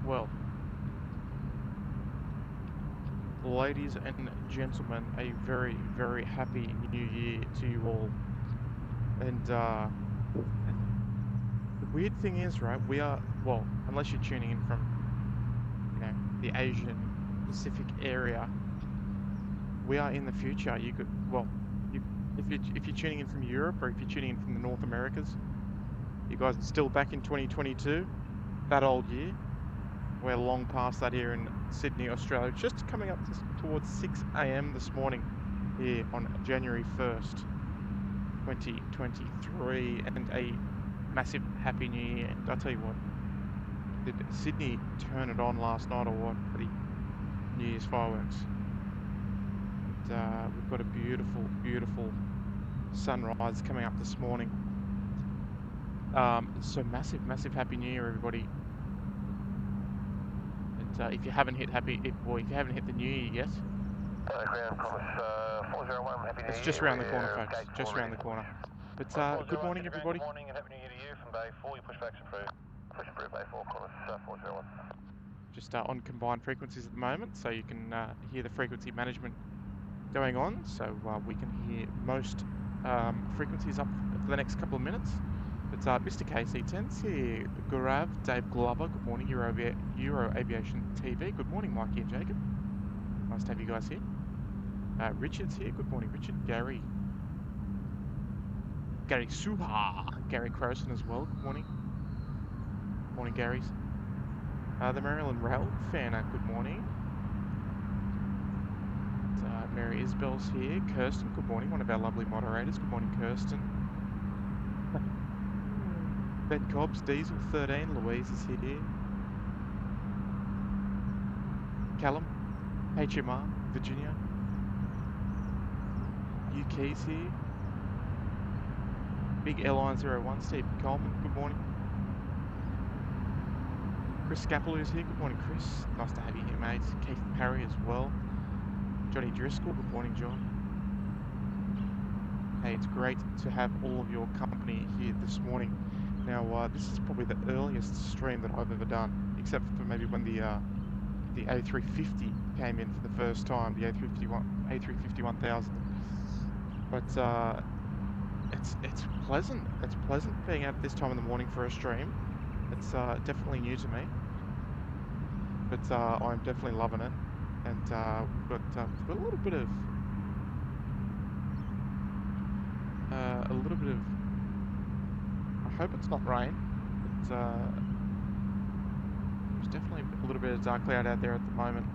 Well, ladies and gentlemen, a very, very happy new year to you all. And the weird thing is, right, we are, well, unless you're tuning in from, the Asian Pacific area, we are in the future. You could, well, if you're tuning in from Europe or if you're tuning in from the North Americas, you guys are still back in 2022, that old year. We're long past that here in Sydney, Australia. Just coming up towards 6 a.m. this morning here on January 1st, 2023, and a massive happy new year. And I'll tell you what, did Sydney turn it on last night or what for the New Year's fireworks? And, we've got a beautiful, beautiful sunrise coming up this morning. So massive, massive happy new year, everybody. And if you haven't hit if you haven't hit the new year yet, it's just around the corner, folks. Just around the corner. But good morning, everybody. Good morning and happy new year to you from Bay 4. Your pushback's approved. Push approved, Bay 4, course 401. Just on combined frequencies at the moment, so you can hear the frequency management going on. So we can hear most frequencies up for the next couple of minutes. It's Mr. KC10's here, Gaurav, Dave Glover, good morning, Euro Aviation TV, good morning, Mikey and Jacob. Nice to have you guys here. Richard's here, good morning, Richard. Gary Suha, Gary Croson as well, good morning. Morning, Gary's. The Maryland Rail fan, good morning. Mary Isbell's here, Kirsten, good morning, one of our lovely moderators, good morning, Kirsten. Ben Cobbs, Diesel 13, Louise is here. Callum, HMR, Virginia. UK's here. Big Airline 01, Steve Coleman, good morning. Chris Scapeller's here, good morning, Chris. Nice to have you here, mate. Keith Parry as well. Johnny Driscoll, good morning, John. Hey, it's great to have all of your company here this morning. Now, this is probably the earliest stream that I've ever done, except for maybe when the A350 came in for the first time, the A350-1000. But it's pleasant. It's pleasant being out at this time in the morning for a stream. It's definitely new to me, but I'm definitely loving it. And we've got a little bit of I hope it's not rain, but there's definitely a little bit of dark cloud out there at the moment,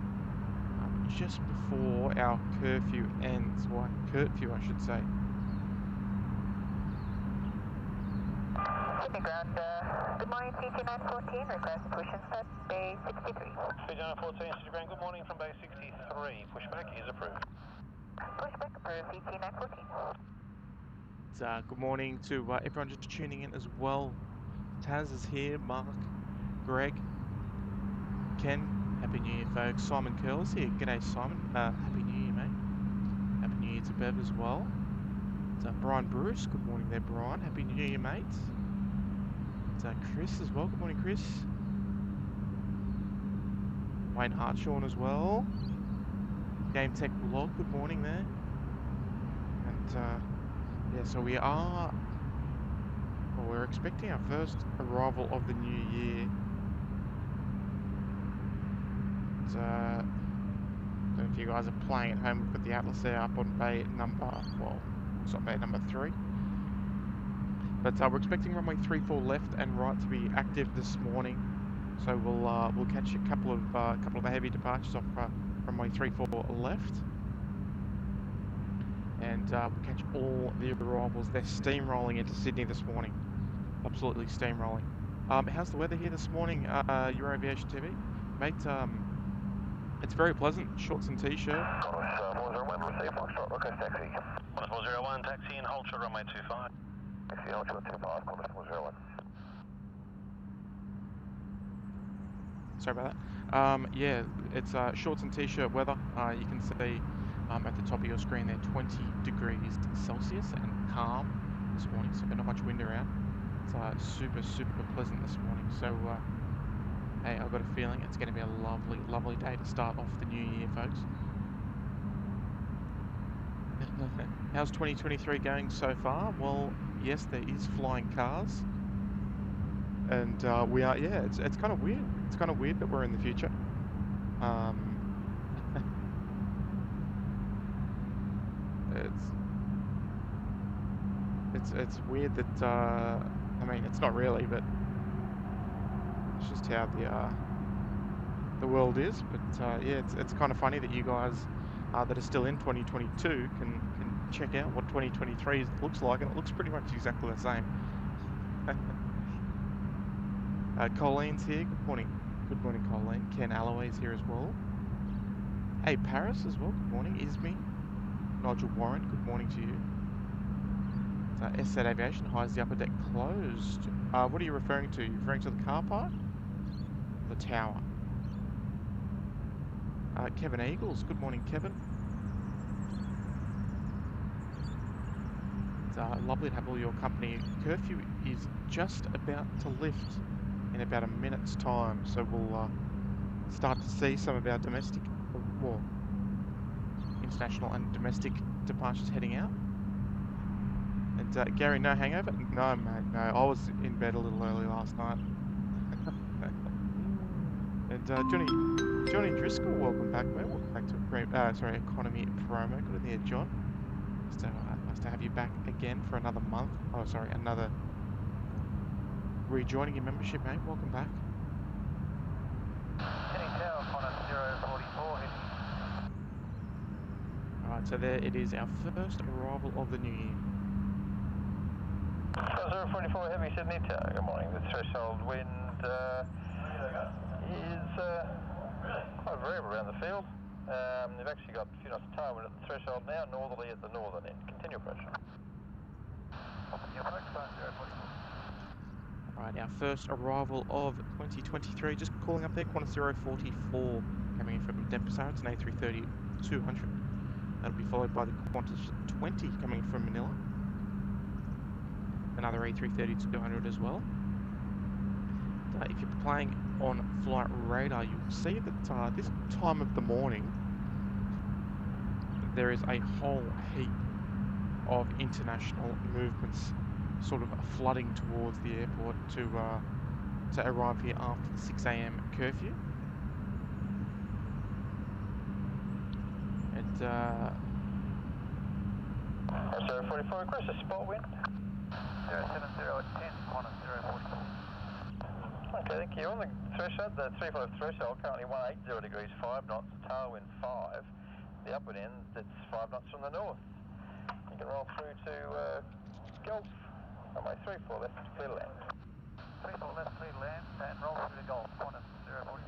just before our curfew ends, or curfew I should say. Good morning, CT914, request push and start, Bay 63. CT914, City Ground, good morning from Bay 63. Pushback is approved. Pushback approved, CT914. Good morning to everyone just tuning in as well. Taz is here, Mark, Greg, Ken, Happy New Year, folks. Simon Curl's here. G'day, Simon. Happy New Year, mate. Happy New Year to Bev as well. It's Brian Bruce. Good morning there, Brian. Happy New Year, mate. It's Chris as well. Good morning, Chris. Wayne Hartshawn as well. Game Tech Vlog. Good morning there. And yeah, so we're expecting our first arrival of the new year. So, I don't know if you guys are playing at home. We've got the Atlas there up on bay number, well, it's not bay number 3. But we're expecting runway 34 left and right to be active this morning. So we'll catch a couple of heavy departures off runway 34 left. And we'll catch all the arrivals. They're steamrolling into Sydney this morning. Absolutely steamrolling. How's the weather here this morning, Euro Aviation TV? Mate, it's very pleasant. Shorts and t-shirt. 401, receive Foxtrot, request taxi. 401, taxi and hold short runway 25. Taxi, hold short 25, 401. Sorry about that. Yeah, it's shorts and t-shirt weather. You can see at the top of your screen there, 20 degrees Celsius and calm this morning, so not much wind around. It's super, super pleasant this morning. So Hey, I've got a feeling it's going to be a lovely, lovely day to start off the new year, folks. How's 2023 going so far? Well, yes, there is flying cars. And we are, yeah, it's kind of weird. It's kind of weird that we're in the future. It's weird that, I mean, it's not really, but it's just how the world is. But yeah, it's kind of funny that you guys that are still in 2022 can check out what 2023 looks like, and it looks pretty much exactly the same. Colleen's here. Good morning. Good morning, Colleen. Ken Alloway's here as well. Hey, Paris as well. Good morning. Ismi. Nigel Warren. Good morning to you. SZ Aviation. Hi, is the upper deck closed? What are you referring to? Are you referring to the car park? The tower. Kevin Eagles. Good morning, Kevin. It's lovely to have all your company. Curfew is just about to lift in about a minute's time, so we'll start to see some of our domestic, well, international and domestic departures heading out. And Gary, no hangover? No, mate, no. I was in bed a little early last night. And Johnny Driscoll, welcome back, mate. Welcome back to Economy Promo. Good in there, John. Nice to have you back again for another month. Oh, sorry, another rejoining your membership, mate. Welcome back. Alright, so there it is, our first arrival of the new year. 044 Heavy Sydney Tower, good morning. The threshold wind is quite variable around the field. They've actually got a few knots of tailwind at the threshold now, northerly at the northern end. Continue pressure. Right, our first arrival of 2023, just calling up there, Qantas 044, coming in from Denpasar. It's an A330 200. That'll be followed by the Qantas 20 coming from Manila. Another A330 200 as well. If you're playing on flight radar, you'll see that this time of the morning, there is a whole heap of international movements sort of flooding towards the airport to arrive here after the 6 AM curfew. And 044, request a spot wind. 07010, Qantas 044. Okay, thank you. On the threshold, the 35 threshold, currently 180 degrees, 5 knots, tailwind 5. The upward end, that's 5 knots from the north. You can roll through to Gulf, runway 34 left, clear to land. 34 left, clear to land, and roll through to Gulf, Qantas 044.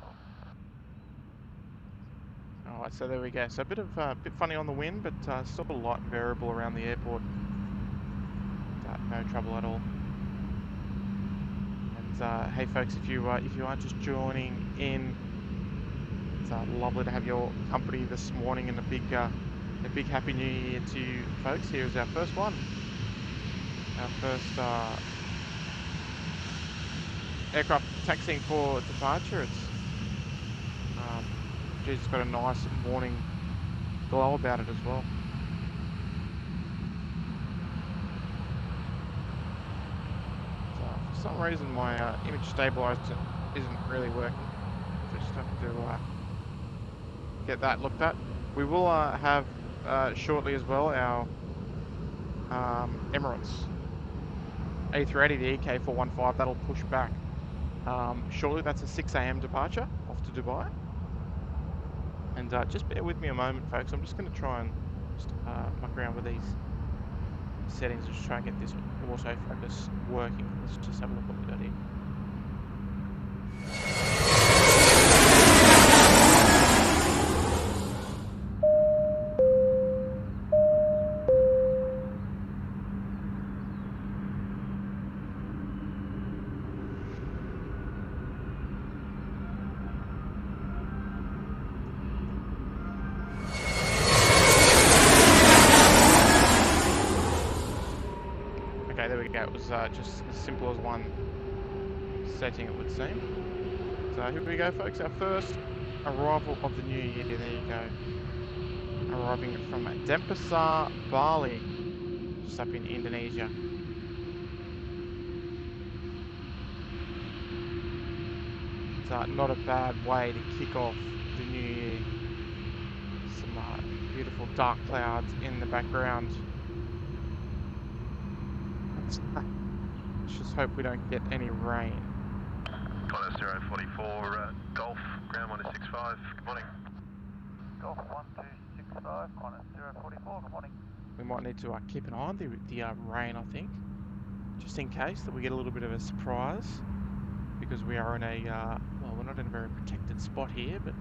alright, so there we go. So a bit funny on the wind, but still a light variable around the airport. No trouble at all. And hey folks, if you are just joining in, it's lovely to have your company this morning, and a big happy new year to you folks. Here is our first one, our first aircraft taxiing for departure. It's got a nice morning glow about it as well. For some reason my image stabilizer isn't really working. So just have to get that looked at. We will have shortly as well our Emirates A380, the EK415, that'll push back shortly. That's a 6 AM departure off to Dubai. And just bear with me a moment, folks. I'm just going to try and just muck around with these settings, just try and get this autofocus working. Let's just have a look what we got here. It was just as simple as one setting, it would seem. So here we go, folks. Our first arrival of the new year. There you go. Arriving from Denpasar, Bali, just up in Indonesia. It's not a bad way to kick off the new year. Some beautiful dark clouds in the background. Let's just hope we don't get any rain. Qantas 044, Golf, ground 1265, good morning. Golf 1265, Qantas 044, good morning. We might need to keep an eye on the rain, I think, just in case that we get a little bit of a surprise, because we are in a, well, we're not in a very protected spot here, but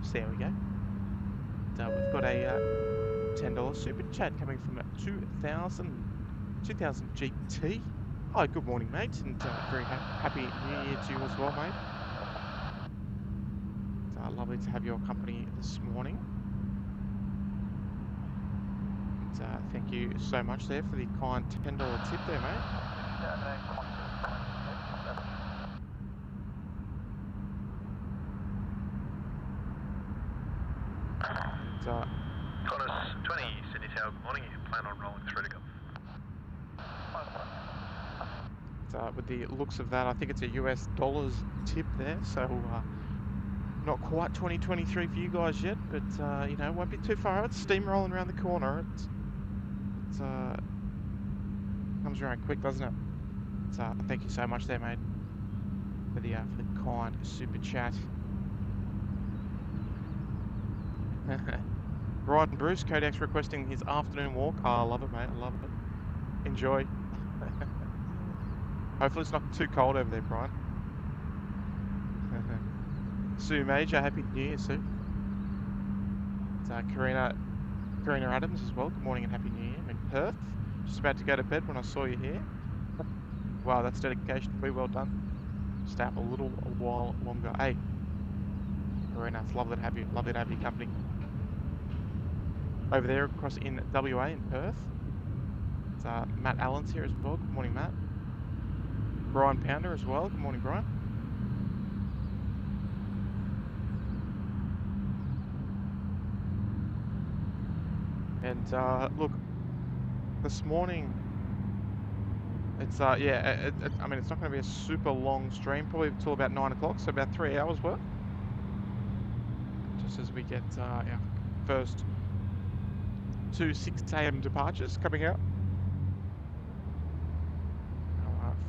so there we go. And, we've got a $10 super chat coming from 2000 GT. Hi, good morning, mate, and very happy New Year to you as well, mate. It's lovely to have your company this morning. And, thank you so much there for the kind $10 tip there, mate. And, Qantas 20, Sydney Tower, good morning. You plan on rolling through to Golf. with the looks of that, I think it's a US dollars tip there, so not quite 2023 for you guys yet, but you know, won't be too far. It's steamrolling around the corner. It comes around quick, doesn't it? Thank you so much there, mate, for the kind super chat. Brian Bruce, Kodak's requesting his afternoon walk. Oh, I love it, mate. I love it. Enjoy. Hopefully it's not too cold over there, Brian. Sue Major, happy New Year, Sue. It's Karina Adams as well. Good morning and happy New Year. I'm in Perth. Just about to go to bed when I saw you here. Wow, that's dedication. Pretty well done. Stay up a while longer. Hey, Karina, it's lovely to have you. Lovely to have your company. Over there across in WA in Perth. It's Matt Allen's here as well. Good morning, Matt. Brian Pounder as well. Good morning, Brian. And look, this morning, it's yeah, I mean, it's not going to be a super long stream, probably until about 9 o'clock, so about 3 hours worth. Just as we get our first 2 6 a.m. departures coming out.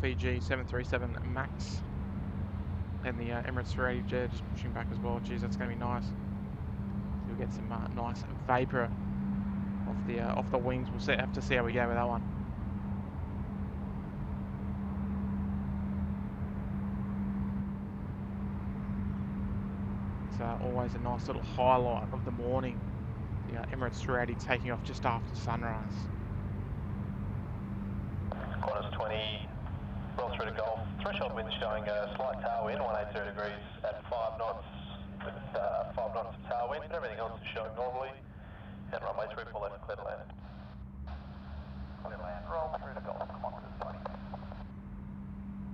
Fiji 737 Max and the Emirates A380 jet just pushing back as well. Geez, that's going to be nice. You'll get some nice vapor off the wings. We'll have to see how we go with that one. It's always a nice little highlight of the morning. The Emirates A380 taking off just after sunrise. Qantas 20. Roll through to Golf. Threshold wind showing a slight tailwind, 180 degrees at 5 knots with 5 knots of tailwind. Everything else is showing normally. And runway 34 left, clear to land. Clear to land. Roll through to Golf. Qantas 20.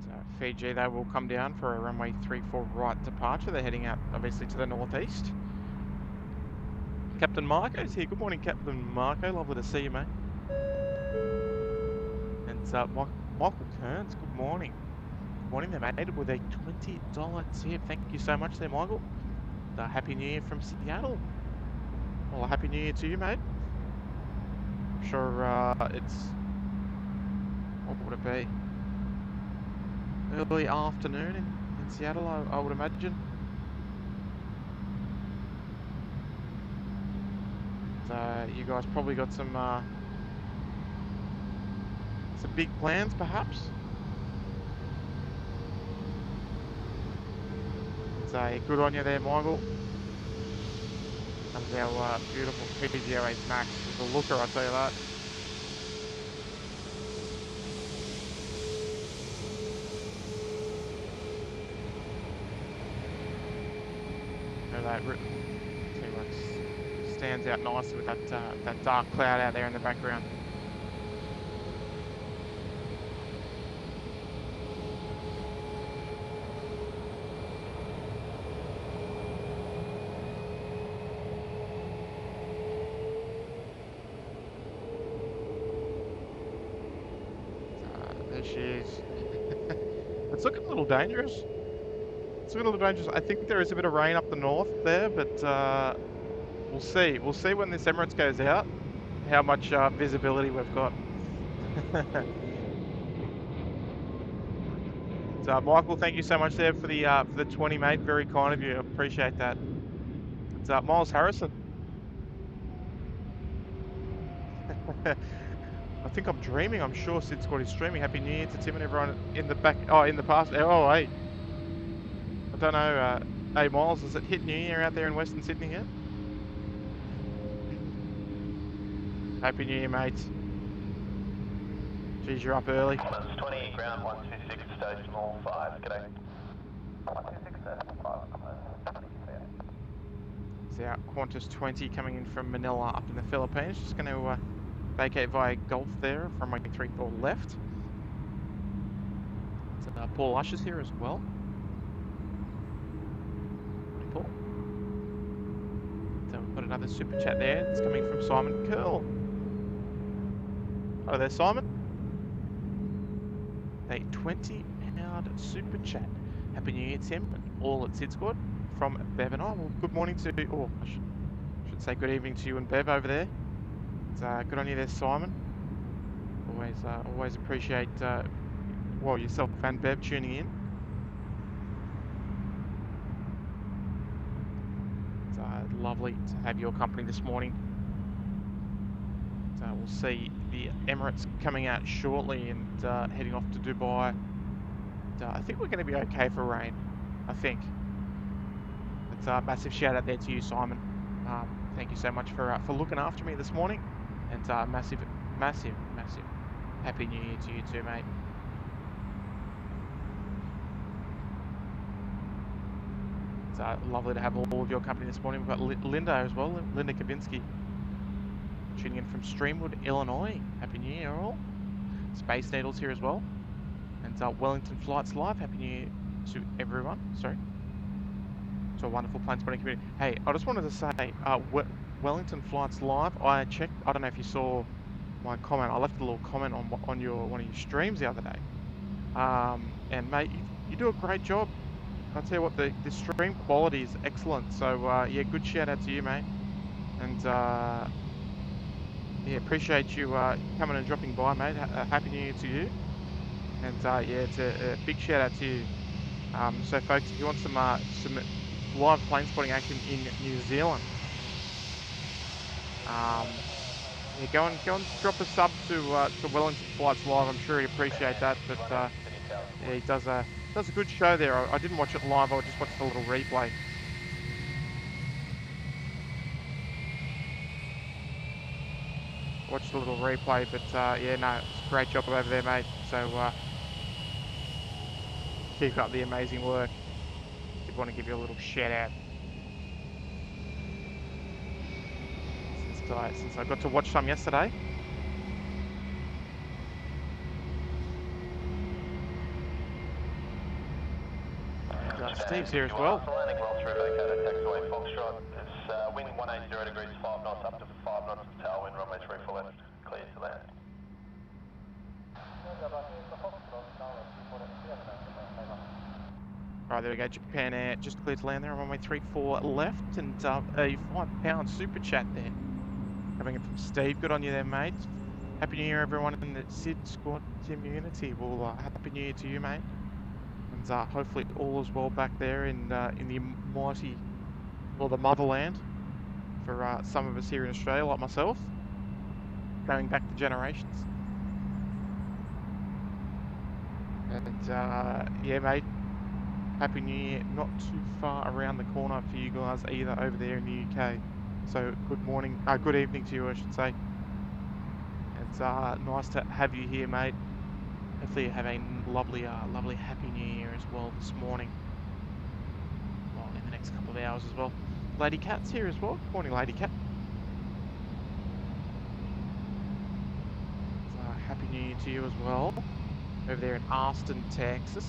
So Fiji, they will come down for a runway 34 right departure. They're heading out obviously to the northeast. Captain Marco's here. Good morning, Captain Marco. Lovely to see you, mate. And Michael Kearns, good morning. Good morning there, mate, with a $20 tip. Thank you so much there, Michael. Happy New Year from Seattle. Well, Happy New Year to you, mate. I'm sure it's, what would it be? Early afternoon in Seattle, I would imagine. So you guys probably got some big plans, perhaps. So good on you there, Michael. Comes our beautiful PGO8 Max with a looker, I'll tell you that. That stands out nicely with that dark cloud out there in the background. she is. It's looking a little dangerous. It's looking a little dangerous. I think there is a bit of rain up the north there, but we'll see. We'll see when this Emirates goes out how much visibility we've got. So, Michael, thank you so much there for the 20, mate. Very kind of you. I appreciate that. It's Miles Harrison. I think I'm dreaming. I'm sure SydSquad is streaming. Happy New Year to Tim and everyone in the back. Oh, in the past. Oh, hey. I don't know. Hey, Miles, has it hit New Year out there in Western Sydney yet? Happy New Year, mate. Geez, you're up early. 20, ground 126, stational 5. G'day. 126, stational 5. It's our Qantas 20 coming in from Manila up in the Philippines. Just going to vacate via Gulf there from my 34 left. So, Paul Usher's here as well. Hi, Paul. So we've got another super chat there. It's coming from Simon Curl. Hello there, Simon. A 20-pound super chat. Happy New Year, Tim, and all at SydSquad from Bev and I. Well, good morning to, or I should say good evening to you and Bev over there. It's good on you there, Simon. Always appreciate, well, yourself and Bev tuning in. It's lovely to have your company this morning. So we'll see the Emirates coming out shortly and heading off to Dubai. I think we're going to be okay for rain. I think. It's a massive shout out there to you, Simon. Thank you so much for looking after me this morning, and massive Happy New Year to you too, mate. It's lovely to have all of your company this morning. We've got Linda as well, Linda Kabinski, tuning in from Streamwood, Illinois. Happy New Year, all. Space Needles here as well. And Wellington Flights Live. Happy New Year to everyone. Sorry. To a wonderful plane spotting community. Hey, I just wanted to say, Wellington Flights Live, I checked, I don't know if you saw my comment. I left a little comment on one of your streams the other day. And mate, you do a great job. I'll tell you what, the stream quality is excellent. So yeah, good shout out to you, mate. And yeah, appreciate you coming and dropping by, mate. Happy New Year to you. And yeah, it's a big shout out to you. So folks, if you want some live plane spotting action in New Zealand, yeah, go and drop a sub to Wellington Flights Live. I'm sure he'd appreciate that. But yeah, he does a good show there. I didn't watch it live. I just watched a little replay. Watched a little replay, but yeah, no, it's a great job over there, mate. So keep up the amazing work. Did want to give you a little shout out. Since I got to watch some yesterday. And, Steve's here as well. Landing well through vacated taxiway Foxtrot. It's wind 180 degrees, 5 knots up to 5 knots of tailwind, runway 34 left, clear to land. Right, there we go. Japan Air just cleared to land there on runway 34 left, and a 5-pound super chat there coming in from Steve. Good on you there, mate. Happy New Year, everyone in the SydSquad community. Well, Happy New Year to you, mate. And hopefully all is well back there in the mighty, or the motherland, for some of us here in Australia, like myself, going back to generations. And yeah, mate. Happy New Year, not too far around the corner for you guys either over there in the UK. So good morning, good evening to you, I should say. It's nice to have you here, mate. Hopefully you have a lovely Happy New Year as well this morning. Well, in the next couple of hours as well. Lady Cat's here as well. Good morning, Lady Cat. Happy New Year to you as well. Over there in Austin, Texas.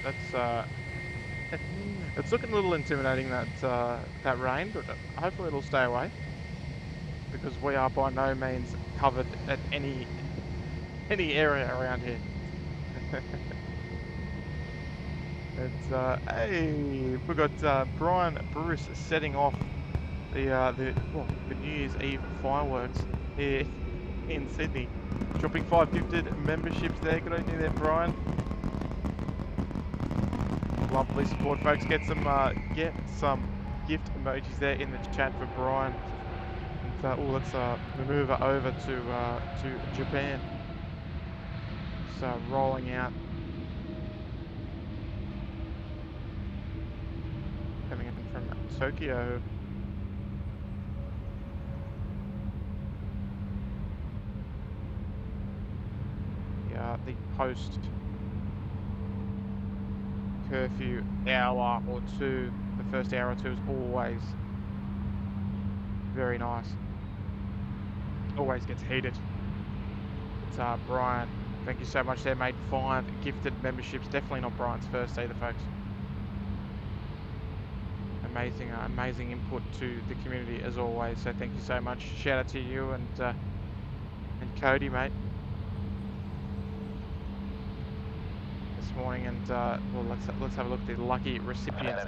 that's it's looking a little intimidating, that rain, but hopefully it'll stay away, because we are by no means covered at any area around here. It's hey, we've got Brian Bruce setting off the New Year's Eve fireworks here in Sydney, dropping 5 gifted memberships there. Good on you there, Brian. Lovely support, folks. Get some gift emojis there in the chat for Brian. And, let's move over to Japan. So rolling out, coming in from Tokyo. Yeah, the post curfew hour or two, the first hour or two is always very nice. Always gets heated. It's Brian, thank you so much there, mate. 5 gifted memberships. Definitely not Brian's first either, folks. Amazing input to the community as always. So thank you so much. Shout out to you and Cody, mate. This morning, and well, let's have a look at the lucky recipients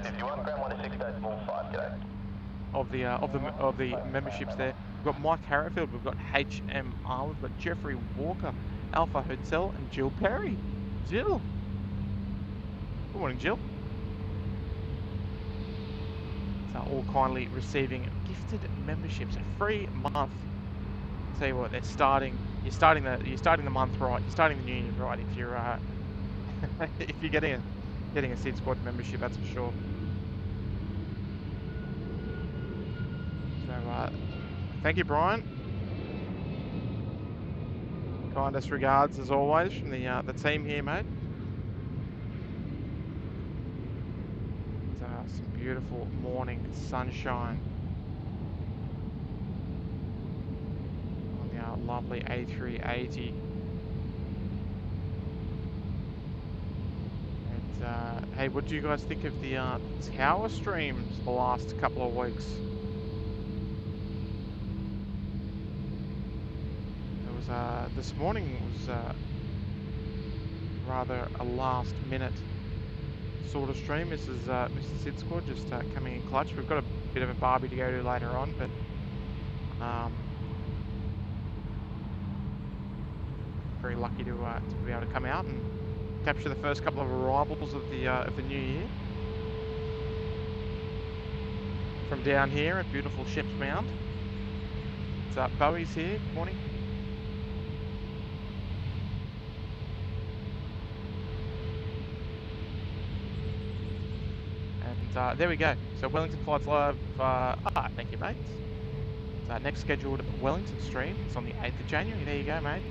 of the memberships there. We've got Mike Harrowfield, we've got HMR, we've got Jeffrey Walker, Alpha Hotel, and Jill Perry. Jill. Good morning, Jill. So all kindly receiving gifted memberships, a free month. Tell you what, you're starting the month right. You're starting the new year right if you're if you're getting a SydSquad membership, that's for sure. So thank you, Brian. Kindest regards as always from the team here, mate. Some beautiful morning sunshine on the lovely A380. Hey, what do you guys think of the tower streams the last couple of weeks? It was this morning was rather a last minute sort of stream. This is Mr. SydSquad just coming in clutch. We've got a bit of a barbie to go to later on, but very lucky to be able to come out and capture the first couple of arrivals of the new year from down here at beautiful Ship's Mound. It's Bowie's here. Good morning. And there we go. So Wellington flights live. Thank you, mate. So next scheduled Wellington stream is on the 8th of January. There you go, mate.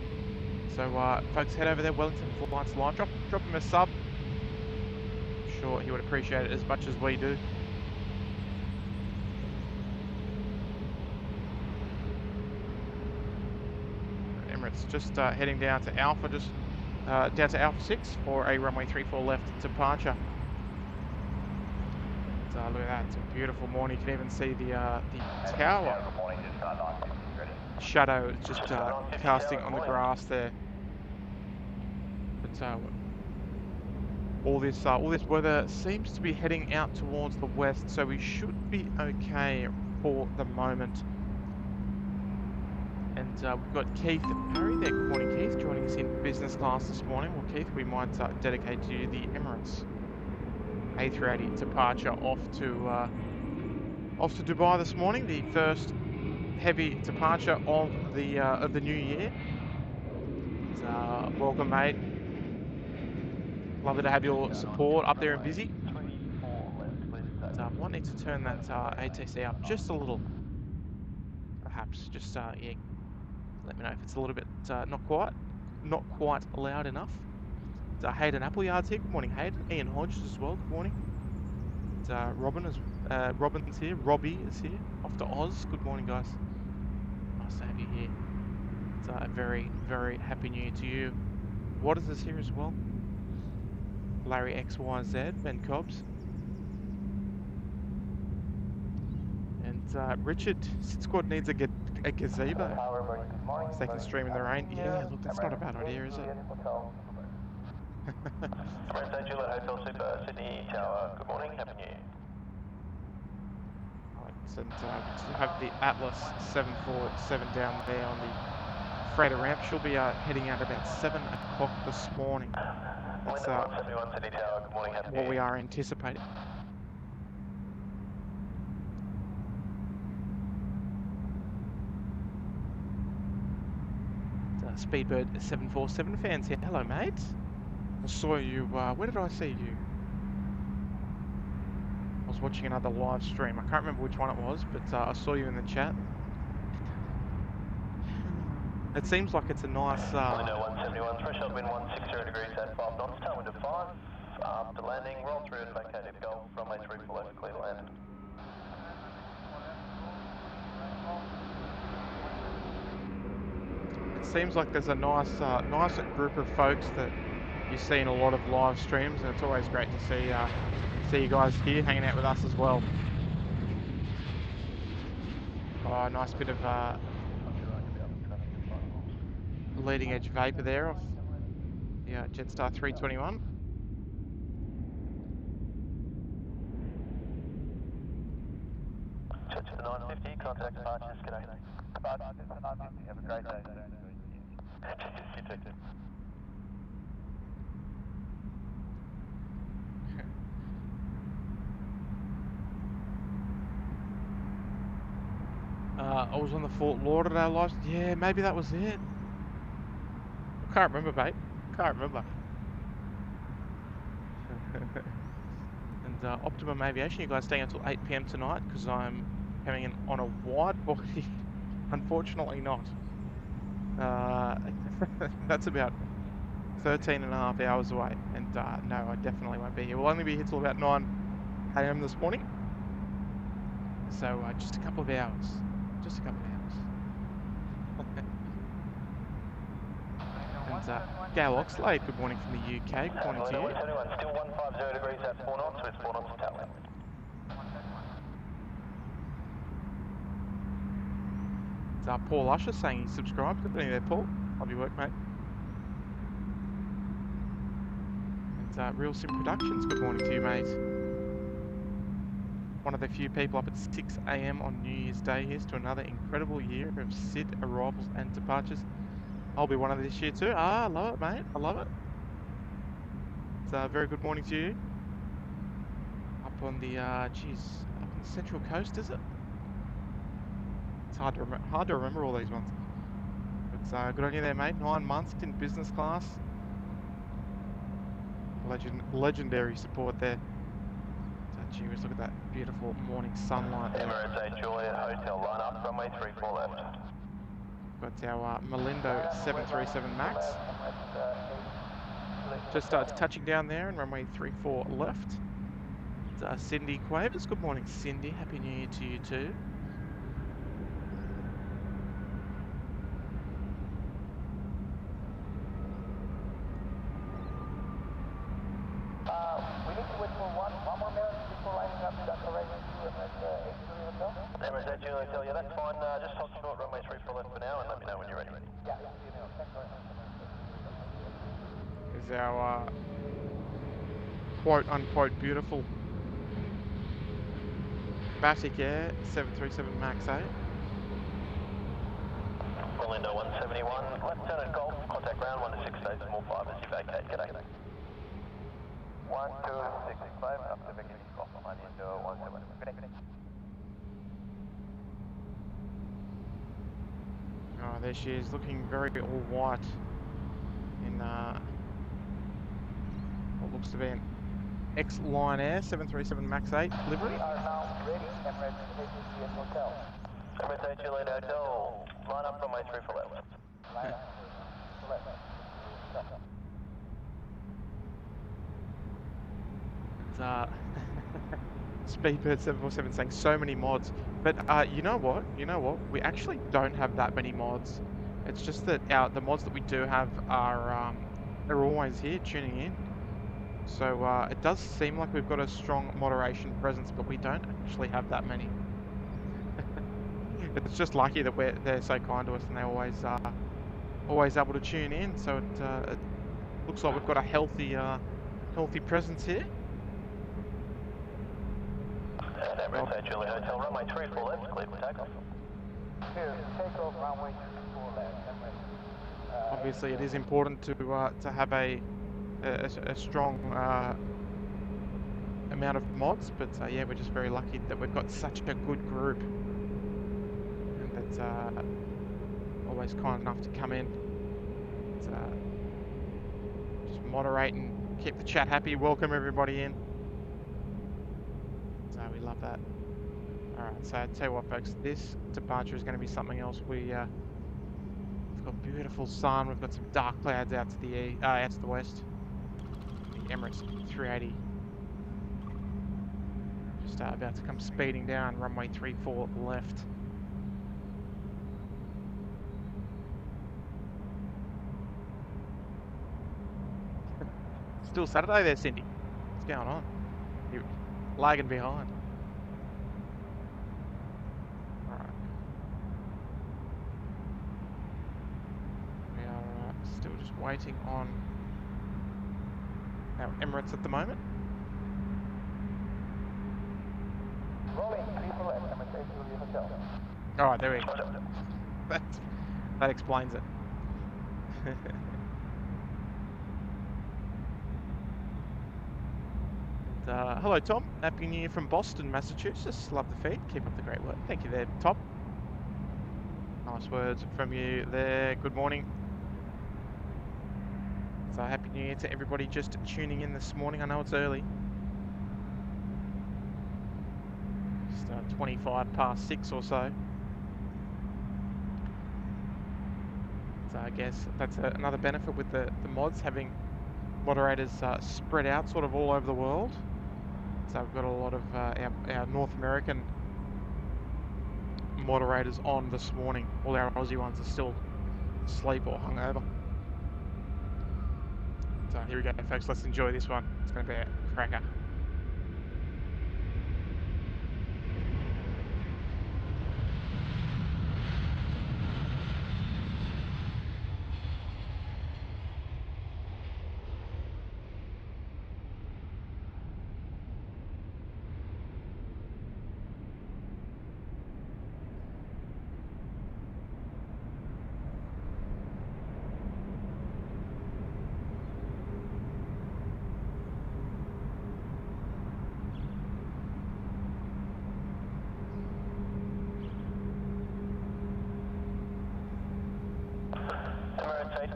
So folks, head over there, Wellington Flights Live. Drop him a sub. I'm sure he would appreciate it as much as we do. Emirates just heading down to Alpha, down to Alpha 6 for a runway 34 left departure. Look at that, it's a beautiful morning. You can even see the tower shadow just casting on the grass there. But all this weather seems to be heading out towards the west, so we should be okay for the moment. And we've got Keith Parry there. Good morning, Keith, joining us in business class this morning. Well, Keith, we might dedicate to you the Emirates A380 departure off to Dubai this morning, the first heavy departure of the new year. Welcome, mate. Lovely to have your support up there and busy. I might need to turn that ATC up just a little, perhaps. Just yeah, let me know if it's a little bit not quite loud enough. Hayden Appleyard's here. Good morning, Hayden. Ian Hodges as well. Good morning. Robin's here. Robbie is here. Off to Oz. Good morning, guys. Nice to have you here. It's a very, very happy new year to you. What is this here as well? Larry XYZ, Ben Cobbs. And Richard, SydSquad needs a gazebo. So they can stream in the rain. Yeah, look, that's not a bad idea, is it? Emirates A380 Hotel Super Sydney Tower. Good morning, Happy New Year. Right, and we still have the Atlas 747 down there on the freighter ramp. She'll be heading out about 7 o'clock this morning. That's 171 Sydney Tower. Good morning, Happy New what Year. we are anticipating. Speedbird 747 fans here. Hello, mate. I saw you. Where did I see you? I was watching another live stream. I can't remember which one it was, but I saw you in the chat. It seems like it's a nice. Window 171, threshold wind 160 degrees at 5 knots, tailwind of 5. After landing, roll through and vacated Gulf, runway 34 left, clear to land. It seems like there's a nice group of folks that you see in a lot of live streams, and it's always great to see you guys here hanging out with us as well. Oh, nice bit of leading edge vapor there off the Jetstar 321. Church to the 950, contact departures, g'day. Departures to the 950, have a great day. You too. I was on the Fort Lauderdale live. Yeah, maybe that was it. I can't remember, mate. Can't remember. And Optimum Aviation, you guys staying until 8 PM tonight because I'm coming in on a wide body. Unfortunately not. That's about 13 and a half hours away, and no, I definitely won't be here. We'll only be here till about 9 AM this morning, so just a couple of hours. Just a couple of hours. And Gail Oxlade, good morning from the UK. Good morning to you. 171, still 150 degrees at 4 knots with 4 knots of tailwind. It's Paul Usher saying he's subscribed. Good morning there, Paul. Love your work, mate. And Real Sim Productions, good morning to you, mate. One of the few people up at 6 AM on New Year's Day. Here's to another incredible year of SID arrivals and departures. I'll be one of this year too. I love it, mate. I love it. It's a very good morning to you. Up on the, up on the Central Coast, is it? It's hard to remember all these ones. But good on you there, mate. 9 months in business class. Legendary support there. Cheers, look at that beautiful morning sunlight there. Emirates A380 Hotel, line up, runway 34 left. Got our Malindo 737 MAX. Just touching down there and runway 34 left. It's, Cindy Quavers, good morning Cindy, Happy New Year to you too. We need to wait for one more minute before lining up declaration to Emirates A380 Hotel. Emirates A380 Hotel, yeah, that's fine. Just hold short, runway 34 left for now, and let me know when you're ready. Yeah, thanks very much. Is our quote unquote beautiful Batik Air 737 MAX 8. Orlando 171, left turn at Golf, contact ground 126 days, small 5 as you vacate, g'day. 1265, after vacating Golf, Orlando 171. Good day. Oh, there she is, looking very all white in what looks to be an X-Line Air 737 MAX 8 livery. We are now ready, Emirates A380 Hotel. Emirates A380 Hotel, line up runway 34 left. Line up. Left. It's Speedbird 747 saying so many mods, but you know what? We actually don't have that many mods. It's just that the mods that we do have are they're always here tuning in. So it does seem like we've got a strong moderation presence, but we don't actually have that many. It's just lucky that they're so kind to us, and they always able to tune in. So it looks like we've got a healthy presence here. Emirates A380 Hotel, runway 34 left, clear for takeoff. Here, takeoff runway 34 left. Obviously, it is important to have a strong amount of mods, but yeah, we're just very lucky that we've got such a good group, and that's always kind enough to come in, just moderate and keep the chat happy. Welcome everybody in. So we love that. All right, so I tell you what, folks, this departure is going to be something else. We've got beautiful sun. We've got some dark clouds out to the west. The Emirates A380 just about to come speeding down, runway 34 left. Still Saturday there, Cindy. What's going on? You're lagging behind. Alright. We are still just waiting on our Emirates at the moment. Rolling 34 left, Emirates A380 Hotel. Alright, there we go. That explains it. Hello Tom, happy new year from Boston, Massachusetts. Love the feed, keep up the great work. Thank you there, Tom. Nice words from you there. Good morning. So happy new year to everybody just tuning in this morning. I know it's early. Just 25 past 6 or so. So I guess that's another benefit with the mods, having moderators spread out sort of all over the world. So we've got a lot of our North American moderators on this morning. All our Aussie ones are still asleep or hungover. So here we go, folks. Let's enjoy this one. It's going to be a cracker.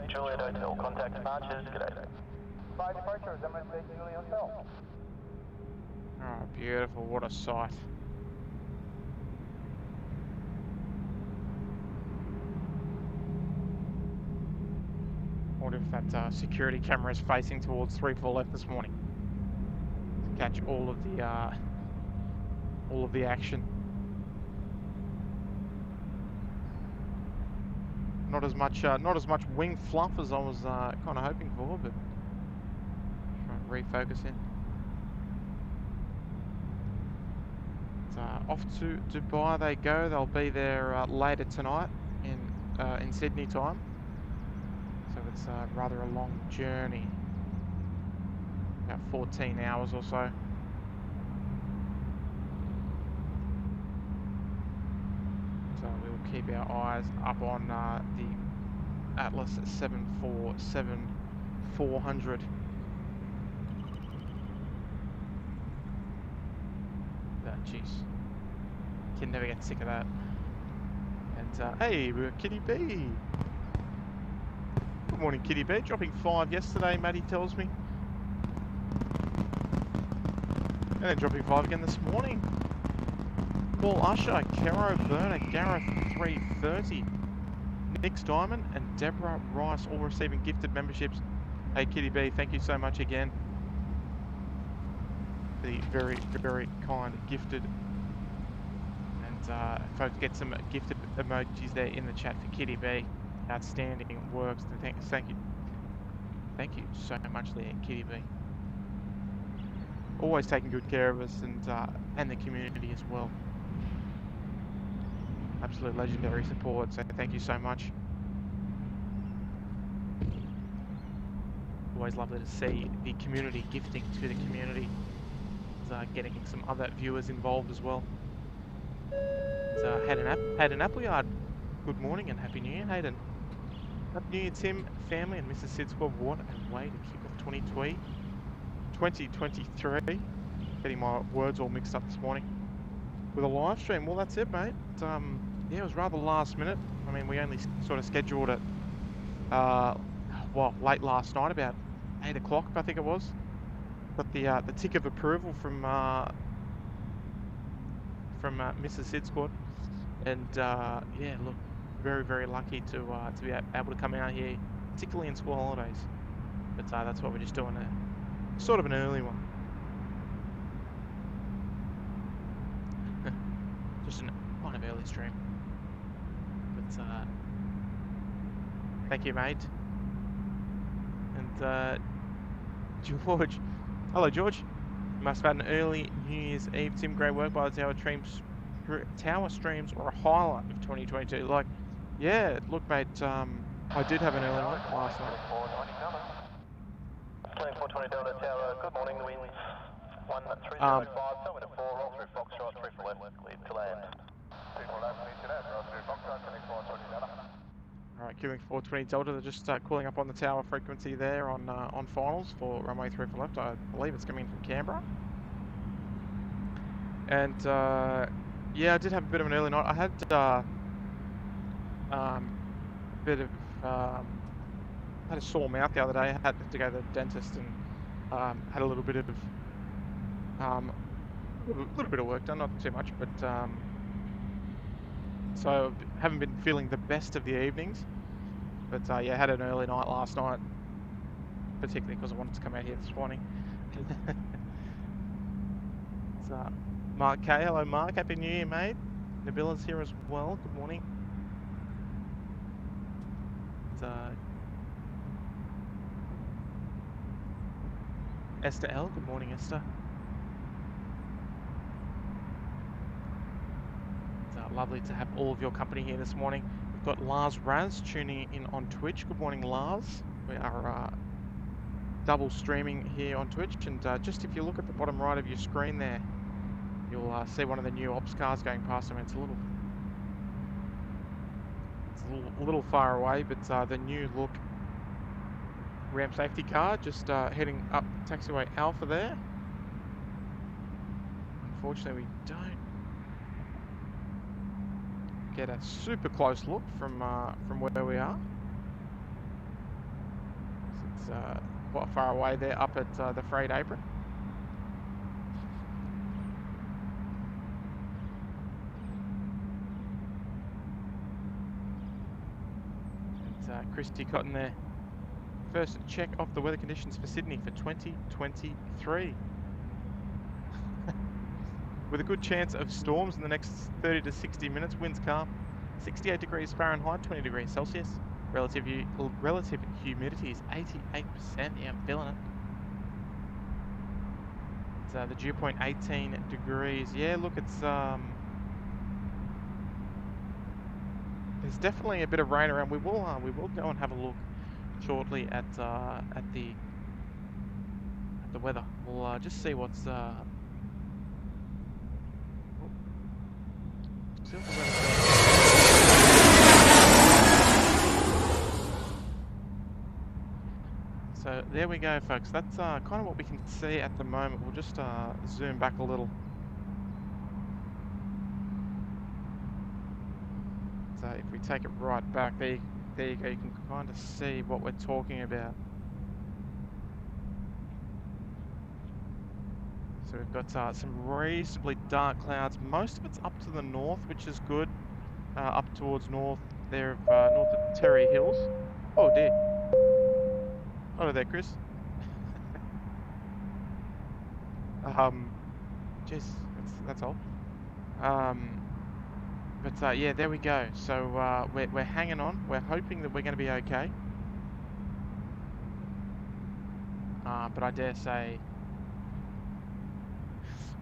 Juliet Hotel, contact departures, g'day. 5 departures, Emirates A380 Hotel. Oh, beautiful. What a sight. I wonder if that security camera is facing towards 34 left this morning to catch all of the action. Not as much wing fluff as I was kind of hoping for, but trying to refocus in. So, off to Dubai they go. They'll be there later tonight in Sydney time. So it's rather a long journey, about 14 hours or so. So we'll keep our eyes up on the Atlas 747-400. Jeez, can never get sick of that. And hey, we're Kitty B. Good morning, Kitty B. Dropping 5 yesterday, Maddie tells me. And then dropping 5 again this morning. Paul Usher, Caro Burner, Gareth 330, Nick's Diamond, and Deborah Rice all receiving gifted memberships. Hey Kitty B, thank you so much again. The very, very kind gifted. And folks, get some gifted emojis there in the chat for Kitty B. Outstanding works. Thank you so much there, Kitty B. always taking good care of us and the community as well. Absolute legendary support, so thank you so much. Always lovely to see the community gifting to the community, getting some other viewers involved as well. Hayden Appleyard, good morning and Happy New Year, Hayden. Happy New Year, Tim, family, and Mrs. SydSquad. What a way to kick off 2023. Getting my words all mixed up this morning with a live stream. Well, that's it, mate. Yeah, it was rather last minute. I mean, we only sort of scheduled it, well, late last night, about 8 o'clock, I think it was. Got the tick of approval from Mrs. SydSquad, and yeah, look, very, very lucky to be able to come out here, particularly in school holidays. But that's why we're just doing a sort of an early one. Just an kind of early stream. But thank you, mate. And George, hello, George. You must have had an early New Year's Eve. Tim, great work by the Tower streams or a highlight of 2022. Like, yeah, look, mate, I did have an early one last night. 2420 Delta Tower, good morning, the winds 1305, somewhere to 4, roll through Foxtrot, 3 for left, clear to land. 3 for left, clear to land, roll through Foxtrot, connect 420 Delta. Alright, queuing 420 Delta, they're just calling up on the tower frequency there on finals for runway 3 for left. I believe it's coming in from Canberra. And yeah, I did have a bit of an early night. I had a bit of had a sore mouth the other day. I had to go to the dentist and had a little bit of work done, not too much, but so haven't been feeling the best of the evenings. But yeah, had an early night last night, particularly because I wanted to come out here this morning. So, Mark K, hello Mark, Happy New Year, mate. Nabila's here as well. Good morning. Esther L, good morning, Esther. It's lovely to have all of your company here this morning. We've got Lars Raz tuning in on Twitch. Good morning, Lars. We are double streaming here on Twitch, and just if you look at the bottom right of your screen there, you'll see one of the new ops cars going past. I mean, it's a little far away, but the new look ramp safety car just heading up taxiway Alpha there. Unfortunately, we don't get a super close look from where we are. It's quite far away there, up at the freight apron. And Christy Cotton there. First check off the weather conditions for Sydney for 2023. With a good chance of storms in the next 30 to 60 minutes. Winds calm. 68 degrees Fahrenheit, 20 degrees Celsius. Relative humidity is 88%. Yeah, I'm feeling it. It's, the dew point 18 degrees. Yeah, look, it's there's definitely a bit of rain around. We will go and have a look shortly at the weather. We'll just see what's see what the weather's doing. So there we go, folks. That's kind of what we can see at the moment. We'll just zoom back a little. So if we take it right back, there you go. You can kind of see what we're talking about. So we've got some reasonably dark clouds. Most of it's up to the north, which is good. Up towards north there, north of Terry Hills. Oh dear. Hello there, Chris. Jeez, that's all. But yeah, there we go. So we're hanging on. We're hoping that we're going to be okay. But I dare say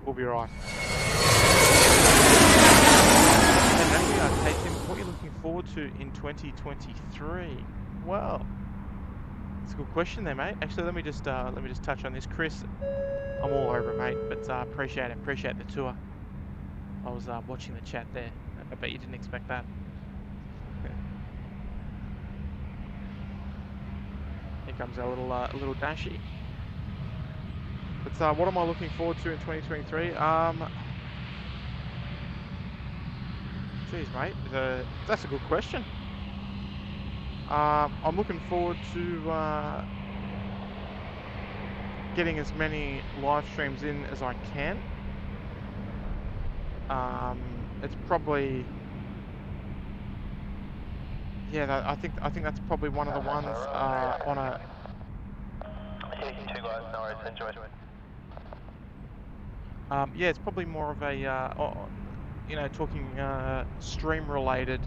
We'll be right. And now we are taking what you're looking forward to in 2023. Well, it's a good question there, mate. Actually, let me just touch on this, Chris. I'm all over it, mate. But appreciate the tour. I was watching the chat there. I bet you didn't expect that. Here comes our little Dashi. But what am I looking forward to in 2023? Geez, mate, that's a good question. I'm looking forward to getting as many live streams in as I can. It's probably, yeah. I think that's probably one of the ones on a. Yeah, you two guys, no worries, enjoy. Yeah, it's probably more of a, talking stream-related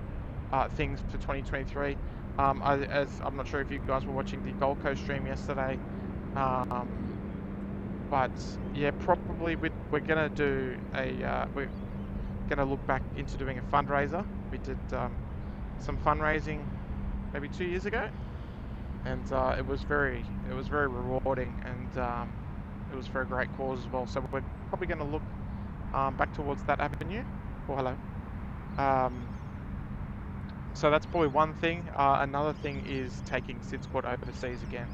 things for 2023. As I'm not sure if you guys were watching the Gold Coast stream yesterday, but yeah, probably we're gonna do we're gonna look back into doing a fundraiser. We did some fundraising maybe 2 years ago, and it was very rewarding, and it was for a great cause as well. So we're probably going to look back towards that avenue. Oh, hello. So that's probably one thing. Another thing is taking SydSquad overseas again,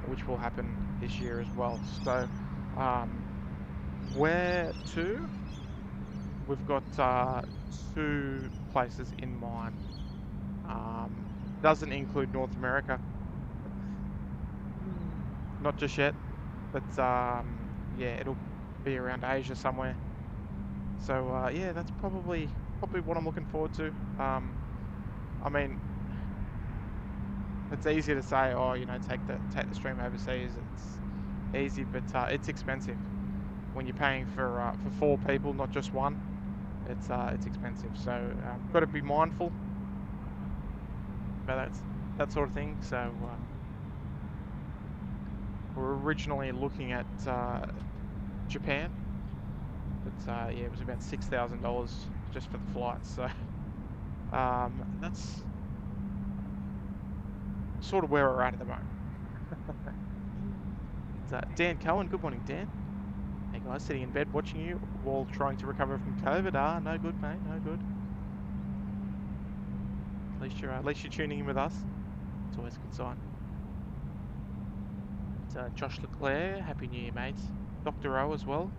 which will happen this year as well. So where to? We've got 2 places in mind. Doesn't include North America. Not just yet. But yeah, it'll be around Asia somewhere. So yeah, that's probably what I'm looking forward to. I mean, it's easy to say, oh, take the stream overseas. It's easy, but it's expensive when you're paying for 4 people, not just one. It's expensive. So got to be mindful about that sort of thing. So. We're originally looking at Japan, but yeah, it was about $6,000 just for the flights. So that's sort of where we're at the moment. Dan Cohen, good morning, Dan. Hey guys, sitting in bed watching you while trying to recover from COVID. No good, mate, no good. At least you're tuning in with us. It's always a good sign. Josh Leclerc, Happy New Year, mates. Dr. O as well.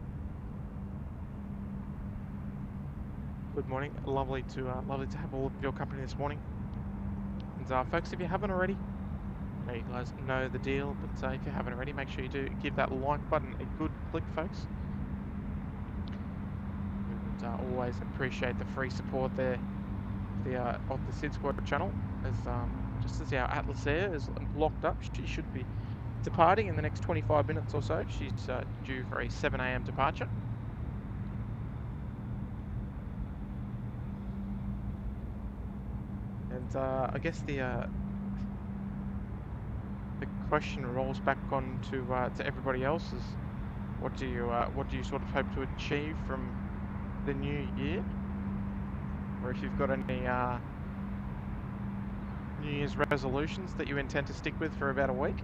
Good morning. Lovely to have all of your company this morning. And folks, if you haven't already, you guys know the deal. But if you haven't already, make sure you do give that like button a good click, folks. And always appreciate the free support there, of the SydSquad channel. As just as our Atlas Air is locked up, she should be departing in the next 25 minutes or so. She's due for a 7 AM departure. And I guess the question rolls back on to everybody else is, what do you sort of hope to achieve from the new year, or if you've got any New Year's resolutions that you intend to stick with for about a week.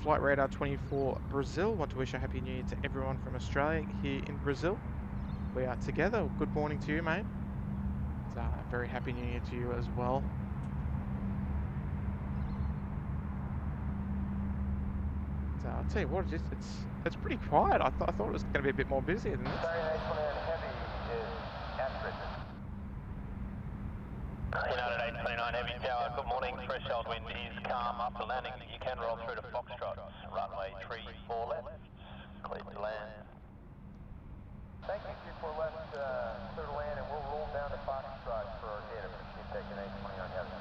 Flight Radar 24 Brazil. Want to wish a happy new year to everyone from Australia here in Brazil. We are together. Good morning to you, mate. It's a very happy new year to you as well. So I'll tell you what, it's pretty quiet. I thought it was going to be a bit more busy than this. United 829 Heavy Tower, good morning. Threshold wind is calm. After landing, you can roll through to Foxtrot. Runway 34 left. Clear to land. Thank you, 34 left, clear to land, and we'll roll down to Foxtrot for our gate. Appreciate taking 829 Heavy.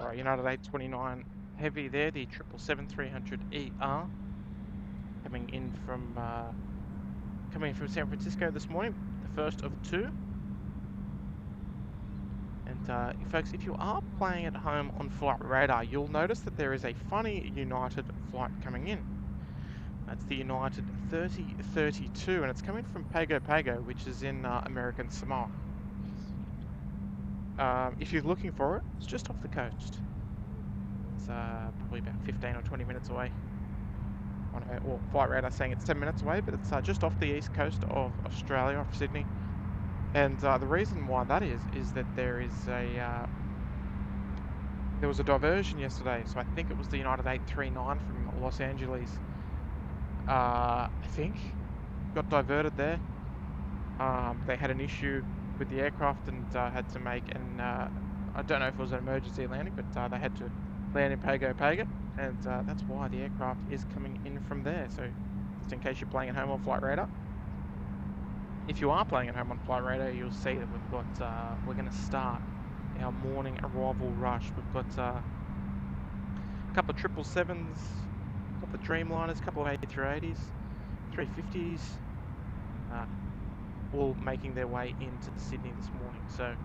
Alright, United 829 Heavy there, the 777-300ER. Coming in from San Francisco this morning, the first of 2. And And folks, if you are playing at home on Flight Radar, you'll notice that there is a funny United flight coming in. That's the United 3032, and it's coming from Pago Pago, which is in American Samoa. If you're looking for it, it's just off the coast. It's probably about 15 or 20 minutes away. Well, Flight Radar saying it's 10 minutes away, but it's just off the east coast of Australia, off Sydney. And the reason why that is that there is there was a diversion yesterday. So I think it was the United 839 from Los Angeles. I think got diverted there. They had an issue with the aircraft and had to make an I don't know if it was an emergency landing, but they had to land in Pago Pago, and that's why the aircraft is coming in from there. So just in case you're playing at home on Flight Radar. If you are playing at home on Flight Radar, you'll see that we've got, we're going to start our morning arrival rush. We've got a couple of 777s, a couple of Dreamliners, a couple of A380s, 350s, all making their way into Sydney this morning. So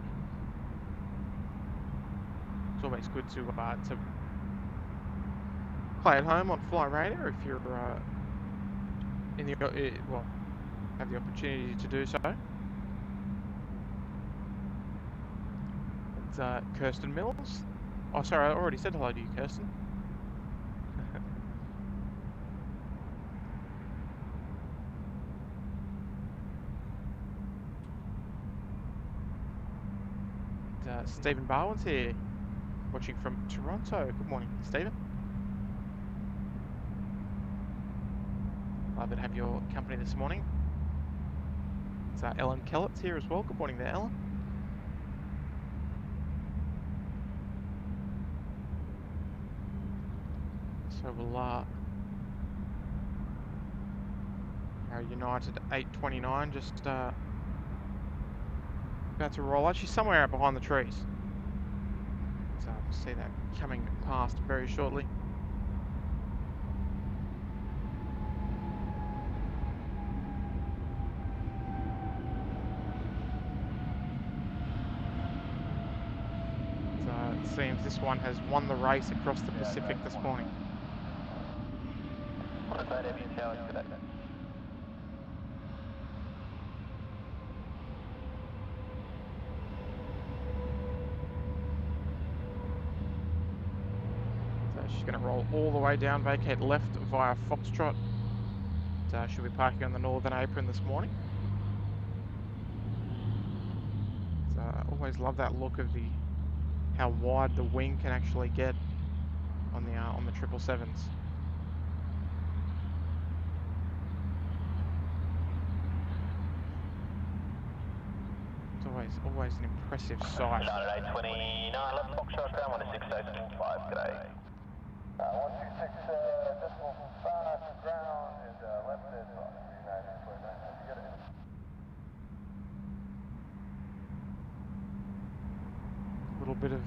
it's always good to play at home on Flight Radar if you're in the well, have the opportunity to do so. It's Kirsten Mills. Oh, sorry, I already said hello to you, Kirsten. And, Stephen Barwin's here, watching from Toronto. Good morning, Stephen. Glad to have your company this morning. It's Ellen Kellett's here as well. Good morning there, Ellen. So we'll our United 829 just about to roll out. She's somewhere out behind the trees. So we'll see that coming past very shortly. Seems this one has won the race across the Pacific this morning. So she's going to roll all the way down, vacate left via Foxtrot. She'll be parking on the northern apron this morning. So always love that look of how wide the wing can actually get on the 777s. It's always an impressive sight. 829, left Foxtrot down 168.5, g'day. 126.5 to ground and left dead 39.9. Get it. A little bit of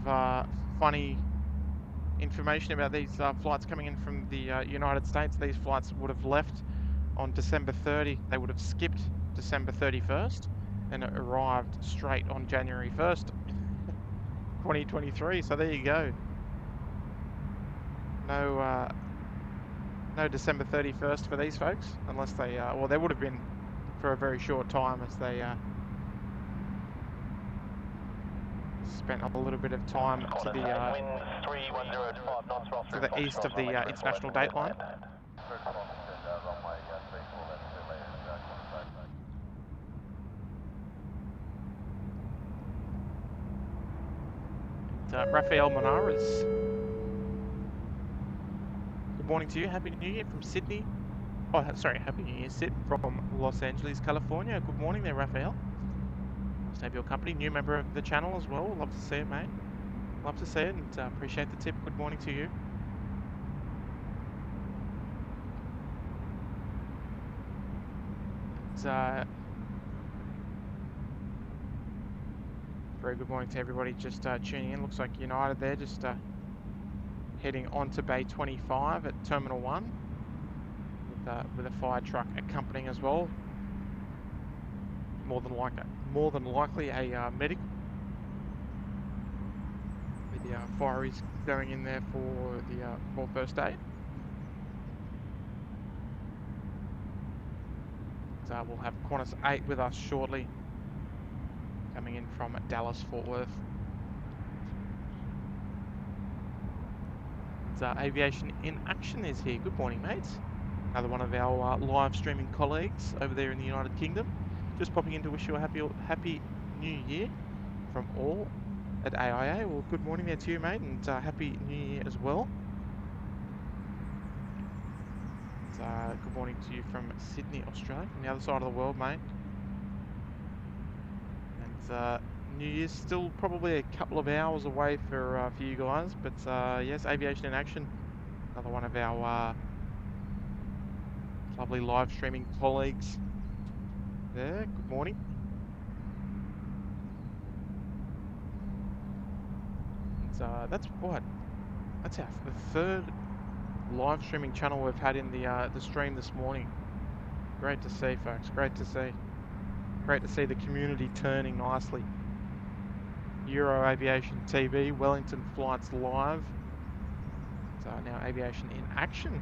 funny information about these flights coming in from the United States. These flights would have left on December 30. They would have skipped December 31st and arrived straight on January 1st, 2023. So there you go. No December 31st for these folks, unless they, well, they would have been for a very short time as they spent a little bit of time to the east of the international date line. Rafael Monares. Good morning to you. Happy New Year from Sydney. Oh, sorry, Happy New Year, Sid, from Los Angeles, California. Good morning there, Rafael. Nice to have your company. New member of the channel as well. Love to see it, mate. Love to see it, and appreciate the tip. Good morning to you. It's, very good morning to everybody just tuning in. Looks like United there, just heading on to Bay 25 at Terminal 1 with a fire truck accompanying as well. More than likely a medic. fireys going in there for the for first aid. So we'll have Qantas 8 with us shortly, coming in from Dallas, Fort Worth. Aviation in Action is here. Good morning, mates. Another one of our live streaming colleagues over there in the United Kingdom. Just popping in to wish you a happy New Year from all at AIA. Well, good morning there to you, mate, and happy New Year as well. Good morning to you from Sydney, Australia, from the other side of the world, mate. And New Year's still probably a couple of hours away for you guys, but yes, Aviation in Action, another one of our lovely live streaming colleagues there. Good morning. And that's the third live streaming channel we've had in the stream this morning. Great to see, folks. Great to see. Great to see the community turning nicely. Euro Aviation TV, Wellington Flights Live. So now Aviation in Action.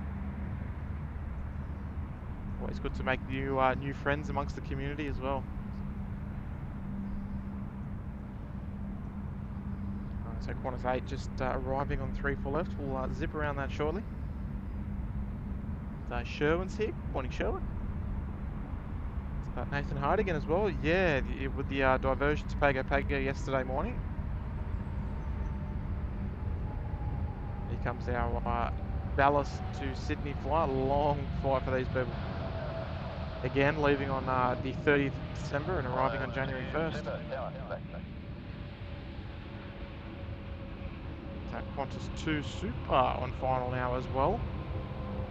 Always good to make new friends amongst the community as well. So Qantas 8 just arriving on 34 left. We'll zip around that shortly. Sherwin's here. Morning, Sherwin. Nathan Hardigan as well. Yeah, with the diversion to Pago yesterday morning. Here comes our Dallas to Sydney flight. Long flight for these people. Again, leaving on the 30th of December and arriving on January 1st. So Qantas 2 Super on final now as well.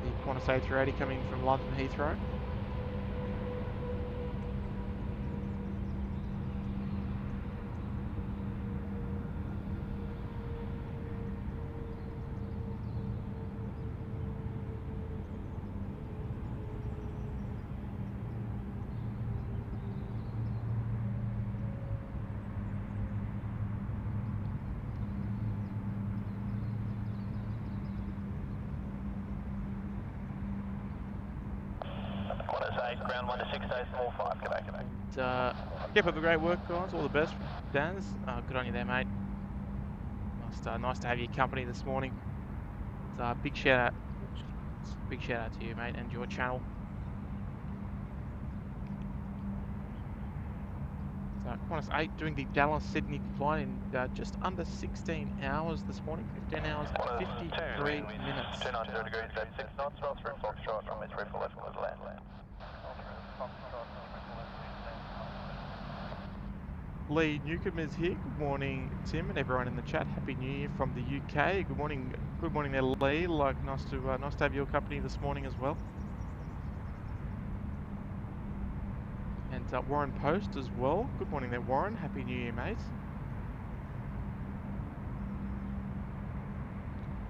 The Qantas A380 coming from London Heathrow. Ground 1 to 6 days, small 5, go back. Keep up the great work, guys. All the best, Daz. Good on you there, mate. Nice to have your company this morning. Big shout out to you, mate, and your channel. Qantas 8 doing the Dallas-Sydney flight in just under 16 hours this morning. 15 hours and 53 minutes. 290 degrees, that's 6 knots, roll through Foxtrot, runway 34 left, close land. Lee Newcomb is here. Good morning, Tim, and everyone in the chat. Happy New Year from the UK. Good morning there, Lee. Nice to have your company this morning as well. And Warren Post as well. Good morning there, Warren. Happy New Year, mate.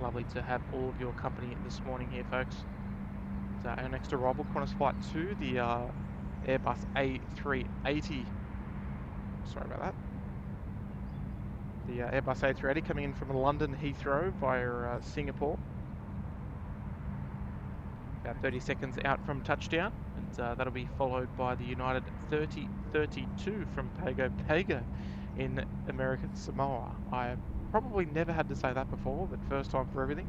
Lovely to have all of your company this morning here, folks. Our next arrival, Qantas Flight 2, the Airbus A380. Sorry about that. The Airbus A380 coming in from London Heathrow via Singapore. About 30 seconds out from touchdown, and that'll be followed by the United 3032 from Pago in American Samoa. I probably never had to say that before, but first time for everything.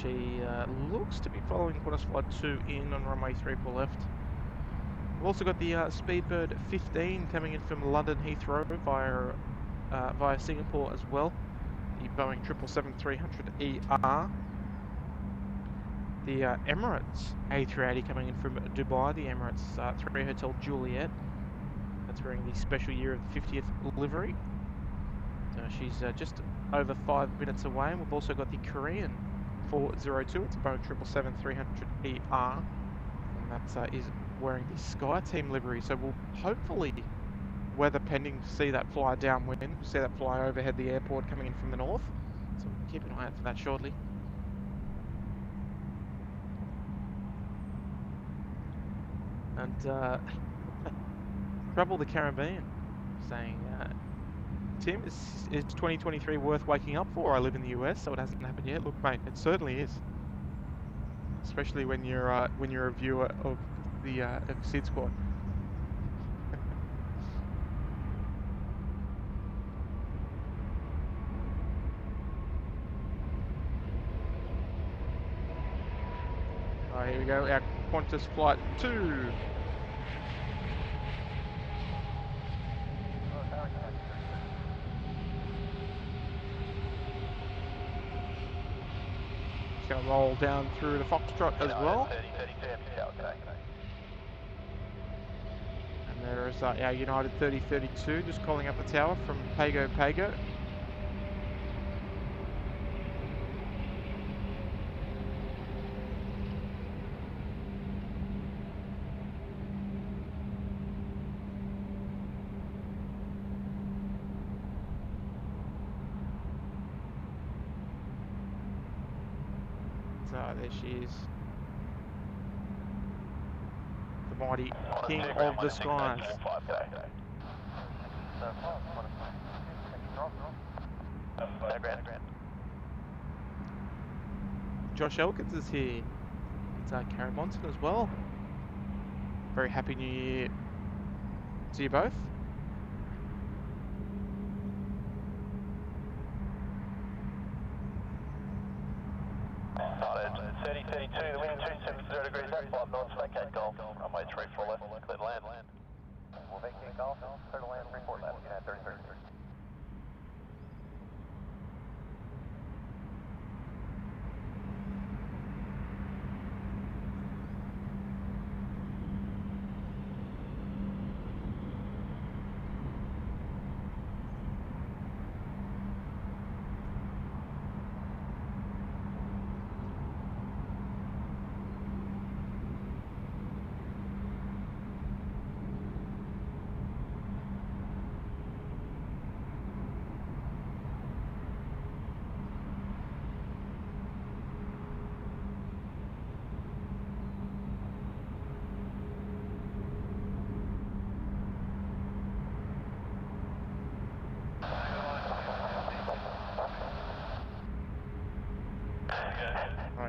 She looks to be following Qantas Flight 2 in on runway 34 left. We've also got the Speedbird 15 coming in from London Heathrow via Singapore as well. The Boeing 777-300ER. The Emirates A380 coming in from Dubai. The Emirates 3 Hotel Juliet. That's wearing the special year of the 50th livery. She's just over 5 minutes away. And we've also got the Korean 402. It's a Boeing 777-300ER, and that is wearing the Sky Team livery. So we'll hopefully, weather pending, see that fly downwind, see that fly overhead the airport coming in from the north. So we'll keep an eye out for that shortly. and Trouble the Caribbean, saying, Tim, is 2023 worth waking up for? I live in the US, so it hasn't happened yet. Look, mate, it certainly is. Especially when you're a viewer of the SydSquad. Here we go, our Qantas Flight 2. It's going to roll down through the Foxtrot as well. And there is our United 3032 just calling up the tower from Pago Pago. There she is. The mighty king of the skies. Josh Elkins is here. It's Karen Monson as well. Very happy New Year to you both. 3032, the wind 270 degrees, that's 5 knots, vacate Golf, runway 34 left, clear to land. We'll vacate Golf, clear to land, 34 left, United 3033.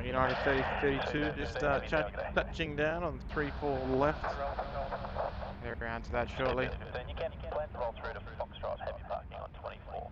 United 3032 just touching down on 34 left. They're around to that shortly. You can plan to roll through to Foxtrot, heavy parking on 24.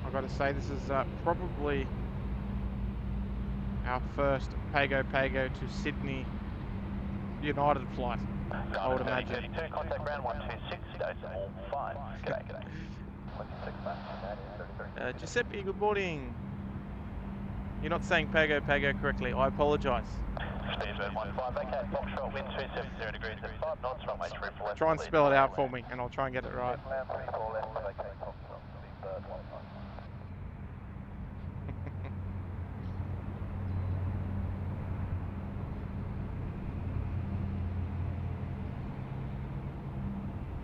I've got to say this is probably our first Pago Pago to Sydney United flight, I would imagine. Contact ground 126, decimal 5. G'day. Giuseppe, good morning. You're not saying Pago Pago correctly. I apologise. Speedbird 15, vacate Foxtrot, wind 270 degrees at 5 knots, runway 34 left. Try and spell it out for me, and I'll try and get it right.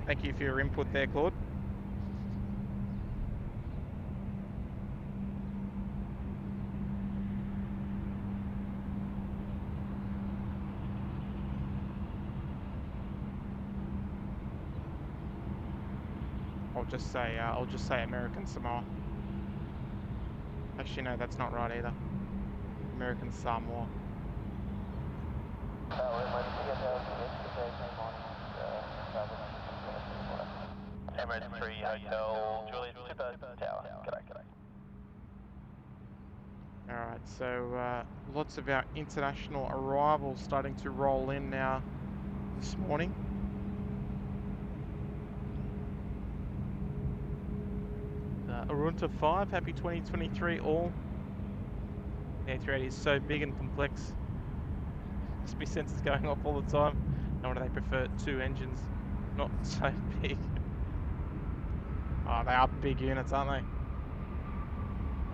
Thank you for your input there, Claude. I'll just say American Samoa. Actually, no, that's not right either. American Samoa. Emirates 3 Hotel, Juliet Super Tower. G'day. Alright, so lots of our international arrivals starting to roll in now this morning. Arunta 5, happy 2023 all. The A380 is so big and complex. Must be sensors going off all the time. Or do they prefer 2 engines? Not so big. Oh, they are big units, aren't they?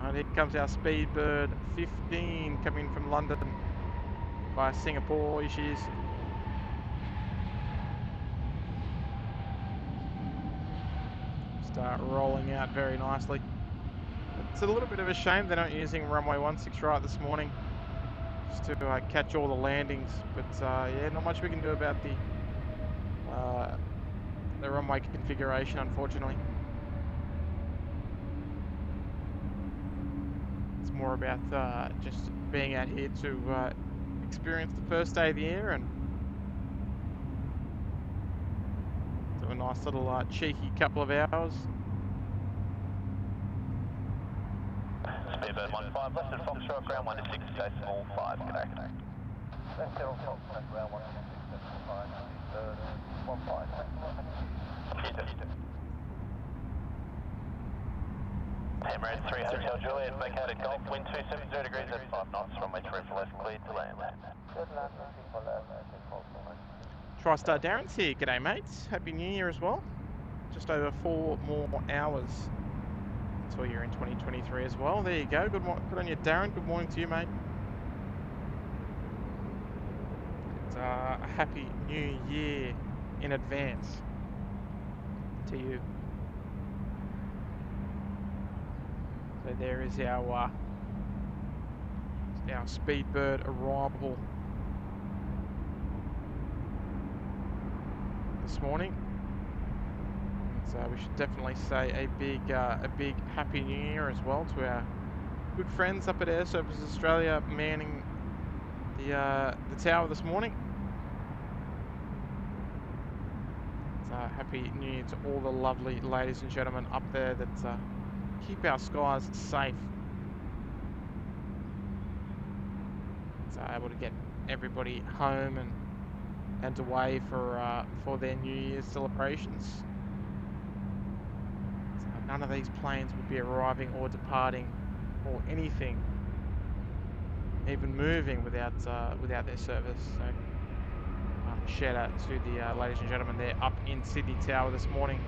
And here comes our Speedbird 15 coming in from London via Singapore. Here she is. Start rolling out very nicely. It's a little bit of a shame they're not using runway 16 right this morning, just to catch all the landings. But yeah, not much we can do about the runway configuration, unfortunately. It's more about just being out here to experience the first day of the year and do a nice little cheeky couple of hours. Speedbird 15, less than Foxtrot, ground 126, decimal 5, g'day. That's Zero Foxtrot, ground 126, decimal 5, 15. Emirates 3 Hotel Juliet, vacated Golf, wind 270 degrees at 5 knots, runway 3 for left, cleared to land. Good land, 3 for left, TriStar Darren's here. G'day, mates. Happy New Year as well. Just over 4 more hours until you're in 2023 as well. There you go. Good on you, Darren. Good morning to you, mate. It's a happy New Year in advance to you. So there is our Speedbird arrival this morning. So we should definitely say a big happy New Year as well to our good friends up at Air Services Australia manning the tower this morning. So happy New Year to all the lovely ladies and gentlemen up there that keep our skies safe. So able to get everybody home and away for their New Year's celebrations. So none of these planes would be arriving or departing or anything, even moving without their service. So shout out to the ladies and gentlemen there up in Sydney Tower this morning.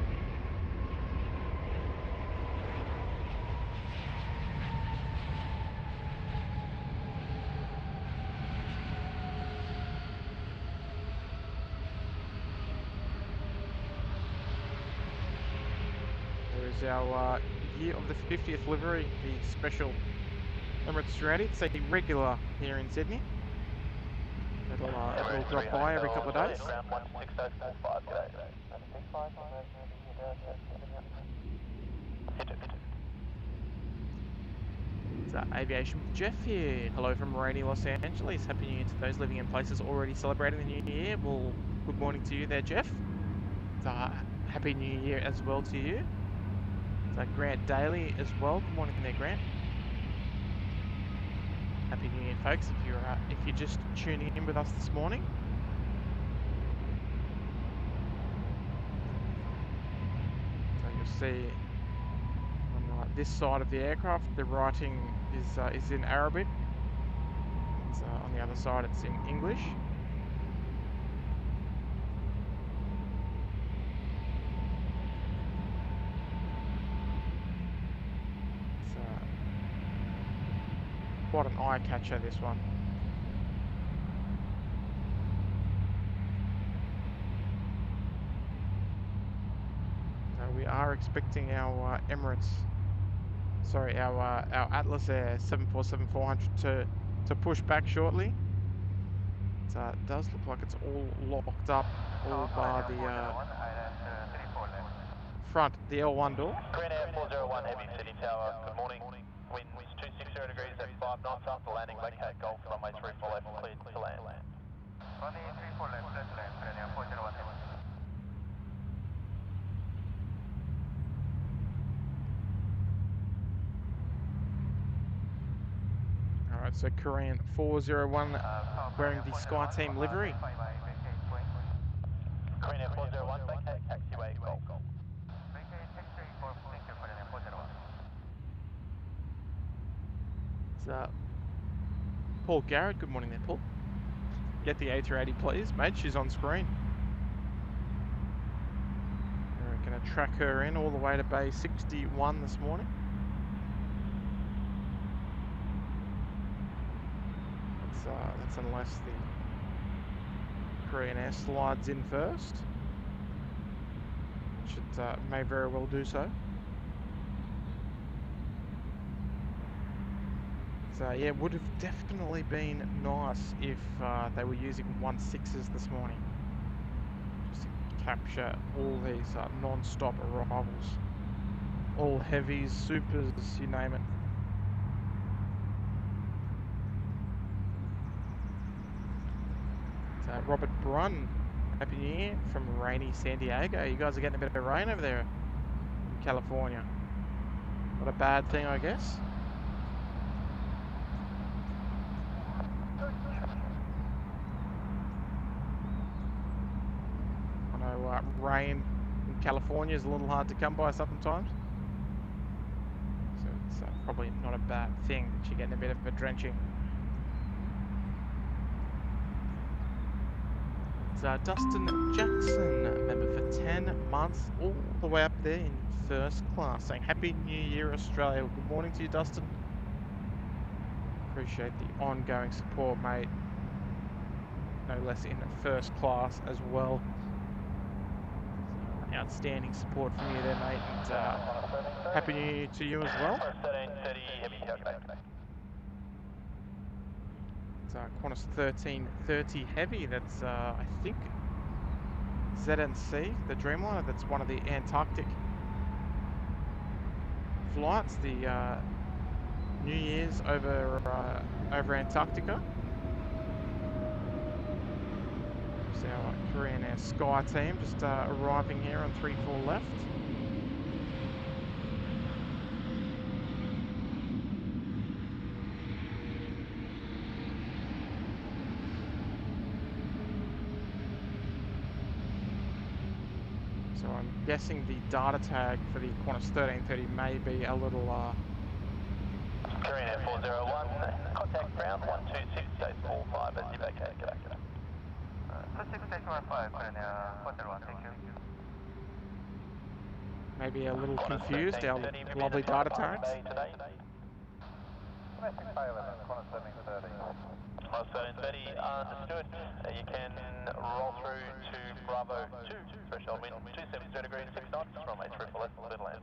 Our year of the 50th livery, the special Emirates A380. It's a regular here in Sydney. It'll drop by every couple of days. It's Aviation with Jeff here. Hello from rainy Los Angeles. Happy New Year to those living in places already celebrating the New Year. Well, good morning to you there, Jeff. It's Happy New Year as well to you. So Grant Daly as well. Good morning there, Grant. Happy New Year, folks. If you're just tuning in with us this morning. So you'll see on this side of the aircraft, the writing is in Arabic. So on the other side, it's in English. Quite an eye catcher, this one. So we are expecting our our Atlas Air 747-400 to push back shortly. So it does look like it's all locked up, all bar the front, the L1 door. Green Air 401 Heavy City Tower, good morning. Winds 260 degrees at 5 knots after landing, vacate Golf, runway 3 for left, cleared to land. Runway 3 for left, cleared to land, Green Air 401 Heavy. Alright, so Korean 401 wearing the Sky Team livery. Green Air 401, vacate taxiway Golf. It's Paul Garrett. Good morning there, Paul. get the A380, please, mate. She's on screen. We're going to track her in all the way to Bay 61 this morning. That's unless the Korean Air slides in first. Which it may very well do so. So yeah, it would have definitely been nice if they were using 1.6s this morning. Just to capture all these non-stop arrivals. All heavies, supers, you name it. So Robert Brunn, Happy New Year from rainy San Diego. You guys are getting a bit of rain over there in California. Not a bad thing, I guess. I know rain in California is a little hard to come by sometimes. So it's probably not a bad thing that you're getting a bit of a drenching. Dustin Jackson, member for 10 months, all the way up there in first class, saying Happy New Year, Australia. Good morning to you, Dustin. Appreciate the ongoing support, mate. No less in first class as well. Outstanding support from you there, mate. And Happy New Year to you as well. Qantas 1330 Heavy, that's I think ZNC, the Dreamliner, that's one of the Antarctic flights, the New Year's over Antarctica. There's our Korean Air Sky team just arriving here on 34 left. So I'm guessing the data tag for the Qantas 1330 may be a little Korean Air 401, contact ground 126.45 as you vacate. Good day. 26.15, Korean Air 401, thank you. maybe a little confused, our lovely data tags. Domestic Bay 11, Qantas 1330. Qantas 1330, understood. You can roll through to Bravo 2, threshold wind 270 degrees, 6 knots, runway 34 left, clear to land.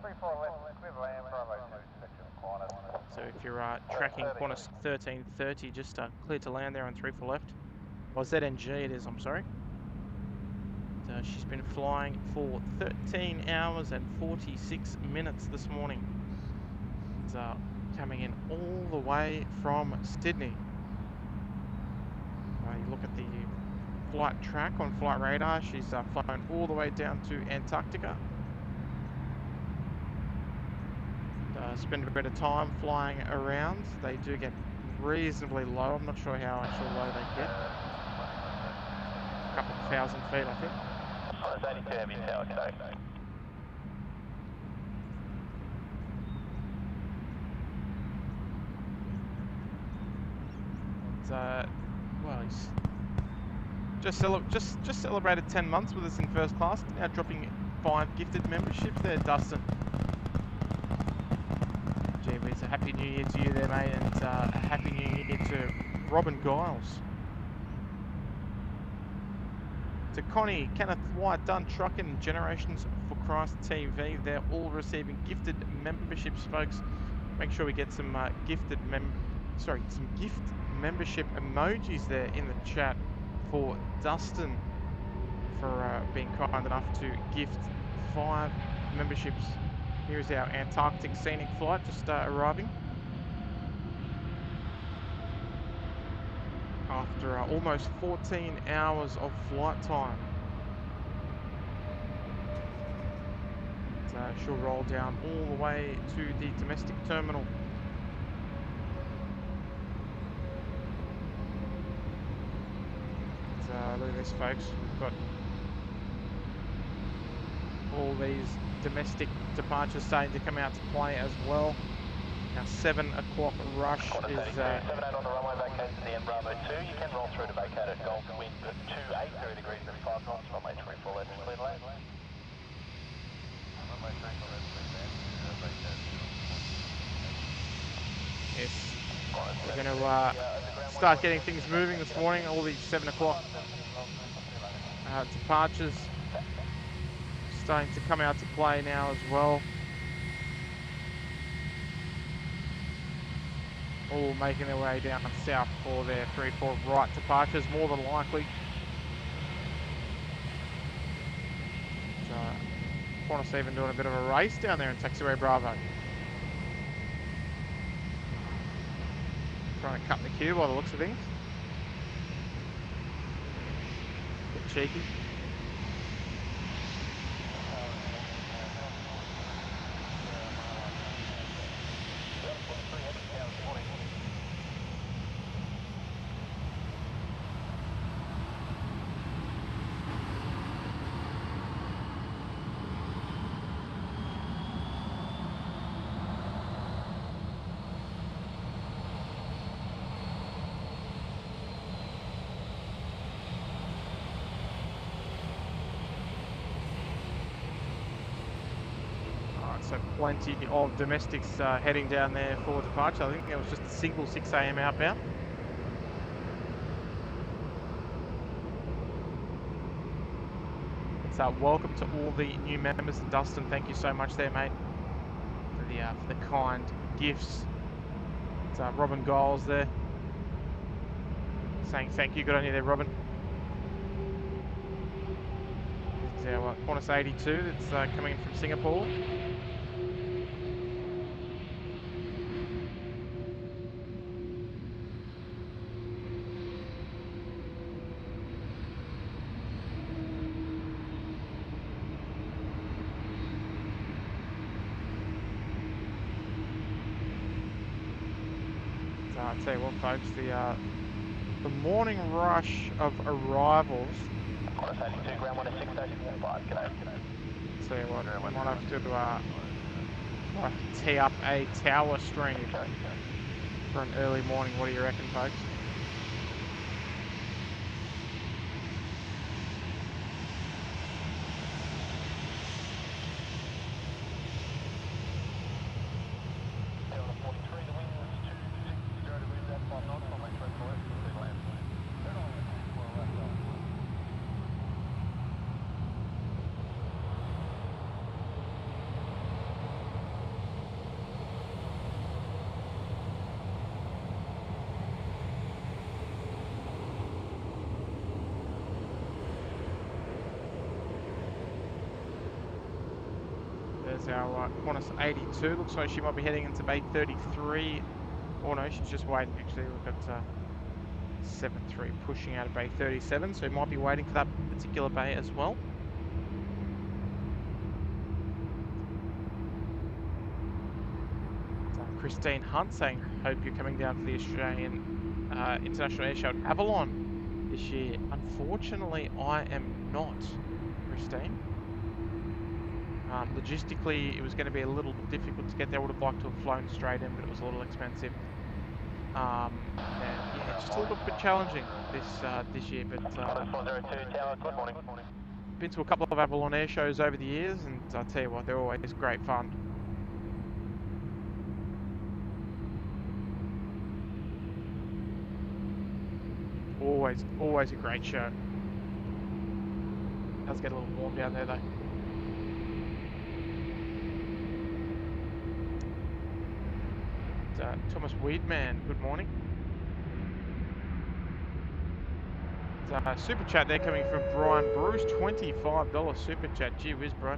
34 left, clear to land, Bravo 2, section Qantas. So if you're tracking Qantas 1330, just clear to land there on 34 left. Or ZNG it is, I'm sorry. She's been flying for 13 hours and 46 minutes this morning. It's coming in all the way from Sydney. You look at the flight track on flight radar, she's flown all the way down to Antarctica. Spend a bit of time flying around. They do get reasonably low. I'm not sure how actually low they get. A couple of thousand feet, I think. Qantas 82 Heavy Tower today. Well, he's just celebrated 10 months with us in first class. Now dropping 5 gifted memberships there, Dustin. It's a Happy New Year to you there, mate, and a Happy New Year to Robin Giles. To Connie, Kenneth White, Dunn Truckin, Generations for Christ TV, they're all receiving gifted memberships, folks. Make sure we get some gift membership emojis there in the chat for Dustin for being kind enough to gift 5 memberships. Here's our Antarctic scenic flight just arriving. After almost 14 hours of flight time. She'll roll down all the way to the domestic terminal. Look at this, folks. We've got all these domestic departures starting to come out to play as well. Now 7 o'clock rush is 78 on the runway, vacate to the end Bravo 2. You can roll through to vacate at Gulf wind 28, 0 degrees and 5 knots, runway 34 left, clear to land. Runway 34 left, clear to land. yes. We're going to start getting things moving this morning. All these 7 o'clock departures starting to come out to play now as well. All making their way down south for their 3-4 right departures, more than likely. Qantas even doing a bit of a race down there in taxiway Bravo. Trying to cut the queue by the looks of things. Bit cheeky. So plenty of domestics heading down there for departure. I think it was just a single 6 a.m. outbound. So welcome to all the new members. Dustin, thank you so much there, mate, for the kind gifts. It's Robin Giles there saying thank you. Good on you there, Robin. It's our Qantas 82 that's coming in from Singapore. I'll tell you what, folks, the morning rush of arrivals. Qantas 82, ground 106.45, g'day. Tell you what, we might have to tee up a tower stream for an early morning. What do you reckon, folks? There's our Qantas 82. Looks like she might be heading into bay 33. Oh no, she's just waiting. Actually, we've got 73 pushing out of bay 37, so we might be waiting for that particular bay as well. Christine Hunt saying, hope you're coming down for the Australian International Air Show at Avalon this year. Unfortunately, I am not, Christine. Logistically, it was going to be a little difficult to get there. I would have liked to have flown straight in, but it was a little expensive. And yeah, it's just a little bit challenging this year. But been to a couple of Avalon air shows over the years, and I tell you what, they're always great fun. Always a great show. It does get a little warm down there though. Thomas Weedman, good morning. Super chat there coming from Brian Bruce, $25 super chat. Gee whiz, bro.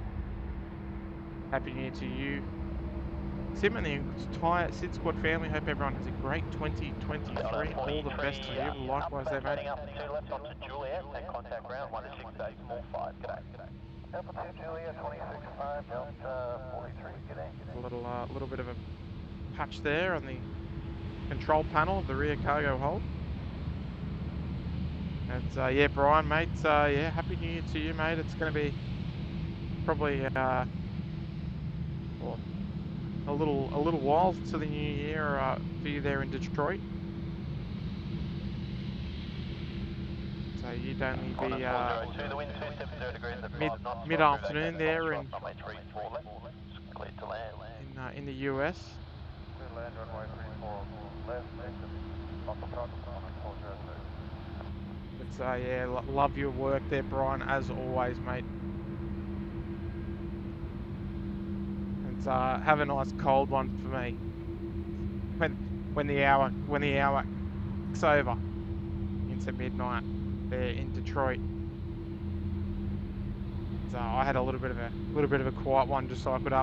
Happy New Year to you, Tim, and the entire SydSquad family. Hope everyone has a great 2023. All the best to you. Likewise there, mate. Left onto Juliet and contact ground 16845. G'day. Alpha 2 Juliet 265, Delta 43, g'day. A little bit of a patch there on the control panel of the rear cargo hold. And yeah, Brian, mate, yeah, happy New Year to you, mate. It's going to be probably well, a little while to the new year for you there in Detroit. So you'd only be the wind 270 degrees at 5 knots. mid-afternoon there in Runway 34 left. Clear to land. in the US. Clear land, runway 34 left, exit. Off the front, runway 402. But yeah, love your work there, Brian, as always, mate. And have a nice cold one for me when the hour it's over into midnight there in Detroit. So I had a little bit of a quiet one just so I could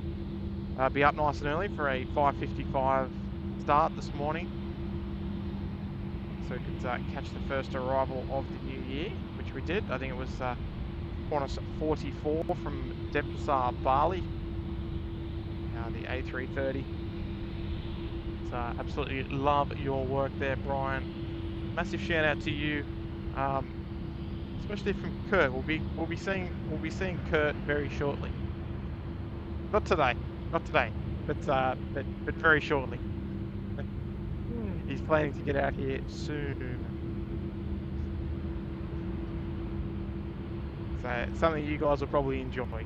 be up nice and early for a 5:55 start this morning, so we could catch the first arrival of the new year, which we did. I think it was Qantas 44 from Denpasar, Bali. The A330. So absolutely love your work there, Brian. Massive shout out to you, especially from Kurt. We'll be seeing Kurt very shortly. Not today, but very shortly. He's planning to get out here soon. So it's something you guys will probably enjoy.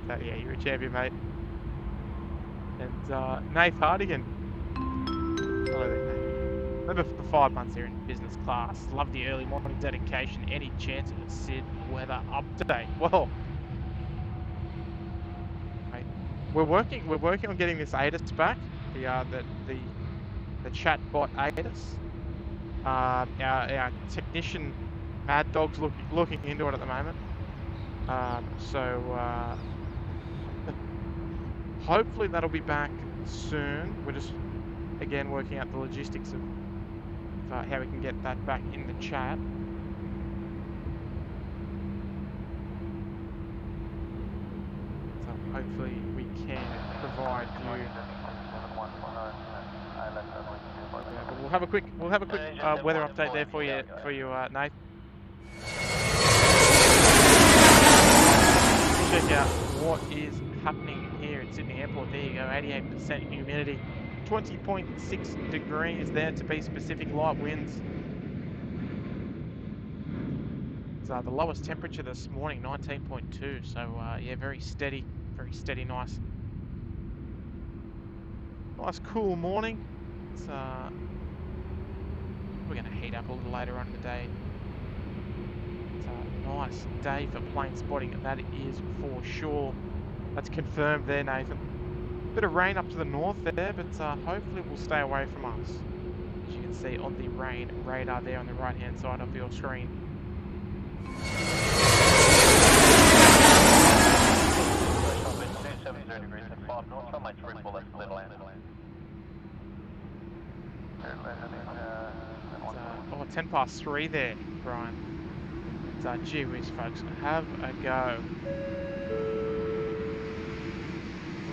And yeah, you're a champion, mate. And Nate Hardigan. Hello there, Nate. Remember for the 5 months here in business class. Love the early morning dedication. Any chance of a Sid weather update? Well, mate, we're working on getting this ATIS back. The chatbot ATIS. Our technician Mad Dog's looking into it at the moment. Hopefully that'll be back soon. We're just again working out the logistics of how we can get that back in the chat. So hopefully we can provide you. Yeah, but we'll have a quick weather update there for you, Nate. Check out what is happening here at Sydney Airport. There you go, 88% humidity, 20.6 degrees there to be specific, light winds. So the lowest temperature this morning, 19.2. So yeah, very steady, nice cool morning. It's, we're going to heat up a little later on in the day. It's a nice day for plane spotting, that is for sure. That's confirmed there, Nathan. Bit of rain up to the north there, but hopefully it will stay away from us. As you can see on the rain radar there on the right hand side of your screen. Oh, 10 past 3 there, Brian. Gee whiz, folks, have a go.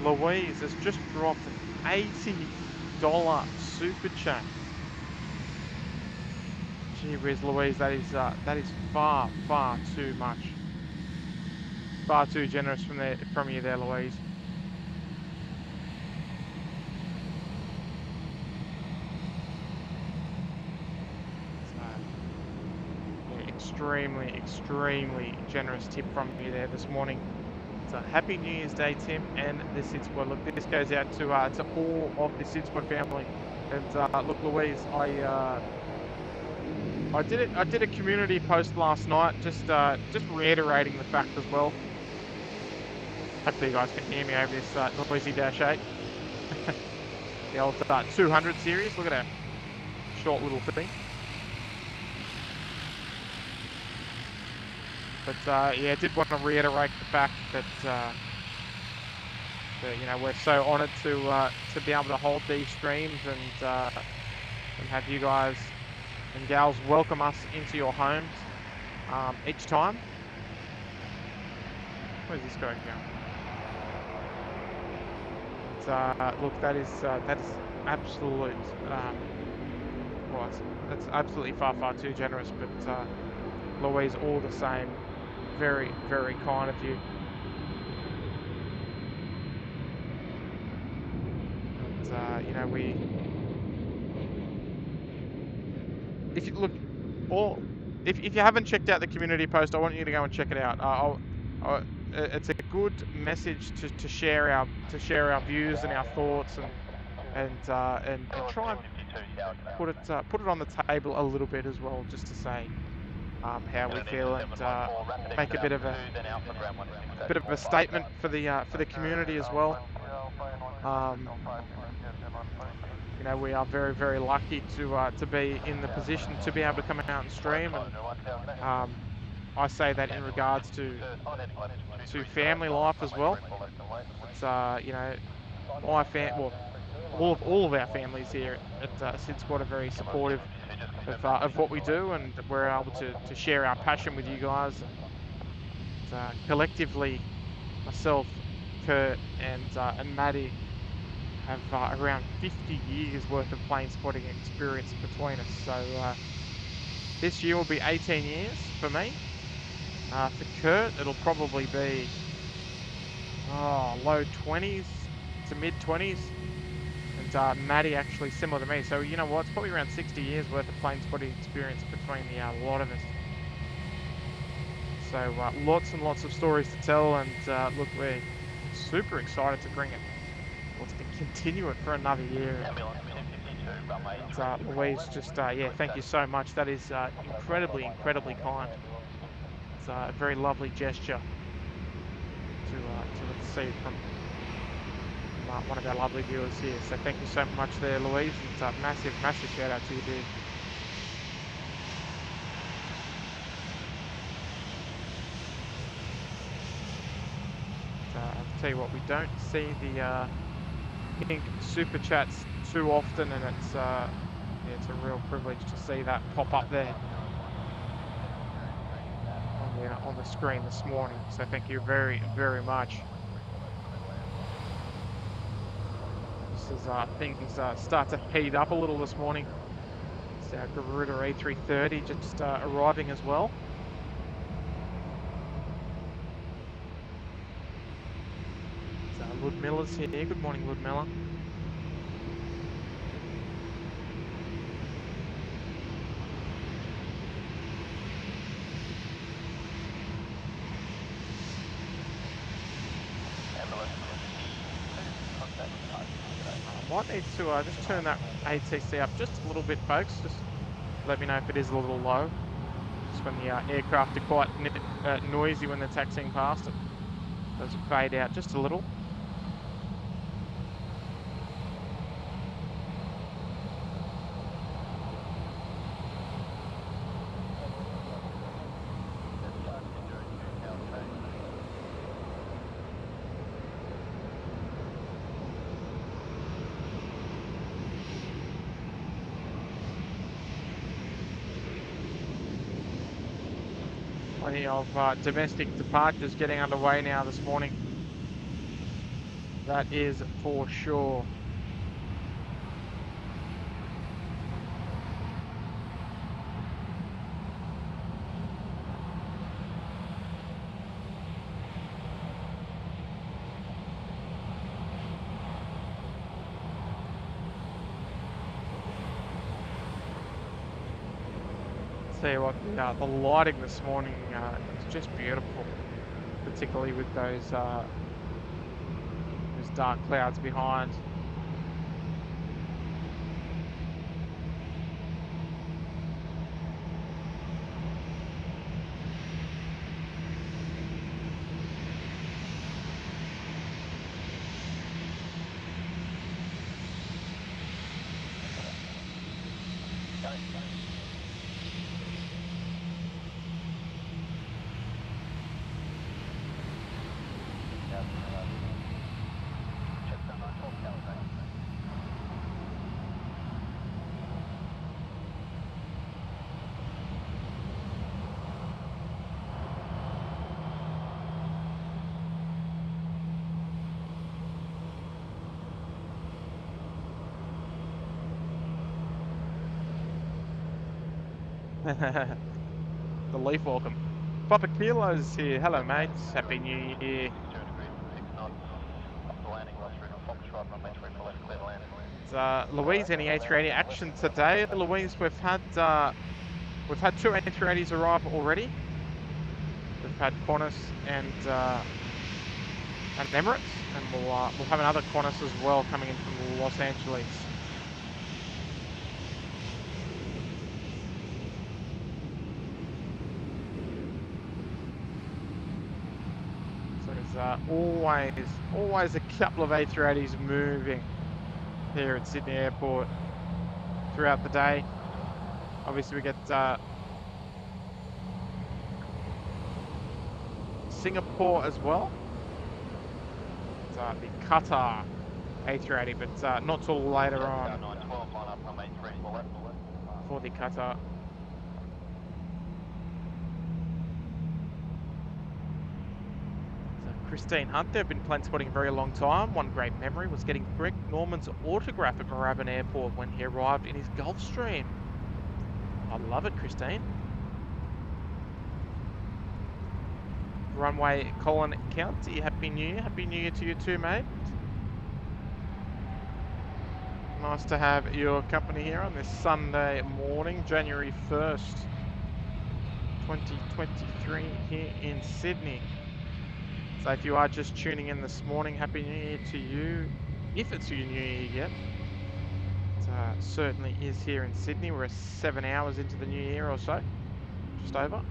Louise has just dropped an $80 super chat. Gee whiz, Louise, that is far too much. Far too generous from you there, Louise. Extremely generous tip from you there this morning. So happy New Year's Day, Tim, and the SydSquad. Look, this goes out to all of the SydSquad family. And look, Louise, I did a community post last night, just reiterating the fact as well. Hopefully you guys can hear me over this noisy Dash 8. The old 200 series. Look at that short little thing. But yeah, I did want to reiterate the fact that you know, we're so honoured to be able to hold these streams and have you guys and gals welcome us into your homes each time. Where's this guy going? Look, that is absolute. Well, that's absolutely far too generous, but Louise, all the same. Very kind of you. you know, if you look, if you haven't checked out the community post, I want you to go and check it out. It's a good message to share our views and our thoughts, and try and put it on the table a little bit as well, just to say how we feel, and make a bit of a statement for the community as well. You know, we are very, very lucky to be in the position to be able to come out and stream, and I say that in regards to family life as well. It's you know, all of our families here at SydSquad are very supportive of what we do, and we're able to share our passion with you guys. And collectively, myself, Kurt, and Maddie have around 50 years worth of plane spotting experience between us. So this year will be 18 years for me. For Kurt, it'll probably be low 20s to mid 20s. And Maddie actually similar to me. So you know what? It's probably around 60 years worth of plane spotting experience between the lot of us. So lots and lots of stories to tell. And look, we're super excited to bring it. To continue it for another year. And Louise, just yeah, thank you so much. That is incredibly kind. It's a very lovely gesture to receive from one of our lovely viewers here. So thank you so much there, Louise. It's a massive shout out to you, dude. I'll tell you what, we don't see the pink super chats too often, and it's yeah, it's a real privilege to see that pop up there on the screen this morning. So thank you very much. This is things start to heat up a little this morning. It's our Garuda A330 just arriving as well. Ludmilla's here. Good morning, Ludmilla. I might need to just turn that ATC up just a little bit, folks. Just let me know if it is a little low. Just when the aircraft are quite noisy when they're taxiing past it. Does fade out just a little. Plenty of domestic departures getting underway now this morning. That is for sure. Tell you what, the lighting this morning is just beautiful, particularly with those dark clouds behind. The leaf welcome. Papa Kilo's here. Hello, mates. Happy New Year. Louise, any A380 action today? Louise, we've had two A380s arrive already. We've had Qantas and Emirates, and we'll have another Qantas as well coming in from Los Angeles. So there's always a couple of A380s moving here at Sydney Airport throughout the day. Obviously, we get Singapore as well. It's, the Qatar A380, but not till later on for the Qatar. Christine Hunt there, been plane spotting a very long time. One great memory was getting Greg Norman's autograph at Moorabbin Airport when he arrived in his Gulfstream. I love it, Christine. Runway Colin County, Happy New Year. Happy New Year to you too, mate. Nice to have your company here on this Sunday morning, January 1st, 2023 here in Sydney. So if you are just tuning in this morning, Happy New Year to you, if it's your New Year yet. It certainly is here in Sydney. We're 7 hours into the new year or so, just over.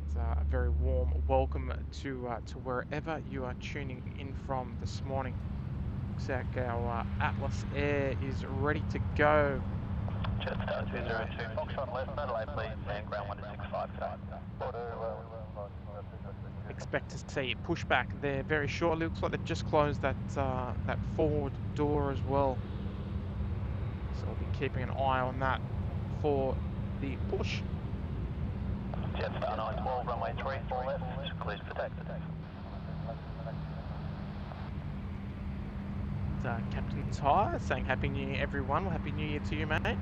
It's a very warm welcome to wherever you are tuning in from this morning. Looks like our Atlas Air is ready to go. Jetstar 202, Foxtrot left, Adelaide please, and ground 1265. Expect to see pushback there very shortly. Looks like they've just closed that that forward door as well. So I'll be keeping an eye on that for the push. Jetstar 912, runway 34 left, clears protected. Captain Ty saying Happy New Year, everyone. Well, Happy New Year to you, mate.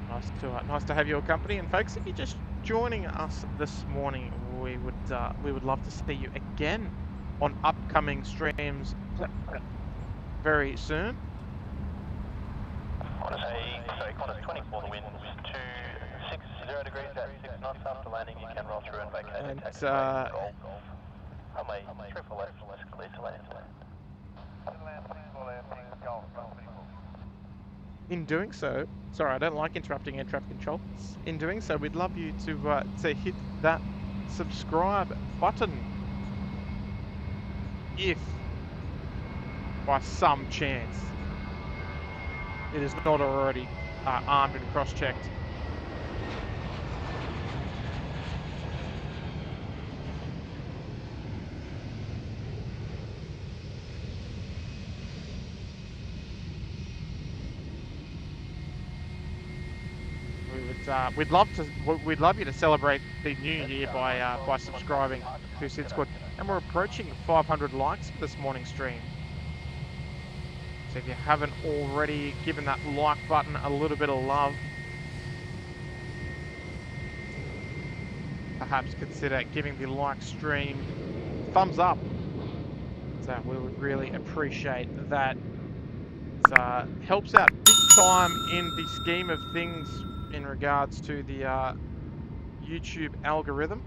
Nice to have your company, and folks, if you're just joining us this morning, we would love to see you again on upcoming streams very soon. Qantas 24, the wind is 260 degrees at 6 knots. After landing, you can roll through and vacate. And runway triple left, clear to land. In doing so, sorry, I don't like interrupting air traffic control. In doing so, we'd love you to hit that subscribe button if, by some chance, it is not already armed and cross-checked. We'd love you to celebrate the new year by subscribing to SydSquad, and we're approaching 500 likes for this morning's stream. So if you haven't already given that like button a little bit of love, perhaps consider giving the like stream thumbs up. So we would really appreciate that. It helps out big time in the scheme of things in regards to the YouTube algorithm.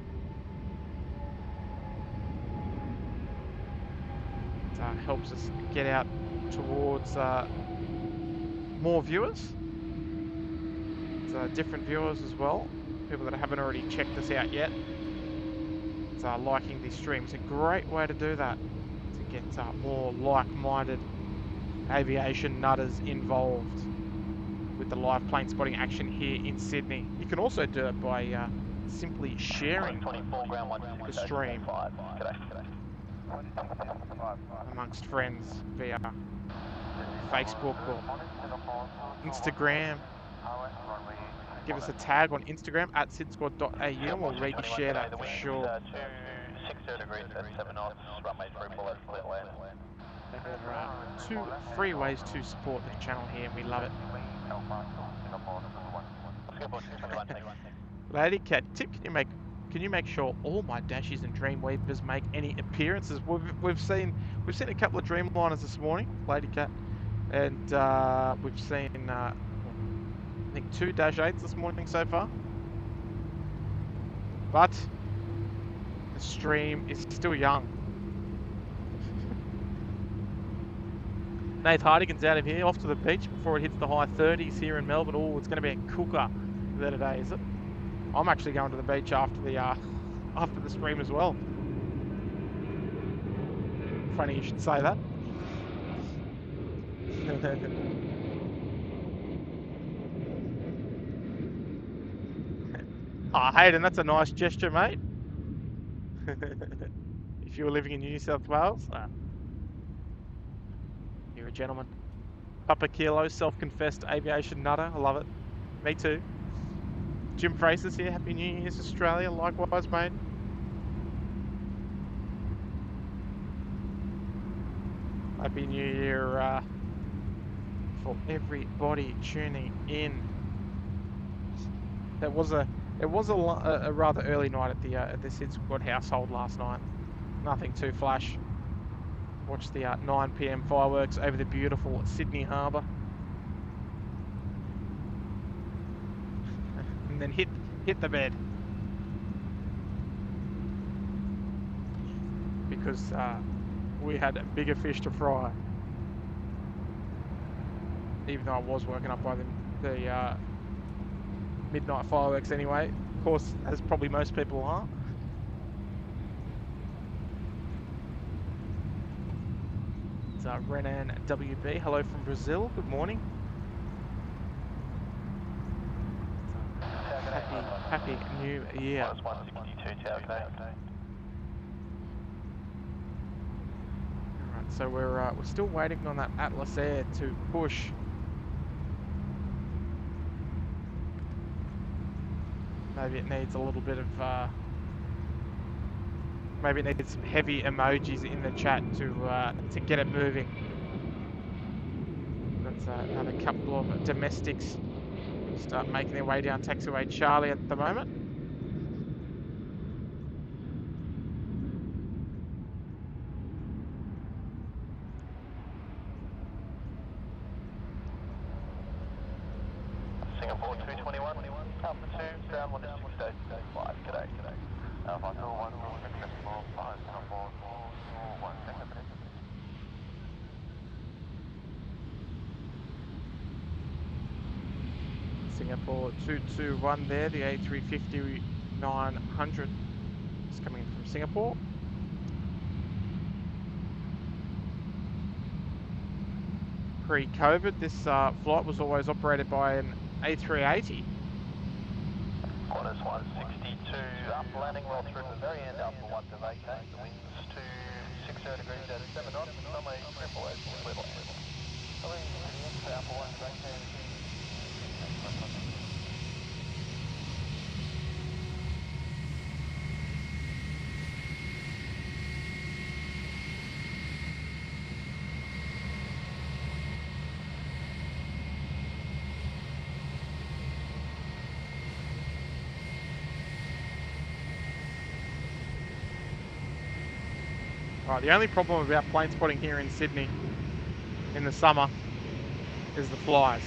It helps us get out towards more viewers, different viewers as well, people that haven't already checked us out yet. Liking these streams, a great way to do that, to get more like-minded aviation nutters involved with the live plane spotting action here in Sydney. You can also do it by simply sharing the stream amongst friends via Facebook or Instagram. Give us a tag on Instagram at SydSquad.au and we'll reshare that for sure. 260 degrees at 7 knots, runway 34 left, clear to land. There are two free ways to support the channel here, and we love it. Lady Cat, Tip, can you make can you make sure all my Dashies and Dreamweavers make any appearances? We've seen a couple of Dreamliners this morning, Lady Cat, and we've seen I think 2 Dash 8s this morning so far. But the stream is still young. Nate Hardigan's out of here, off to the beach before it hits the high 30s here in Melbourne. Oh, it's going to be a cooker there today, is it? I'm actually going to the beach after the stream as well. Funny you should say that. Oh, Hayden, that's a nice gesture, mate. If you were living in New South Wales, you're a gentleman. Papa Kilo, self-confessed aviation nutter. I love it. Me too. Jim Fraser's here. Happy New Year's, Australia. Likewise, mate. Happy New Year for everybody tuning in. It was a rather early night at the SydSquad household last night. Nothing too flash. Watched the 9 PM fireworks over the beautiful Sydney Harbour, and then hit the bed because we had bigger fish to fry. Even though I was woken up by the midnight fireworks anyway, of course, as probably most people are. It's Renan WB, hello from Brazil, good morning. Happy New Year. Alright, so we're still waiting on that Atlas Air to push. Maybe it needs a little bit of maybe it needs some heavy emojis in the chat to get it moving. That's another couple of domestics start making their way down taxiway Charlie at the moment. Singapore 221, Alpha 2, ground 1 is 685, g'day. Alpha 201, Singapore 5, Singapore 4, 1 second. Singapore 221 there, the A350 900 is coming from Singapore. Pre-COVID, this flight was always operated by an A380. Qantas 162, up landing well through to the very end, Alpha 1 to vacate, the winds to 60 degrees at 7 knots, runway 888 clear to land. Coming to the end for Alpha 1 to vacate. Right, the only problem about plane spotting here in Sydney in the summer is the flies.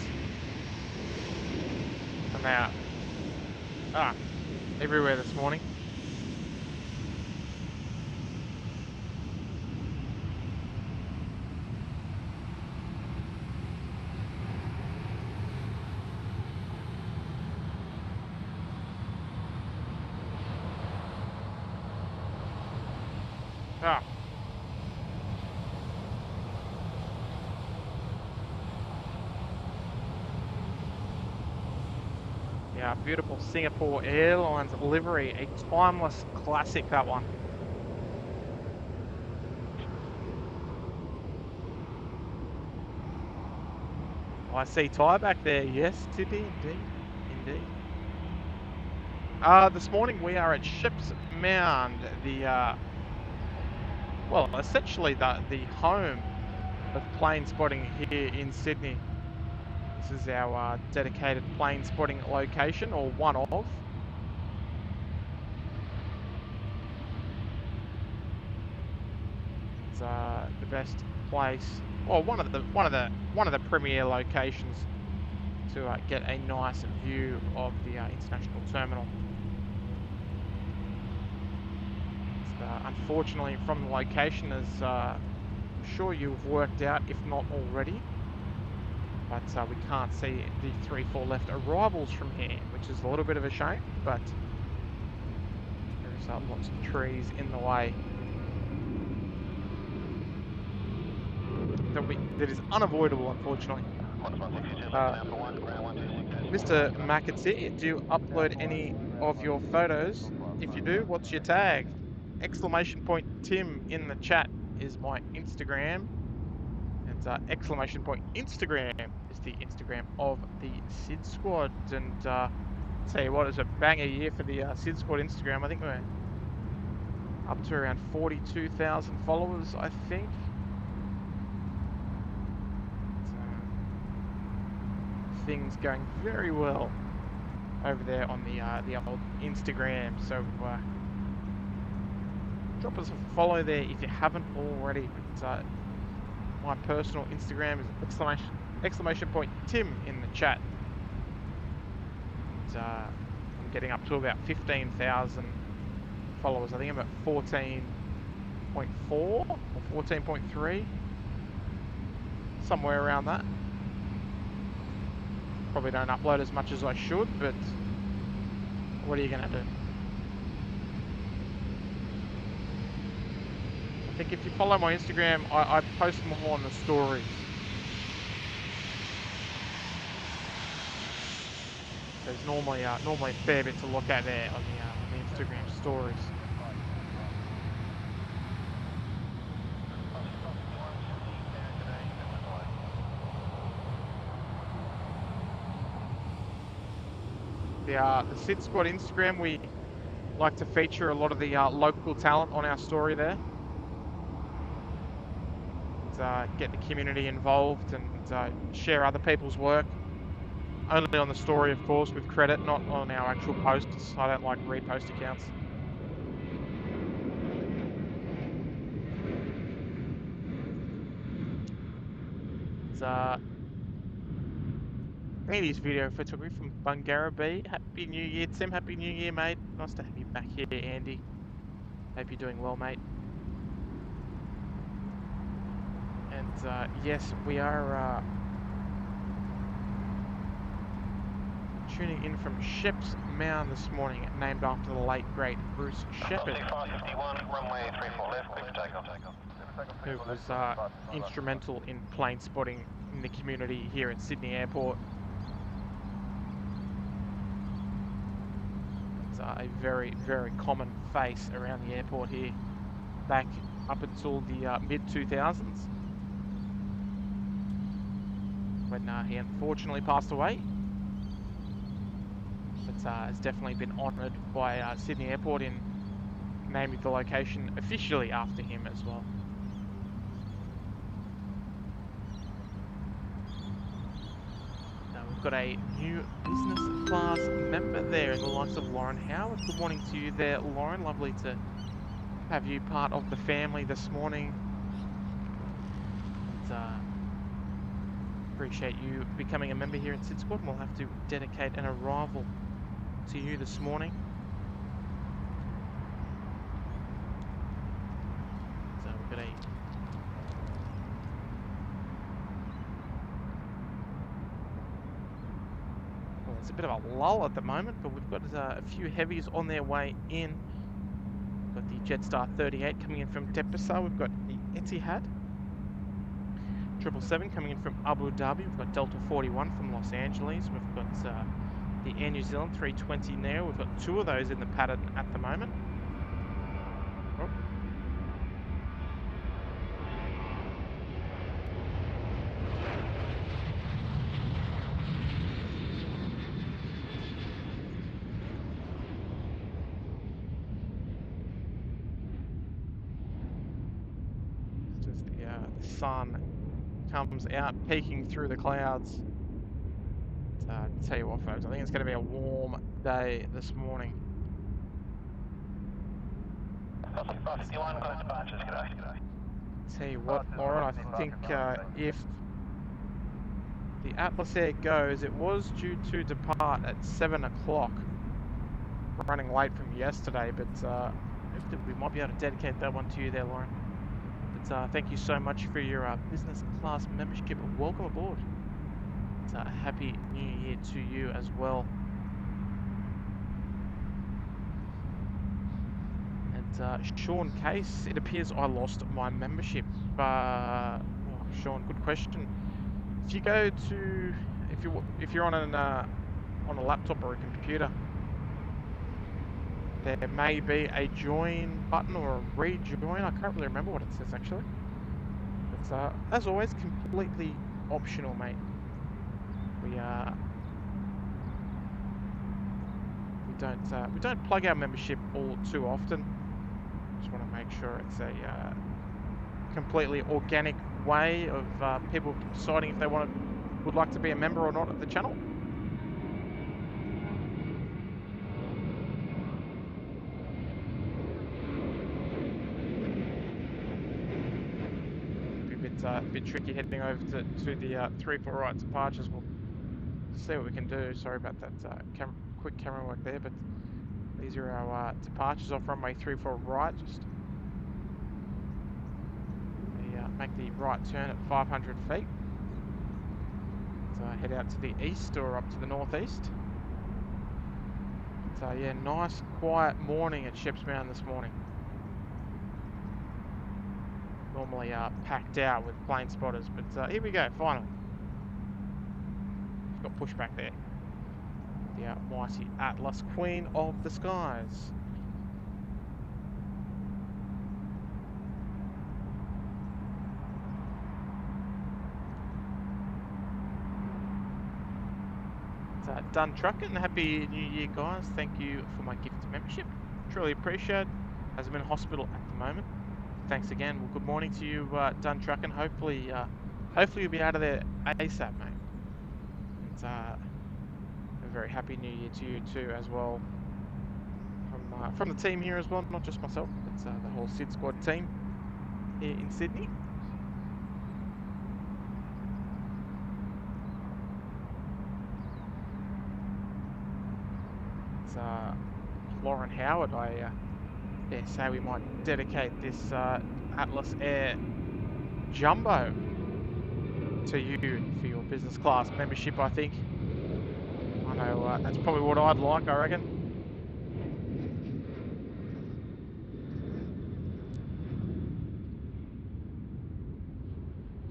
And they are everywhere this morning. Yeah, beautiful Singapore Airlines livery, a timeless classic, that one. I see Ty back there, yes, Sydney, indeed. This morning we are at Ship's Mound, well, essentially the home of plane spotting here in Sydney. This is our dedicated plane spotting location, or one of. the best place, or one of the premier locations to get a nice view of the international terminal. Unfortunately, from the location, as I'm sure you've worked out, if not already, but we can't see the 3-4 left arrivals from here, which is a little bit of a shame, but there's lots of trees in the way. That is unavoidable, unfortunately. Mr. McAtee, do you upload any of your photos? If you do, what's your tag? Exclamation point Tim in the chat is my Instagram. And exclamation point Instagram is the Instagram of the SydSquad. And tell you what, it's a banger year for the SydSquad Instagram. I think we're up to around 42,000 followers, I think. Things going very well over there on the old Instagram. So drop us a follow there if you haven't already. But, my personal Instagram is exclamation point Tim in the chat. And, I'm getting up to about 15,000 followers. I think I'm at 14.4 or 14.3, somewhere around that. Probably don't upload as much as I should, but what are you gonna do? I think if you follow my Instagram, I post more on the stories. There's normally a fair bit to look at there on the Instagram stories. The SydSquad Instagram, we like to feature a lot of the local talent on our story there. And, get the community involved and share other people's work. Only on the story, of course, with credit, not on our actual posts. I don't like repost accounts. It's Andy's video photography from Bungarra. Happy New Year, Tim. Happy New Year, mate. Nice to have you back here, Andy. Hope you're doing well, mate. And yes, we are tuning in from Sheps Mound this morning, named after the late great Bruce Shepherd, who was instrumental in plane spotting in the community here at Sydney Airport. It's a very, very common face around the airport here, back up until the mid-2000s, when he unfortunately passed away. But has definitely been honoured by Sydney Airport in naming the location officially after him as well. Now we've got a new business class member there in the likes of Lauren Howard. Good morning to you there, Lauren. Lovely to have you part of the family this morning. And, appreciate you becoming a member here at SydSquad. We'll have to dedicate an arrival to you this morning. So we've got well, it's a bit of a lull at the moment, but we've got a few heavies on their way in. We've got the Jetstar 38 coming in from Depisa. We've got the Etihad 777 coming in from Abu Dhabi. We've got Delta 41 from Los Angeles. We've got the Air New Zealand 320 now. We've got two of those in the pattern at the moment. Oh. It's just the sun comes out, peeking through the clouds. Tell you what, folks, I think it's going to be a warm day this morning. 51, got departures, g'day. Tell you what, Lauren, I think if the Atlas Air goes, it was due to depart at 7 o'clock. Running late from yesterday, but hopefully we might be able to dedicate that one to you there, Lauren. But thank you so much for your business class membership. Welcome aboard. Happy New Year to you as well. And Sean Case, it appears I lost my membership. Oh, Sean, good question. If you go to, if you're on a laptop or a computer, there may be a join button or a rejoin. I can't really remember what it says actually. But as always, completely optional, mate. We don't plug our membership all too often. Just want to make sure it's a completely organic way of people deciding if they would like to be a member or not of the channel. A bit tricky heading over to the 3-4 right departures. We'll see what we can do. Sorry about that quick camera work there, but these are our departures off runway 34 right. Just make the right turn at 500 feet. So head out to the east or up to the northeast. So yeah, nice quiet morning at Sheps Mound this morning. Normally packed out with plane spotters, but here we go, finally. Got pushback there. The mighty Atlas, Queen of the Skies. Done trucking. Happy New Year, guys. Thank you for my gift membership. Truly appreciate it. As I'm in hospital at the moment. Thanks again. Well, good morning to you, Done Trucking. Hopefully you'll be out of there ASAP, mate. And a very happy New Year to you too, as well. From the team here as well, not just myself. It's the whole SydSquad team here in Sydney. It's Lauren Howard. I say we might dedicate this Atlas Air Jumbo to you for your business class membership, I think. I know that's probably what I'd like, I reckon.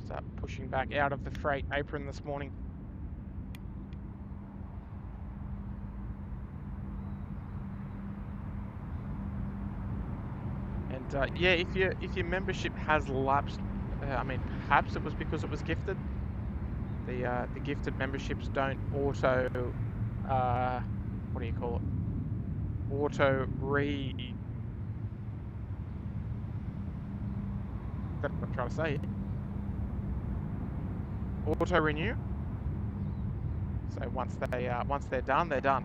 Start pushing back out of the freight apron this morning. And yeah, if your membership has lapsed, I mean, perhaps it was because it was gifted. The gifted memberships don't auto, what do you call it? Auto re. That's what I'm trying to say. Auto renew. So once they're done, they're done.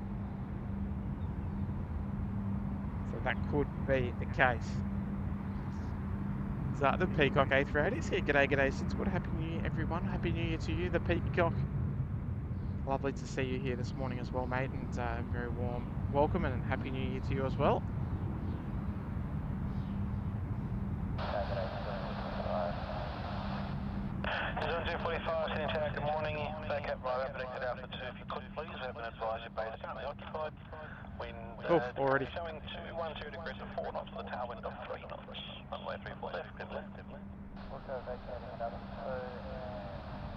So that could be the case. The Peacock A380 is here. G'day, SydSquad. Happy New Year, everyone. Happy New Year to you, the Peacock. Lovely to see you here this morning as well, mate, and very warm welcome and Happy New Year to you as well. Zone 245, sitting tower, good morning. Back up right, predicted Alpha 2 if you could please. Have been advised your base currently occupied. Wind already showing 212 degrees at 4 knots, the tower wind of 3 knots. Runway 34 left, good left. Also vacating another 2 and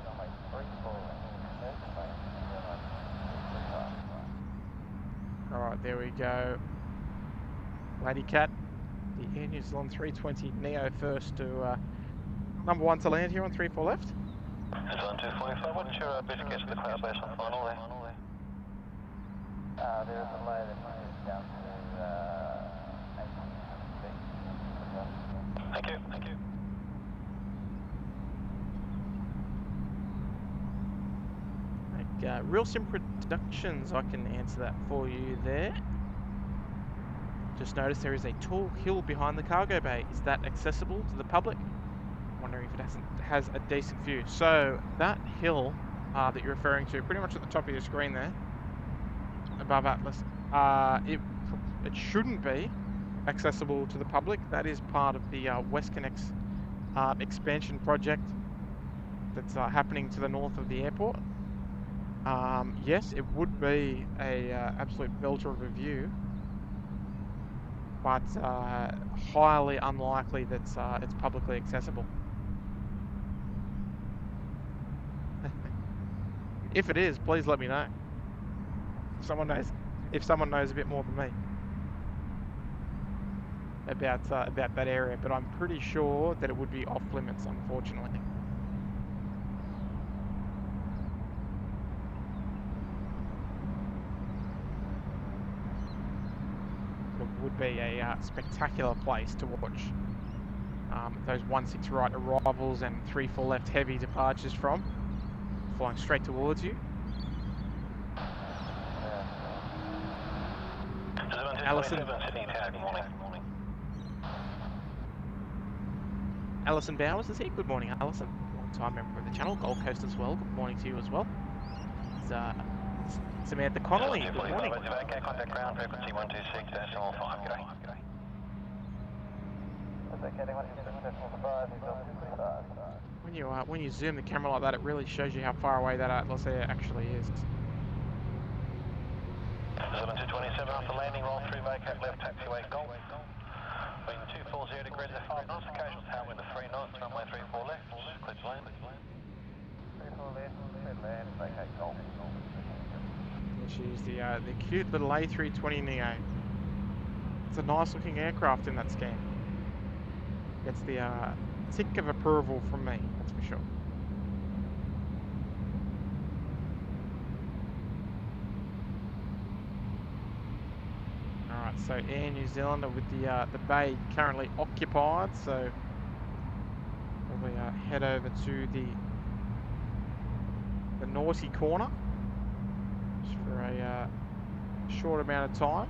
runway 34 left. Alright, there we go. Lady Cat, the Air New Zealand 320 Neo first to number 1 to land here on 34 left. Zone 245, what's your best guess of the cloud base on final there? There's a delay that moves down to 18 feet. Thank you. Real Sim Productions, I can answer that for you there. Just noticed there is a tall hill behind the cargo bay. Is that accessible to the public? wondering if it has a decent view. So that hill that you're referring to, pretty much at the top of your screen there, above Atlas, it shouldn't be accessible to the public. That is part of the WestConnex expansion project that's happening to the north of the airport. Yes, it would be a absolute belter of a view, but highly unlikely that it's publicly accessible. If it is, please let me know. If someone knows a bit more than me about that area, but I'm pretty sure that it would be off limits, unfortunately. It would be a spectacular place to watch those 16 right arrivals and 34 left heavy departures from, flying straight towards you. Alison. Alison Bowers is here. Good morning, Alison. Long-time member of the channel. Gold Coast as well. Good morning to you as well. Samantha Connolly. Good morning. Contact ground frequency 126.5. G'day. When you zoom the camera like that, it really shows you how far away that Atlas Air actually is. 227 after landing, roll through, vacate left, taxiway Golf. Wind 240 degrees at 5 knots, occasional tailwind of 3 knots, runway 34 left, clear to land. 34 left, clear to land, vacate Golf. Which is the cute little A320 Neo. It's a nice looking aircraft in that scan. Gets the tick of approval from me, that's for sure. Alright, so Air New Zealand with the bay currently occupied, so we'll head over to the naughty corner just for a short amount of time.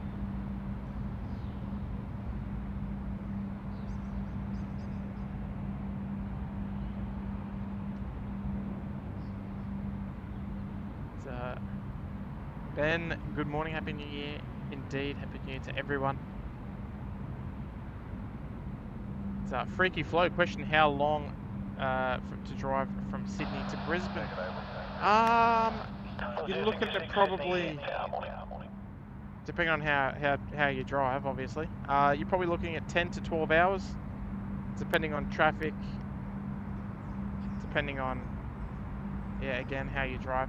Ben, good morning, Happy New Year. Indeed, Happy New Year to everyone. It's a freaky flow question, how long to drive from Sydney to Brisbane? You're looking at probably, depending on how you drive, obviously, you're probably looking at 10 to 12 hours, depending on traffic, depending on, yeah, again, how you drive.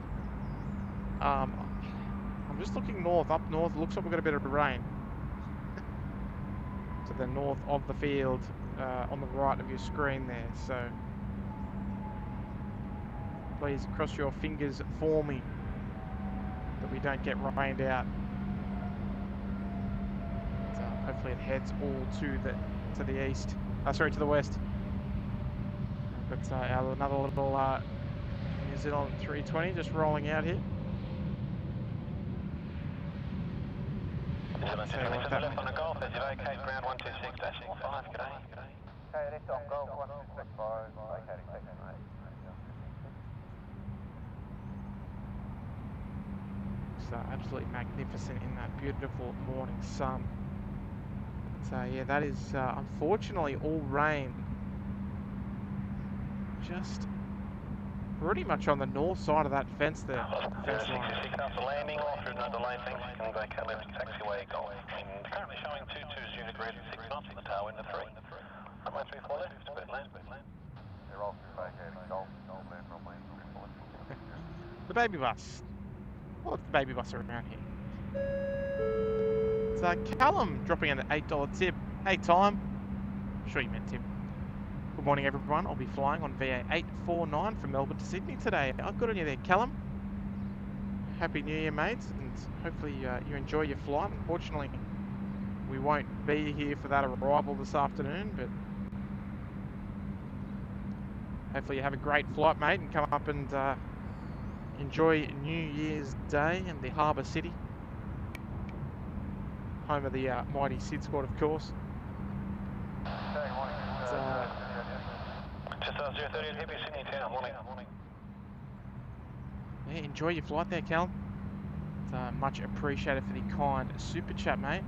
I'm just looking up north, looks like we've got a bit of rain. To the north of the field, on the right of your screen there, so please cross your fingers for me that we don't get rained out. So hopefully it heads all to the east, sorry, to the west. But another little New Zealand 320 just rolling out here. Left on the Golf, as you vacate ground 126.5, g'day. Okay, left on Golf 126.5, vacating section 8. It's absolutely magnificent in that beautiful morning sun. So yeah, that is unfortunately all rain. Just pretty much on the north side of that fence there. Fence line. 66 after landing, all through another lane, thanks. Can vacate left, taxiway Golf. And currently showing 220 degrees at 6 knots in the tailwind of 3. Runway 34 left, speed land. They're all through vacating Golf, land, runway 34 left. The baby bus. Well, the baby bus around here. It's Callum dropping in an $8 tip. Hey, Time. I'm sure you meant tip. Good morning, everyone. I'll be flying on VA 849 from Melbourne to Sydney today. Oh, good on you there, Callum. Happy New Year, mates, and hopefully you enjoy your flight. Unfortunately, we won't be here for that arrival this afternoon, but hopefully you have a great flight, mate, and come up and enjoy New Year's Day in the Harbour City, home of the mighty SydSquad, of course. Just A380, heavy Sydney town, morning. Yeah, enjoy your flight there, Cal. It's, much appreciated for the kind super chat, mate.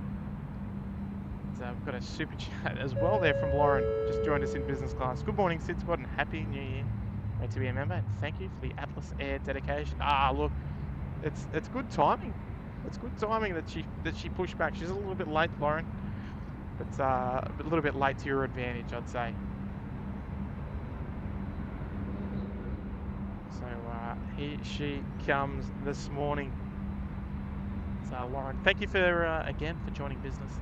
We've got a super chat as well there from Lauren, just joined us in business class. Good morning, SydSquad, and happy New Year. Great to be a member, and thank you for the Atlas Air dedication. Look, it's good timing. It's good timing that she pushed back. She's a little bit late, Lauren, but a little bit late to your advantage, I'd say. So here she comes this morning. So Lauren, thank you for again for joining business.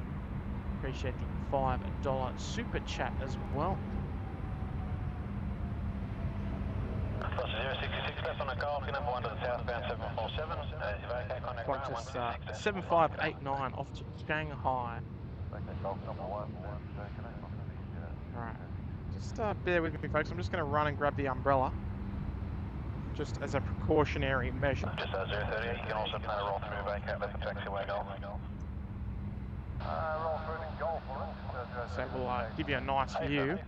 Appreciate the $5 super chat as well. Plus 066 left on a golf, number 1 to the southbound 747. Qantas 7589 off to Shanghai. Alright, just bear with me, folks. I'm just going to run and grab the umbrella, just as a precautionary measure. Just 038, you can also plan a roll through back out left and taxiway golf. Roll through the golf, So we'll give you a nice view.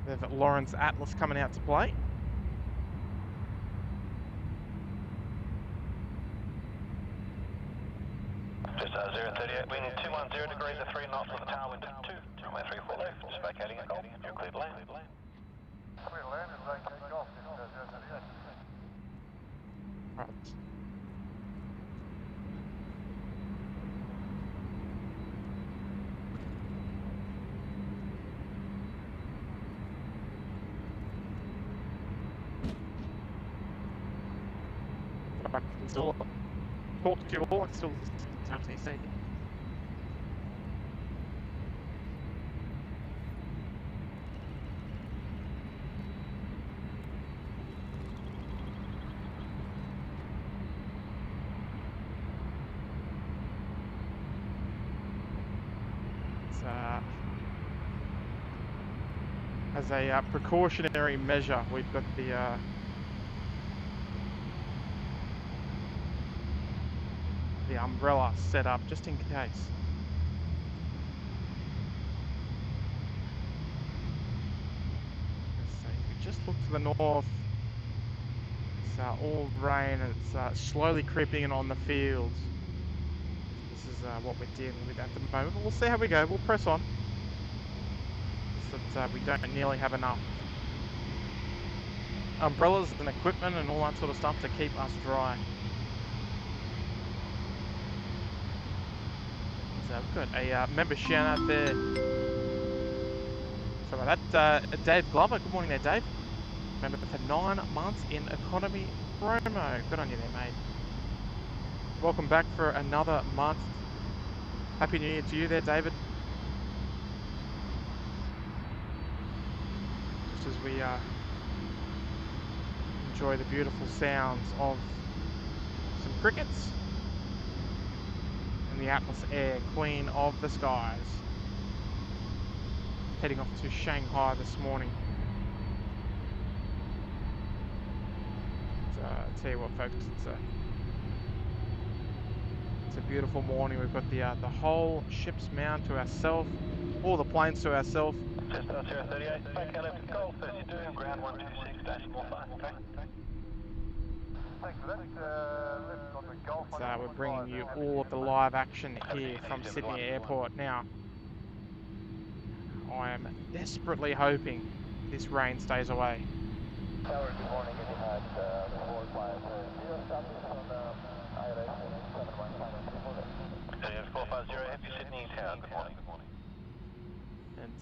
There's Lawrence Atlas coming out to play. Just 038, wind 210 degrees at 3 knots with a tailwind at 2, runway 34 left, just vacating a golf, you're clear to land. Clear to land, vacating golf, 038. Right. I can still talk to you all, it's still ATC. It's, as a precautionary measure, we've got the umbrella set up just in case. So if you just look to the north, it's all rain and it's slowly creeping in on the fields. This is what we're dealing with at the moment. But we'll see how we go. We'll press on. So that we don't nearly have enough umbrellas and equipment and all that sort of stuff to keep us dry. We've got a member shout out there. Sorry about that. Dave Glover. Good morning there, Dave. Member for 9 months in economy promo. Good on you there, mate. Welcome back for another month. Happy New Year to you there, David. Just as we enjoy the beautiful sounds of some crickets. The Atlas Air, Queen of the Skies, heading off to Shanghai this morning. I'll tell you what, folks, it's a beautiful morning. We've got the whole ship's mound to ourselves, all the planes to ourselves. Just 038, back out left golf, 32, ground 126, decimal 5, okay? Thanks for that. Left on the golf. We're bringing you all of the live action here from Sydney Airport. Now, I am desperately hoping this rain stays away. Tower, good morning. You had 450 traffic on IRA 715. 450, happy Sydney Tower. Good morning. And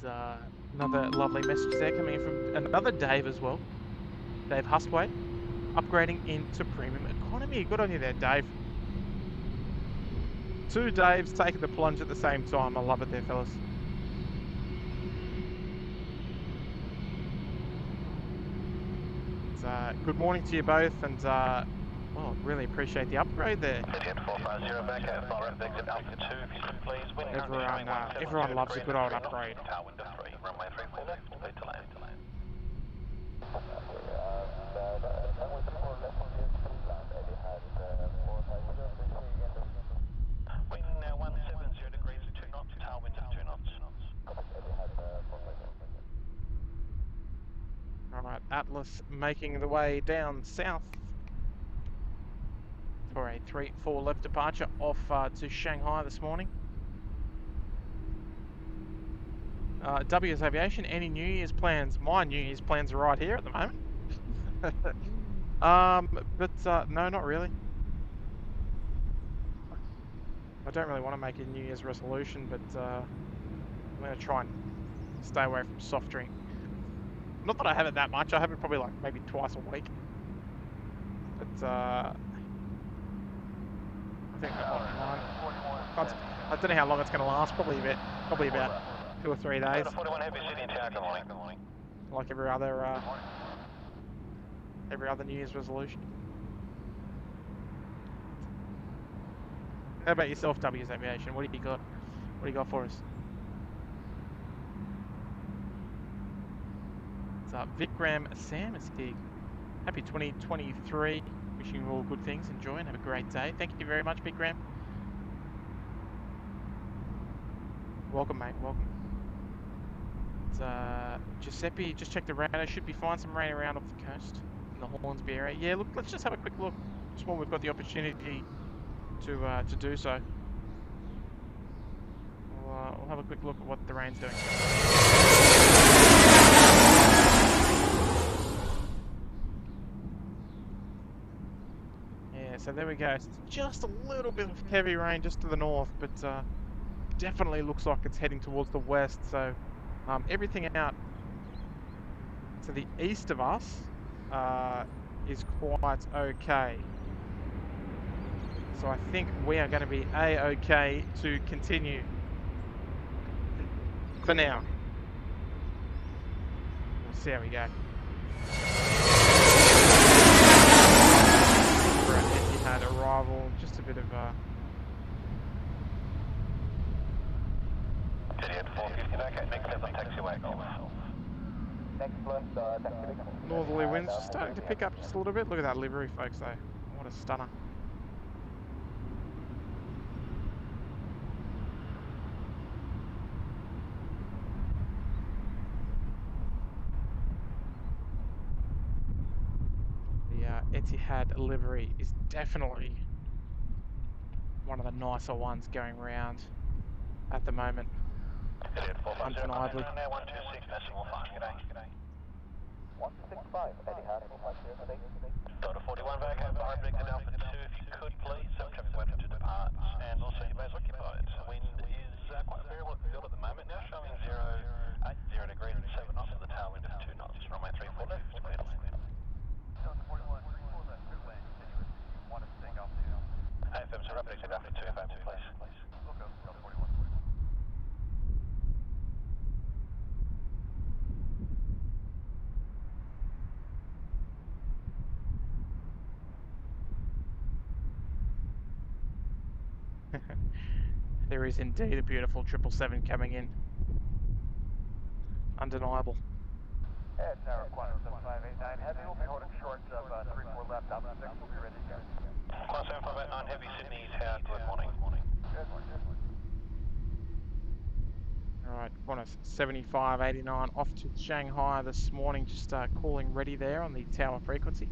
another lovely message there coming in from another Dave as well. Dave Hustway, upgrading into premium economy. Good on you there, Dave. 2 Daves taking the plunge at the same time. I love it there, fellas. Good morning to you both, and well, really appreciate the upgrade there. 450 back at far left exit Alpha 2, if you could please. Everyone loves a good old upgrade. Tailwind 3, runway 34 left, clear to land. Wind now 170 degrees at 2 knots, tailwind at 2 knots. Right, Atlas making the way down south for a 3-4 left departure off to Shanghai this morning. WS Aviation, any New Year's plans? My New Year's plans are right here at the moment. No, not really. I don't really want to make a New Year's resolution, but I'm going to try and stay away from soft drink. Not that I have it that much, I have it probably like maybe twice a week. But I think I don't know how long it's going to last, probably about 2 or 3 days. 41 Heavy City in tower, good morning. Like every other New Year's resolution. How about yourself, WS Aviation? What do you got? What do you got for us? It's Vikram Sam is here. Happy 2023. Wishing you all good things. Enjoy and have a great day. Thank you very much, Vikram. Welcome, mate. Welcome. It's Giuseppe. Just check the radar. Should be fine. Some rain around off the coast in the Hornsby area. Yeah. Look, let's just have a quick look. Just while we've got the opportunity to do so. We'll have a quick look at what the rain's doing. Yeah, so there we go. It's just a little bit of heavy rain just to the north, but definitely looks like it's heading towards the west. So everything out to the east of us is quite okay. So I think we are going to be A-okay to continue for now. We'll see how we go. For our Etihad arrival, just a bit of northerly winds just starting to pick up just a little bit. Look at that livery, folks, though. What a stunner. Etihad livery is definitely one of the nicer ones going around at the moment. Undeniably. 165, Etihad, Delta 41 back up, Arabic and Alpha 2 if you could please, traffic waiting to depart, and also your base occupied. Wind is quite variable at the field at the moment now, showing 080 degrees and 7 knots with a tailwind of 2 knots, runway 34 left, clear to land. Delta 41, 34 left, clear land, continuous, you want us to take off to? AFM, so rapid exit Alpha 2 available, please. Look up, Delta 41. There is indeed a beautiful 777 coming in. Undeniable. Head tower, Quantum 7589, heavy, we'll be holding short of 34 left, Alpha 6, we'll be ready to go. Quantum 7589, heavy Sydney's how good morning. Good morning, good morning. Alright, Qantas 7589 off to Shanghai this morning, just calling ready there on the tower frequency.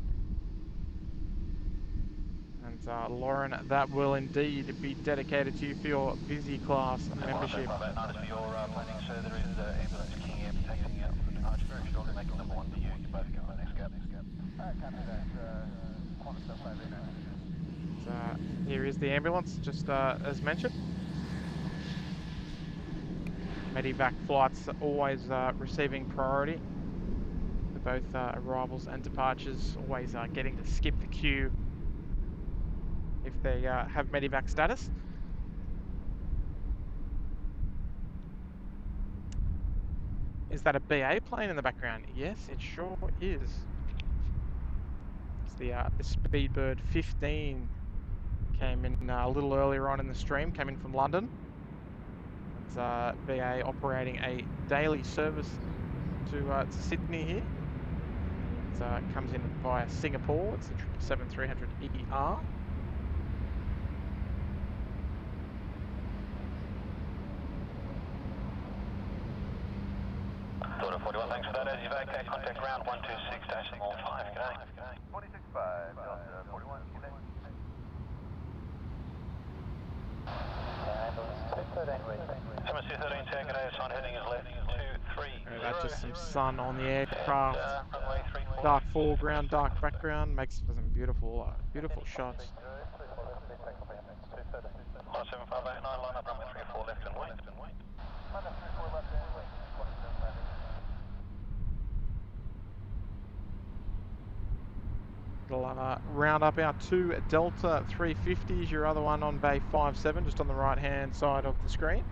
And Lauren, that will indeed be dedicated to you for your busy class membership. For your planning, so there is Ambulance King Air taking out for departure, very shortly making number 1 for you. You both go on the next gap. Alright, copy that, Quantum 7589. Here is the ambulance, just as mentioned. Medivac flights are always receiving priority for both arrivals and departures, always getting to skip the queue if they have Medivac status. Is that a BA plane in the background? Yes, it sure is. It's the Speedbird 15 came in a little earlier on in the stream, came in from London. It's BA operating a daily service to Sydney here. It comes in via Singapore. It's the 777-300ER. Delta 41 Thanks for that. As you vacate, contact ground 126-5. G'day. 46.5, Delta 41, good day. Emirates A380, good day. Sign heading is left 230. That's just some sun on the aircraft. Runway 34. Dark foreground, dark background makes for some beautiful, beautiful shots. 17589, line up runway 34 left and wait. We'll round up our two Delta 350s, your other one on bay 57, just on the right hand side of the screen.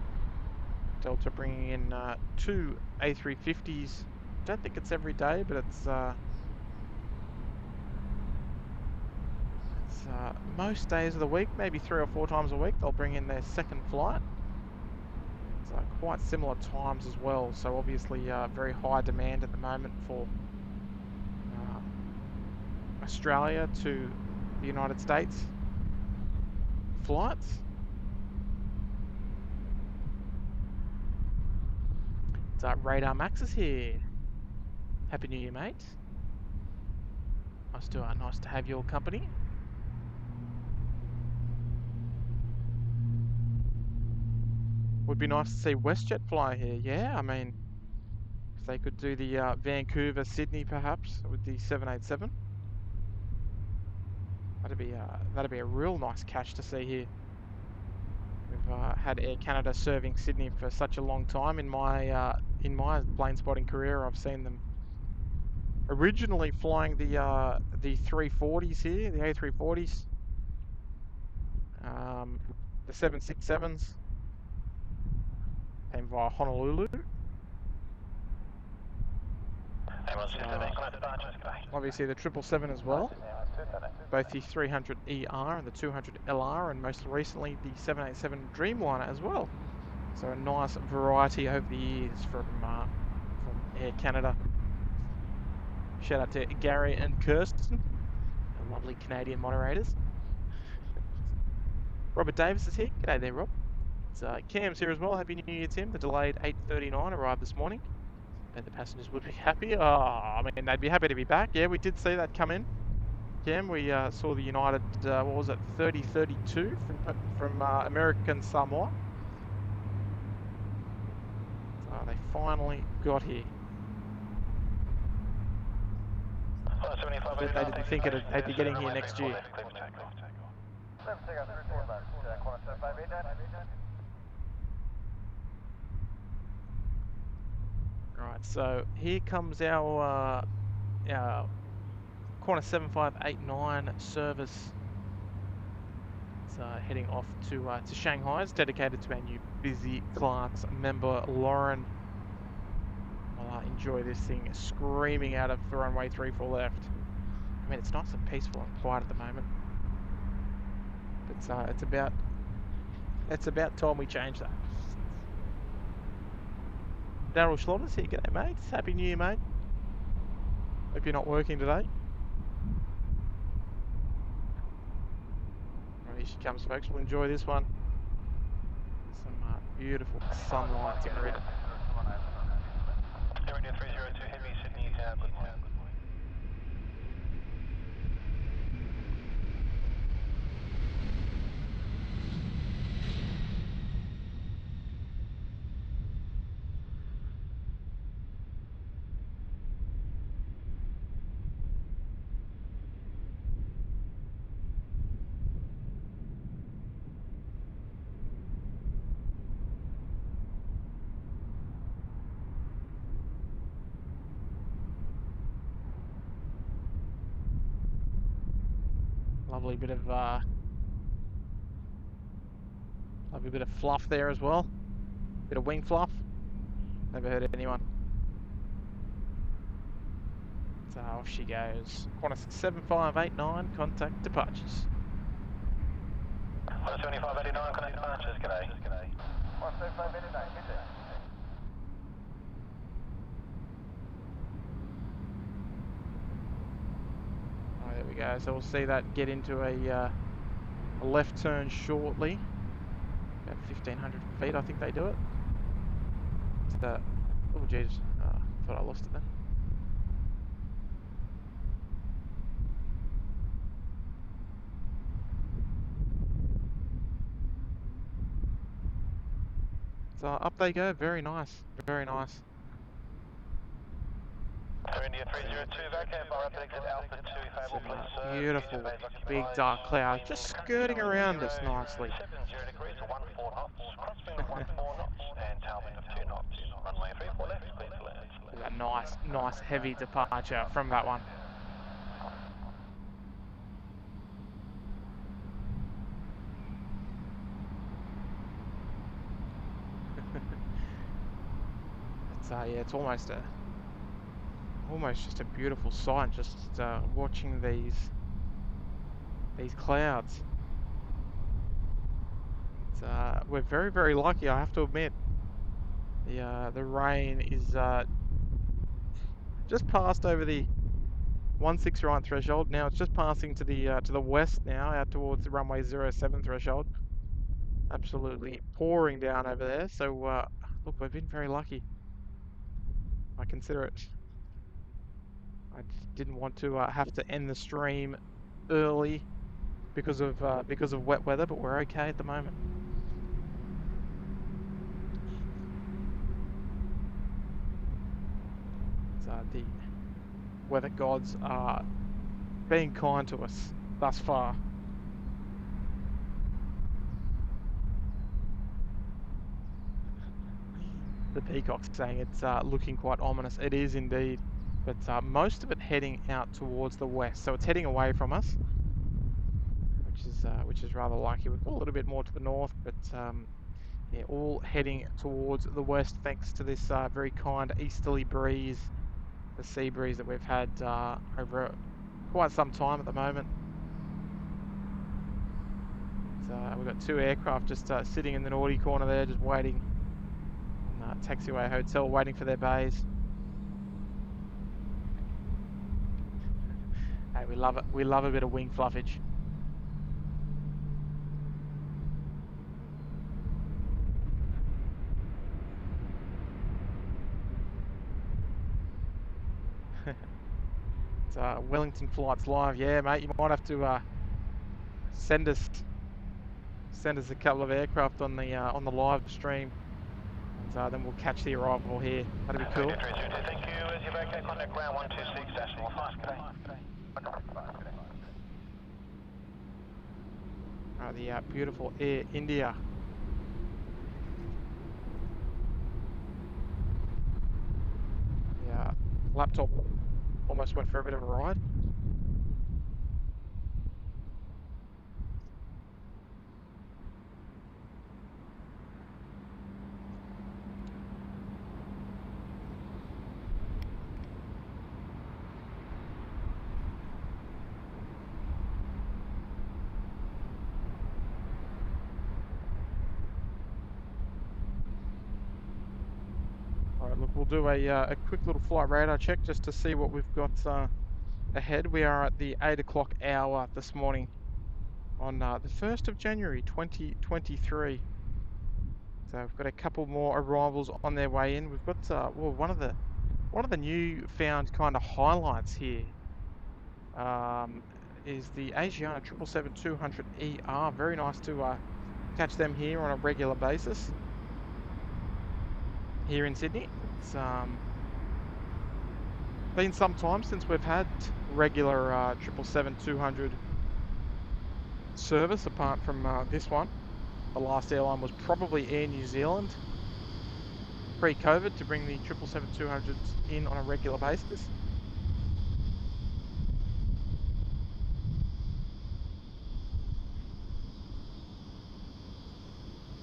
Delta bringing in two A350s. Don't think it's every day, but it's most days of the week, maybe 3 or 4 times a week. They'll bring in their second flight. It's quite similar times as well, so obviously very high demand at the moment for Australia to the United States flights. It's Radar Max is here. Happy New Year, mate. Nice to have your company. Would be nice to see WestJet fly here. Yeah, I mean, if they could do the Vancouver, Sydney, perhaps with the 787. That'd be a real nice catch to see here. We've had Air Canada serving Sydney for such a long time. In my plane spotting career, I've seen them originally flying the 340s here, the A340s, the 767s came via Honolulu. Obviously the 777 as well. Both the 300ER and the 200LR, and most recently the 787 Dreamliner as well. So a nice variety over the years from Air Canada. Shout out to Gary and Kirsten, the lovely Canadian moderators. Robert Davis is here. G'day there, Rob. It's Cam's here as well. Happy New Year, Tim. The delayed 8:39 arrived this morning. And the passengers would be happy. Oh, I mean, they'd be happy to be back. Yeah, we did see that come in. Cam, we saw the United, what was it, 3032 from American Samoa. So they finally got here. They didn't think they'd be getting here next year. Right, so here comes our Corner 7589 service. It's heading off to Shanghai. It's dedicated to our new busy class member Lauren. I'll enjoy this thing screaming out of the runway 34 left. I mean, it's nice and peaceful and quiet at the moment. But it's about time we change that. Daryl Schlotters here. G'day, mate. Happy New Year, mate. Hope you're not working today. Right, here she comes, folks. We'll enjoy this one. Some beautiful sunlight in red. Emirates A302 Heavy, Sydney, good morning. Lovely bit of fluff there as well. Bit of wing fluff. Never hurt anyone. So off she goes. Corner 7589, contact departures. 7589, contact departures, g'day. 17589, good day. Oh, there we go. So we'll see that get into a left turn shortly. About 1500 feet, I think they do it. It's the, oh geez, Thought I lost it then. So up they go. Very nice. Very nice. India 302, vacate by rapid exit Alpha 2, if able, please, sir. Beautiful, big dark cloud just skirting around us nicely. 70 degrees, 14 knots, crosswind of 14 knots, and tailwind of 2 knots. Runway 34 left, clear for land. A nice heavy departure from that one. It's yeah, it's almost just a beautiful sight, just watching these clouds. It's, we're very lucky, I have to admit. The rain is just passed over the 169 threshold. Now it's just passing to the west now, out towards the runway 07 threshold. Absolutely pouring down over there. So look, we've been very lucky. I consider it. I didn't want to have to end the stream early because of wet weather, but we're okay at the moment. The weather gods are being kind to us thus far. The peacock's saying it's looking quite ominous. It is indeed, but most of it heading out towards the west, so it's heading away from us, which is rather lucky. We've got a little bit more to the north, but yeah, all heading towards the west thanks to this very kind easterly breeze, the sea breeze that we've had over quite some time at the moment. We've got two aircraft just sitting in the naughty corner there, just waiting. Taxiway hotel, waiting for their bays. Hey, we love it. We love a bit of wing fluffage. It's Wellington Flights Live. Yeah, mate, you might have to send us a couple of aircraft on the live stream. Then we'll catch the arrival here. That'd be cool. Thank you. As you vacate, contact ground 126-5. The beautiful Air India. The laptop almost went for a bit of a ride. We'll do a quick little flight radar check just to see what we've got ahead. We are at the 8 o'clock hour this morning on the 1st of January 2023. So we've got a couple more arrivals on their way in. We've got well, one of the new found kind of highlights here is the Asiana 777-200ER. Very nice to catch them here on a regular basis here in Sydney. It's been some time since we've had regular 777-200 service apart from this one. The last airline was probably Air New Zealand pre-COVID to bring the 777-200s in on a regular basis.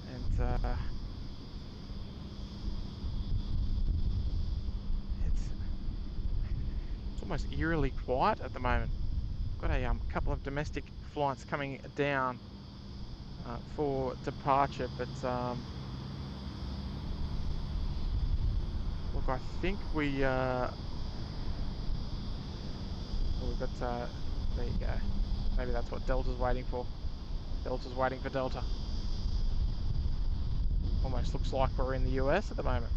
And it's almost eerily quiet at the moment. Got a couple of domestic flights coming down for departure, but look, I think we've got there you go. Maybe that's what Delta's waiting for. Delta's waiting for Delta. Almost looks like we're in the US at the moment.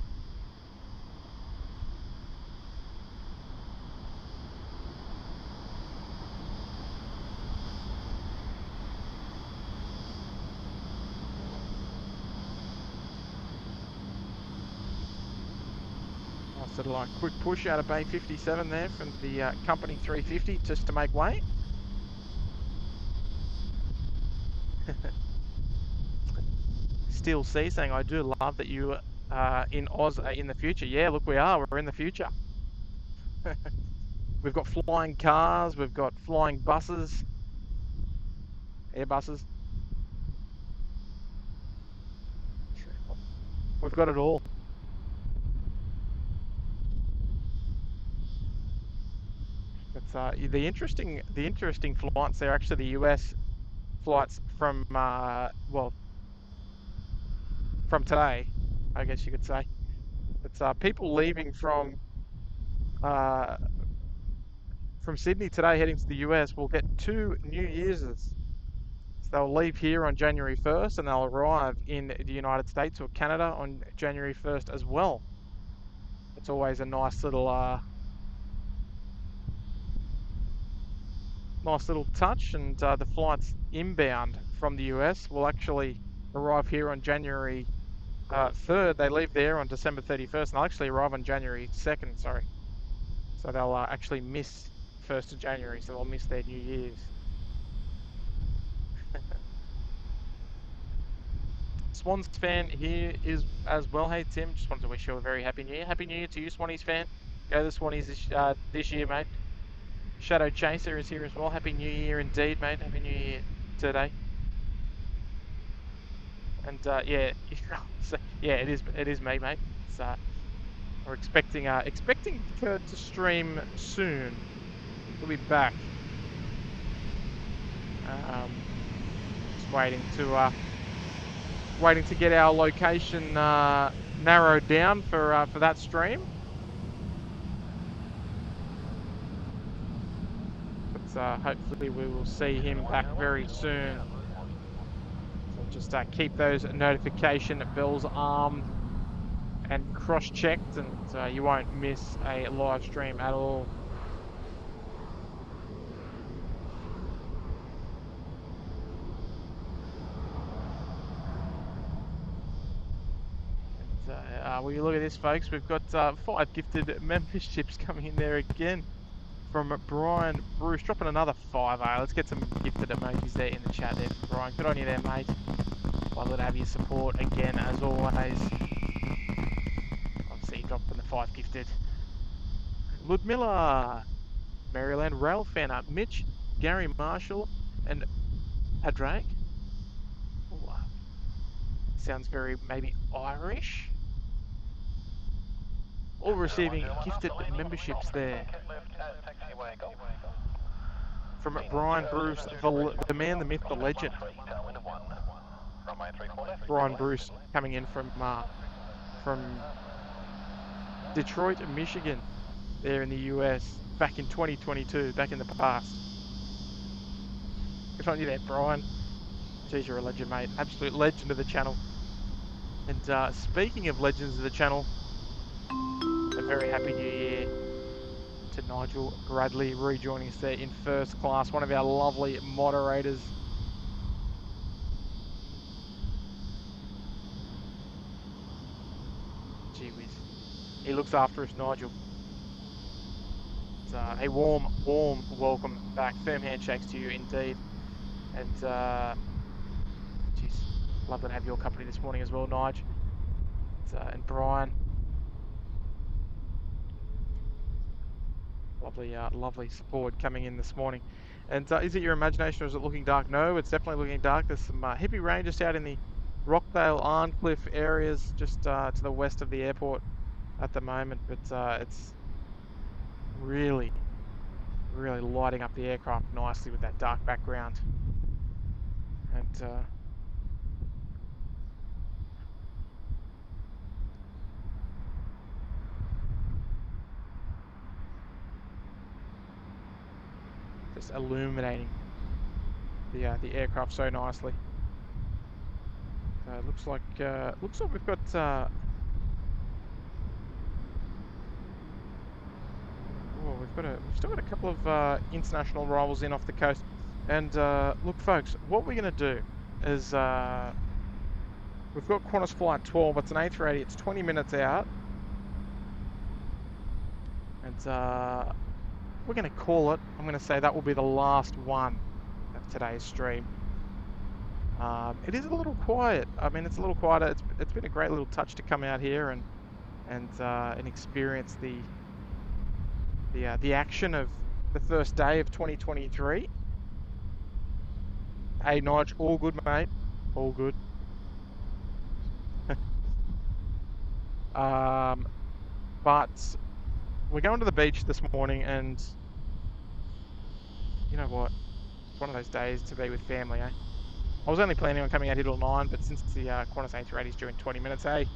Sort of like quick push out of Bay 57 there from the company 350 just to make way. Still C saying, I do love that you in Oz in the future. Yeah, look, we are. We're in the future. We've got flying cars. We've got flying buses. Airbuses. We've got it all. It's the interesting flights there. Actually, the US flights from well, from today, I guess you could say. It's people leaving from Sydney today, heading to the US. Will get 2 New Year's. So they'll leave here on January 1st, and they'll arrive in the United States or Canada on January 1st as well. It's always a nice little touch, and the flights inbound from the US will actually arrive here on January 3rd. They leave there on December 31st, and they'll actually arrive on January 2nd, sorry. So they'll actually miss 1st of January, so they'll miss their New Year's. Swans fan here is as well. Hey Tim, just wanted to wish you a very happy New Year. Happy New Year to you, Swannies fan. Go the Swannies this year, mate. Shadow Chaser is here as well. Happy New Year indeed, mate. Happy New Year today. And yeah, yeah, it is me, mate. It's, we're expecting Kurt to stream soon. We'll be back. Just waiting to get our location narrowed down for that stream. But hopefully we will see him back very soon. So just keep those notification bells armed and cross-checked, and you won't miss a live stream at all. Will you look at this, folks? We've got 5 gifted memberships coming in there again from Brian Bruce, dropping another 5. Let's get some gifted emojis there in the chat there for Brian. Good on you there, mate. Lovely to have your support again, as always. Obviously, dropping the 5 gifted. Ludmilla, Maryland Rail fan, Mitch, Gary Marshall, and Padraig. Ooh, sounds very maybe Irish. All receiving gifted memberships there. From Brian Bruce, the man, the myth, the legend. Brian Bruce coming in from Detroit, Michigan, there in the US, back in 2022, back in the past. Good on you there, Brian. Jeez, you're a legend, mate. Absolute legend of the channel. And speaking of legends of the channel, a very happy New Year to Nigel Bradley rejoining us there in first class, one of our lovely moderators. Gee whiz. He looks after us, Nigel. It's a warm welcome back. Firm handshakes to you indeed. And geez, love to have your company this morning as well, Nige. And Brian. Lovely support coming in this morning. And is it your imagination or is it looking dark? No, it's definitely looking dark. There's some heavy rain just out in the Rockdale, Arncliffe areas, just to the west of the airport at the moment. But it's really lighting up the aircraft nicely with that dark background. And just illuminating the aircraft so nicely. Looks like we've got we've still got a couple of international arrivals in off the coast. And look, folks, what we're going to do is we've got Qantas Flight 12. It's an A380. It's 20 minutes out. And we're going to call it. I'm going to say that will be the last one of today's stream. It is a little quiet. I mean, it's a little quieter. It's been a great little touch to come out here and experience the action of the first day of 2023. Hey, Nige, all good, mate. All good. But we're going to the beach this morning, and you know what? It's one of those days to be with family, eh? I was only planning on coming out here till 9, but since the Qantas A380 is due in 20 minutes, hey,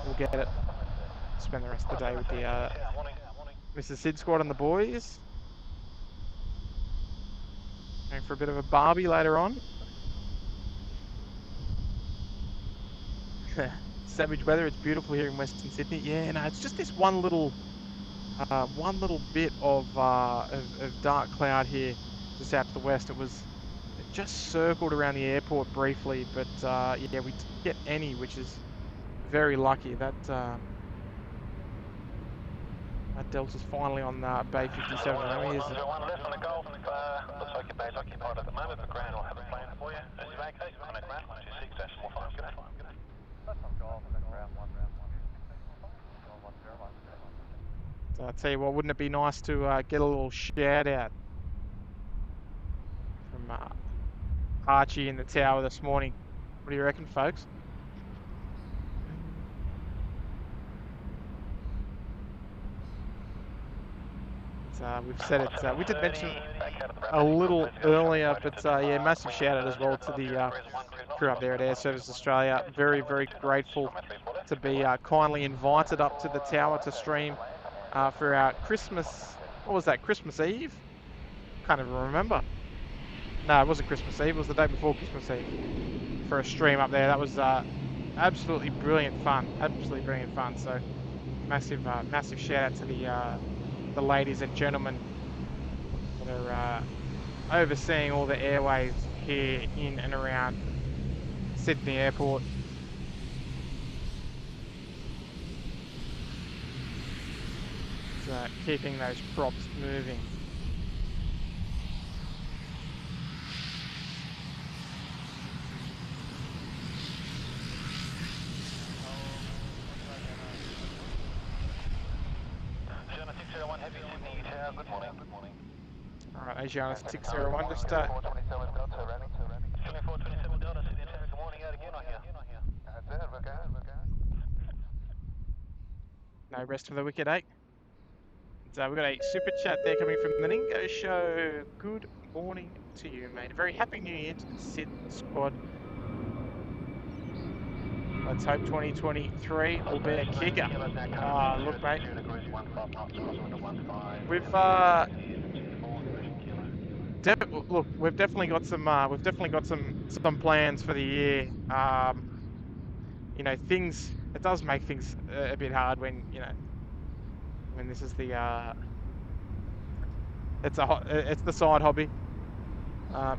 we'll get it. Spend the rest of the day with the Mrs. SydSquad and the boys. Going for a bit of a barbie later on. Savage weather. It's beautiful here in Western Sydney. Yeah, no, it's just this one little bit of dark cloud here, just out to the west. It just circled around the airport briefly, but yeah, we didn't get any, which is very lucky. That Delta's finally on Bay 57. One left on the Gulf. Looks like your bay's occupied at the moment, but Grant will have a plan for you. As you vacate, on a Grant 126.5. G'day. So I tell you what, wouldn't it be nice to get a little shout out from Archie in the tower this morning? What do you reckon, folks? We've said it. We did mention a little earlier, but yeah, massive shout out as well to the crew up there at Air Service Australia. Very, very grateful to be kindly invited up to the tower to stream for our Christmas. What was that? Christmas Eve? Can't even remember. No, it wasn't Christmas Eve. It was the day before Christmas Eve for a stream up there. That was absolutely brilliant fun. Absolutely brilliant fun. So massive, massive shout out to the ladies and gentlemen that are overseeing all the airways here in and around Sydney Airport. It's, keeping those props moving. Good morning. Good morning. Alright, Asiana 601, just 427 Delta, running. 427 Delta, Sydney Tower, good morning, out again, I hear. That's it, we're going. no rest for the wicked, eh? So we've got a super chat there coming from the Ningo Show. Good morning to you, mate. A very happy new year to the SydSquad. Let's hope 2023 will be a kicker. Look, mate. We've definitely got some plans for the year. You know, it does make things a bit hard when, you know, when this is the it's the side hobby.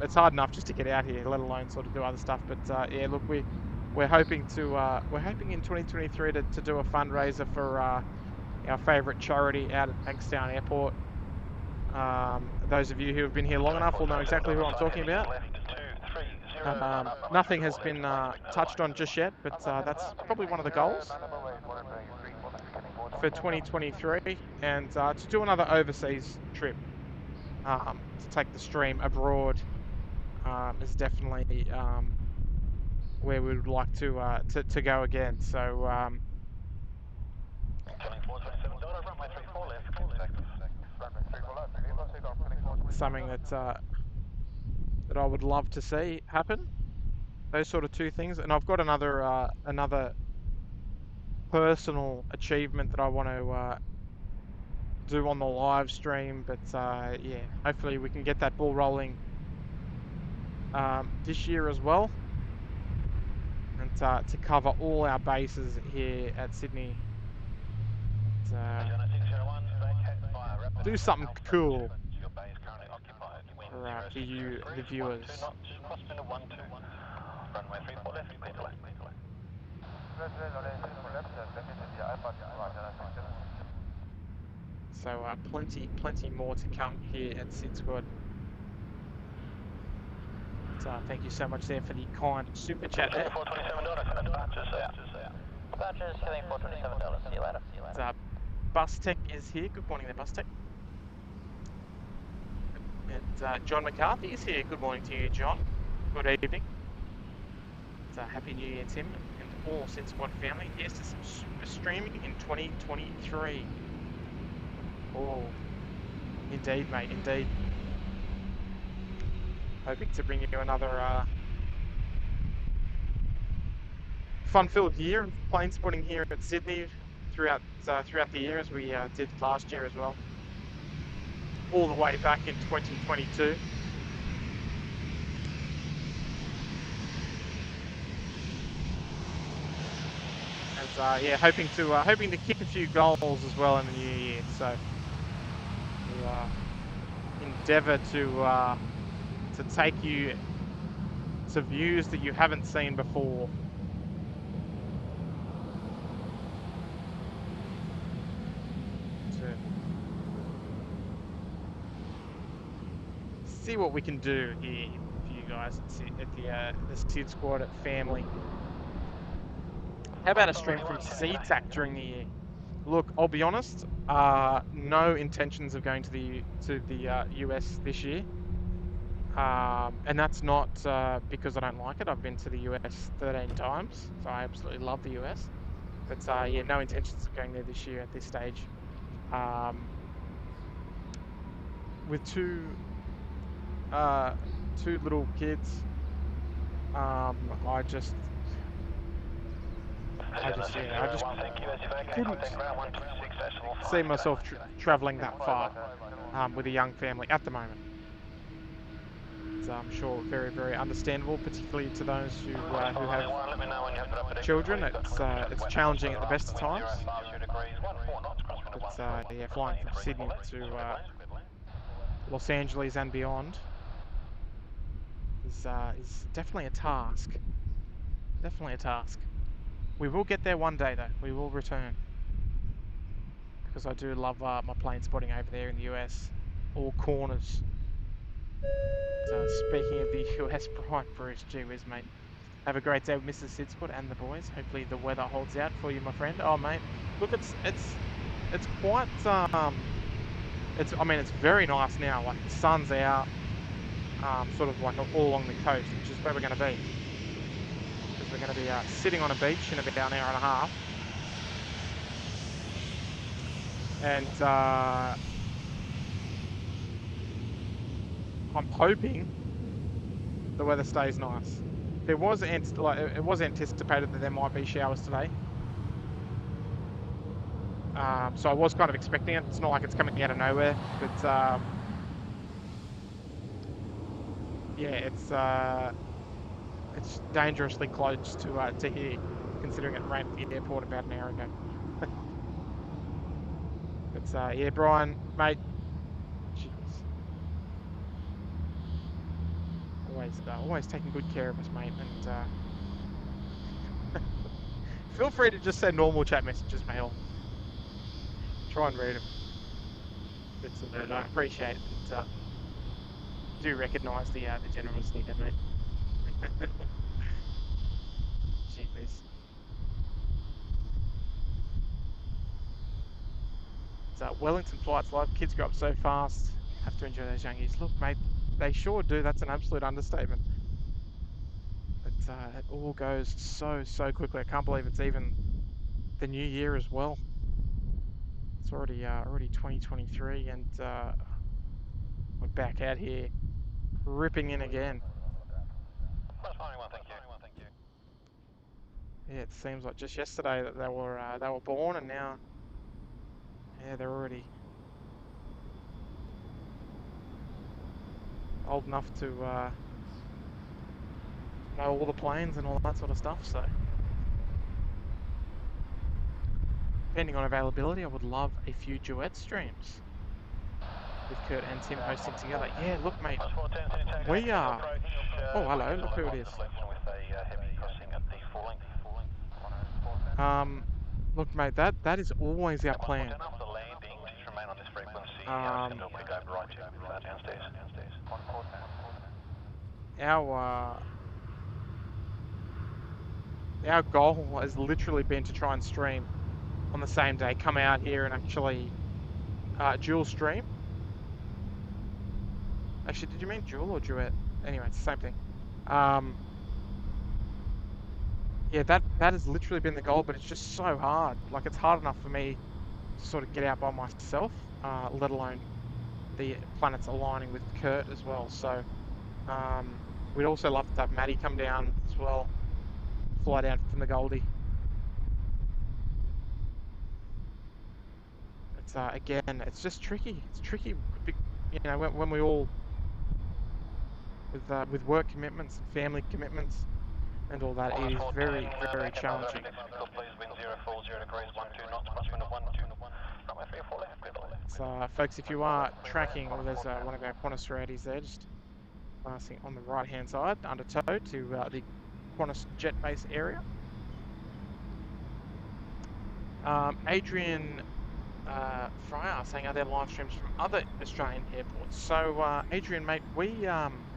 It's hard enough just to get out here, let alone sort of do other stuff. But yeah, look, we're hoping in 2023 to do a fundraiser for our favourite charity out at Bankstown Airport. Those of you who have been here long enough will know exactly who I'm talking about. Nothing has been touched on just yet, but that's probably one of the goals for 2023, and to do another overseas trip to take the stream abroad is definitely where we would like to go again. So something that I would love to see happen. Those sort of two things, and I've got another personal achievement that I want to do on the live stream, but yeah, hopefully we can get that ball rolling this year as well, and to cover all our bases here at Sydney. Do something cool for you, the viewers. So plenty more to come here at SydSquad. So thank you so much there for the kind super chat there. $427, departures out. Departures killing $427, see you later. Bus Tech is here, good morning there Bus Tech. And John McCarthy is here, good morning to you John. Good evening. Happy New Year Tim and all SydSquad family. Here's to some super streaming in 2023. Oh, indeed mate, indeed. Hoping to bring you another fun-filled year of plane spotting here at Sydney throughout the year, as we did last year as well, all the way back in 2022. And yeah, hoping to kick a few goals as well in the new year. So we'll endeavour to take you to views that you haven't seen before. See what we can do here for you guys at the SydSquad family. How about a stream from SeaTac during the year? Look, I'll be honest, no intentions of going to the US this year. And that's not because I don't like it. I've been to the US 13 times, so I absolutely love the US. But yeah, no intentions of going there this year at this stage. With two little kids, I just couldn't see myself travelling that far with a young family at the moment. It's, I'm sure very, very understandable, particularly to those who have children. It's challenging at the best of times. But yeah, flying from Sydney to Los Angeles and beyond is definitely a task. Definitely a task. We will get there one day though. We will return. Because I do love my plane spotting over there in the US. All corners. So speaking of the US, Brian Bruce, gee whiz mate. Have a great day with Mrs. SydSquad and the boys. Hopefully the weather holds out for you, my friend. Oh mate, look, it's quite I mean, it's very nice now. Like the sun's out, sort of like all along the coast, which is where we're going to be. Because we're going to be sitting on a beach in about an hour and a half. And I'm hoping the weather stays nice. It was anticipated that there might be showers today. So I was kind of expecting it. It's not like it's coming out of nowhere, but yeah, it's dangerously close to here, considering it rained at the airport about an hour ago. But yeah, Brian, mate, jeez. Always taking good care of us, mate, and feel free to just send normal chat messages, mate. I'll try and read them. But I appreciate it. And, do recognise the generosity there, mate. Gee whiz. So Wellington flights live. Kids grow up so fast. Have to enjoy those young years. Look, mate, they sure do. That's an absolute understatement. But it all goes so quickly. I can't believe it's even the new year as well. It's already 2023, and we're back out here ripping in again. Yeah, it seems like just yesterday that they were born, and now, yeah, they're already old enough to know all the planes and all that sort of stuff. So, depending on availability, I would love a few duet streams with Kurt and Tim hosting together. Yeah, look, mate, we are. Oh, hello, look who it is. Look, mate, that is always our plan. Our goal has literally been to try and stream on the same day, come out here and actually dual stream. Actually, did you mean dual or duet? Anyway, it's the same thing. Yeah, that has literally been the goal, but it's just so hard. Like, it's hard enough for me to sort of get out by myself, let alone the planets aligning with Kurt as well. So we'd also love to have Maddie come down as well, fly down from the Goldie. It's again, it's just tricky. It's tricky, you know, when we all with work commitments, family commitments, and all that. It is very, very challenging. So, folks, if you are tracking, or there's one of our Qantas 380s there, just passing on the right-hand side, under tow to the Qantas jet base area. Adrian Fryer saying, are there live streams from other Australian airports? So, Adrian, mate, we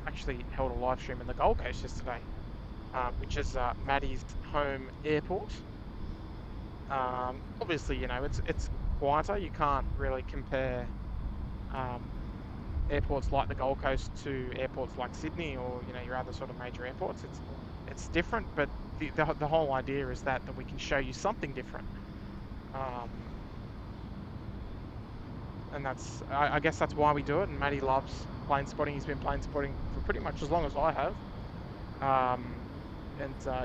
actually held a live stream in the Gold Coast yesterday, which is Maddie's home airport. Obviously, you know, it's quieter. You can't really compare airports like the Gold Coast to airports like Sydney or, you know, your other sort of major airports. It's different, but the whole idea is that we can show you something different. And that's, I guess that's why we do it. And Matty loves plane spotting. He's been plane spotting for pretty much as long as I have.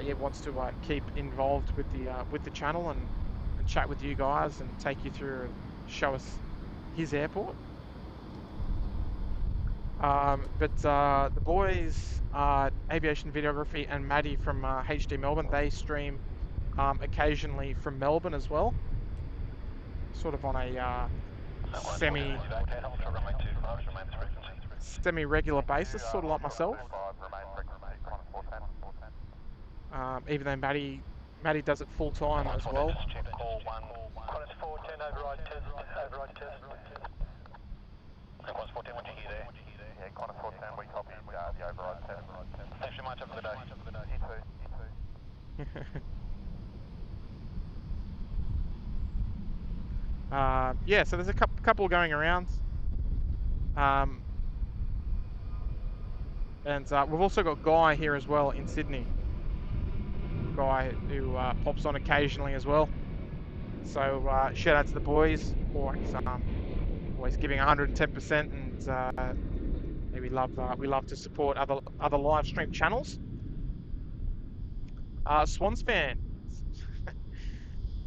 Yeah, wants to keep involved with the channel and chat with you guys and take you through and show us his airport. But the boys, Aviation Videography and Maddie from HD Melbourne, they stream occasionally from Melbourne as well, sort of on a semi-regular basis, sort of like myself. Even though Maddie does it full time as well. Yeah, so there's a couple going around. And we've also got Guy here as well in Sydney. Guy who pops on occasionally as well. So shout out to the boys, always giving 110%, and we love to support other live stream channels. Swans fan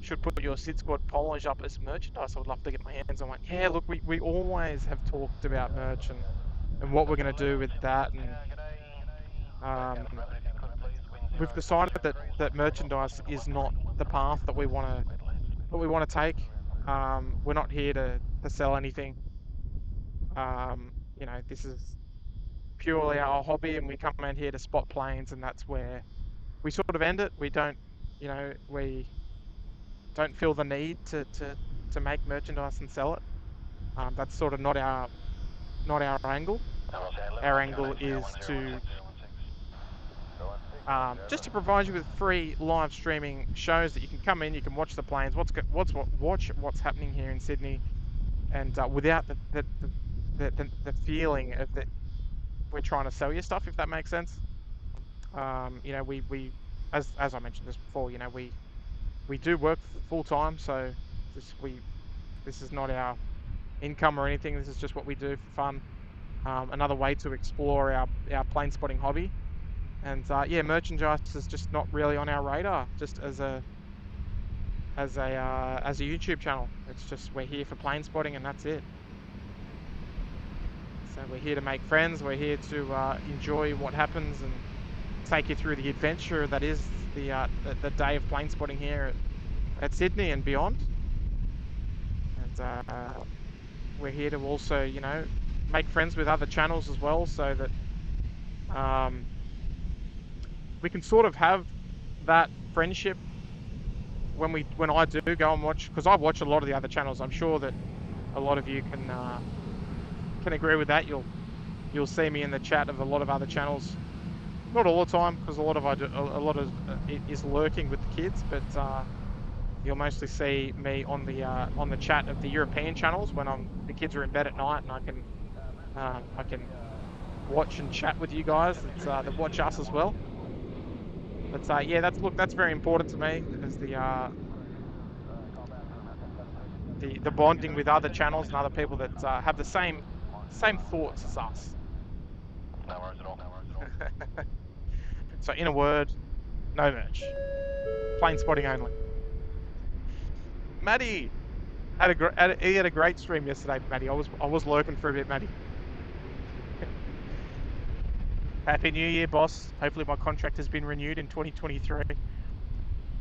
should put your SydSquad polos up as merchandise. I would love to get my hands on one. Yeah, look, we always have talked about merch and what we're going to do with that, and we've decided that merchandise is not the path that we want to take. We're not here to sell anything. You know, this is purely our hobby, and we come out here to spot planes, and that's where we sort of end it. We don't, you know, we don't feel the need to make merchandise and sell it. That's sort of not our angle. Our angle is to just to provide you with free live streaming shows that you can come in, you can watch the planes, watch what's happening here in Sydney, and without the feeling of that we're trying to sell you stuff, if that makes sense. You know, we as I mentioned this before, you know, we do work full time, so this is not our income or anything. This is just what we do for fun. Another way to explore our plane spotting hobby. And yeah, merchandise is just not really on our radar, just as a YouTube channel. It's just we're here for plane spotting, and that's it. So we're here to make friends. We're here to enjoy what happens and take you through the adventure that is the day of plane spotting here at Sydney and beyond. And we're here to also, you know, make friends with other channels as well, so that we can sort of have that friendship when I do go and watch, because I watch a lot of the other channels. I'm sure that a lot of you can agree with that. You'll see me in the chat of a lot of other channels. Not all the time, because a lot of it is lurking with the kids, but you'll mostly see me on the chat of the European channels when the kids are in bed at night, and I can watch and chat with you guys that watch us as well. But yeah, that's very important to me, is the bonding with other channels and other people that have the same thoughts as us. No worries at all. No worries at all. So in a word, no merch. Plane spotting only. Matty he had a great stream yesterday, Matty. I was lurking for a bit, Matty. Happy New Year, boss. Hopefully my contract has been renewed in 2023.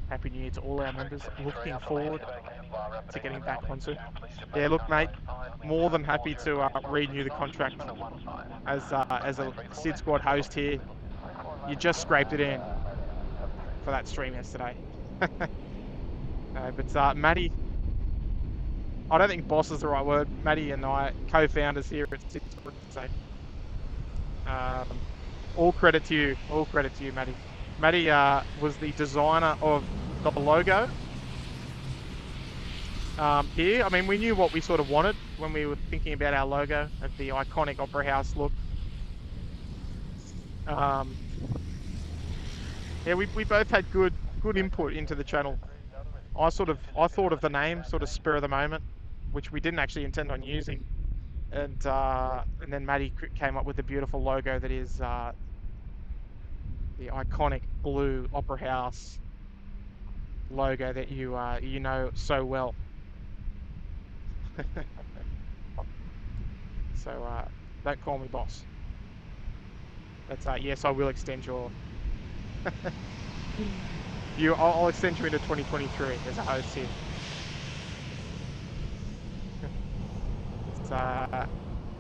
Happy New Year to all our members. Looking forward to getting back on soon. Yeah, look, mate, more than happy to renew the contract as a SydSquad host here. You just scraped it in for that stream yesterday. But Matty, I don't think boss is the right word. Matty and I, co-founders here at SydSquad, so all credit to you. All credit to you, Matty. Matty was the designer of the logo here. I mean, we knew what we sort of wanted when we were thinking about our logo, of the iconic Opera House look. Yeah, we both had good input into the channel. I thought of the name sort of spur of the moment, which we didn't actually intend on using, and then Matty came up with a beautiful logo that is the iconic blue Opera House logo that you know so well. So don't call me boss. But yes, I will extend your. I'll extend you into 2023 as a host here. It's,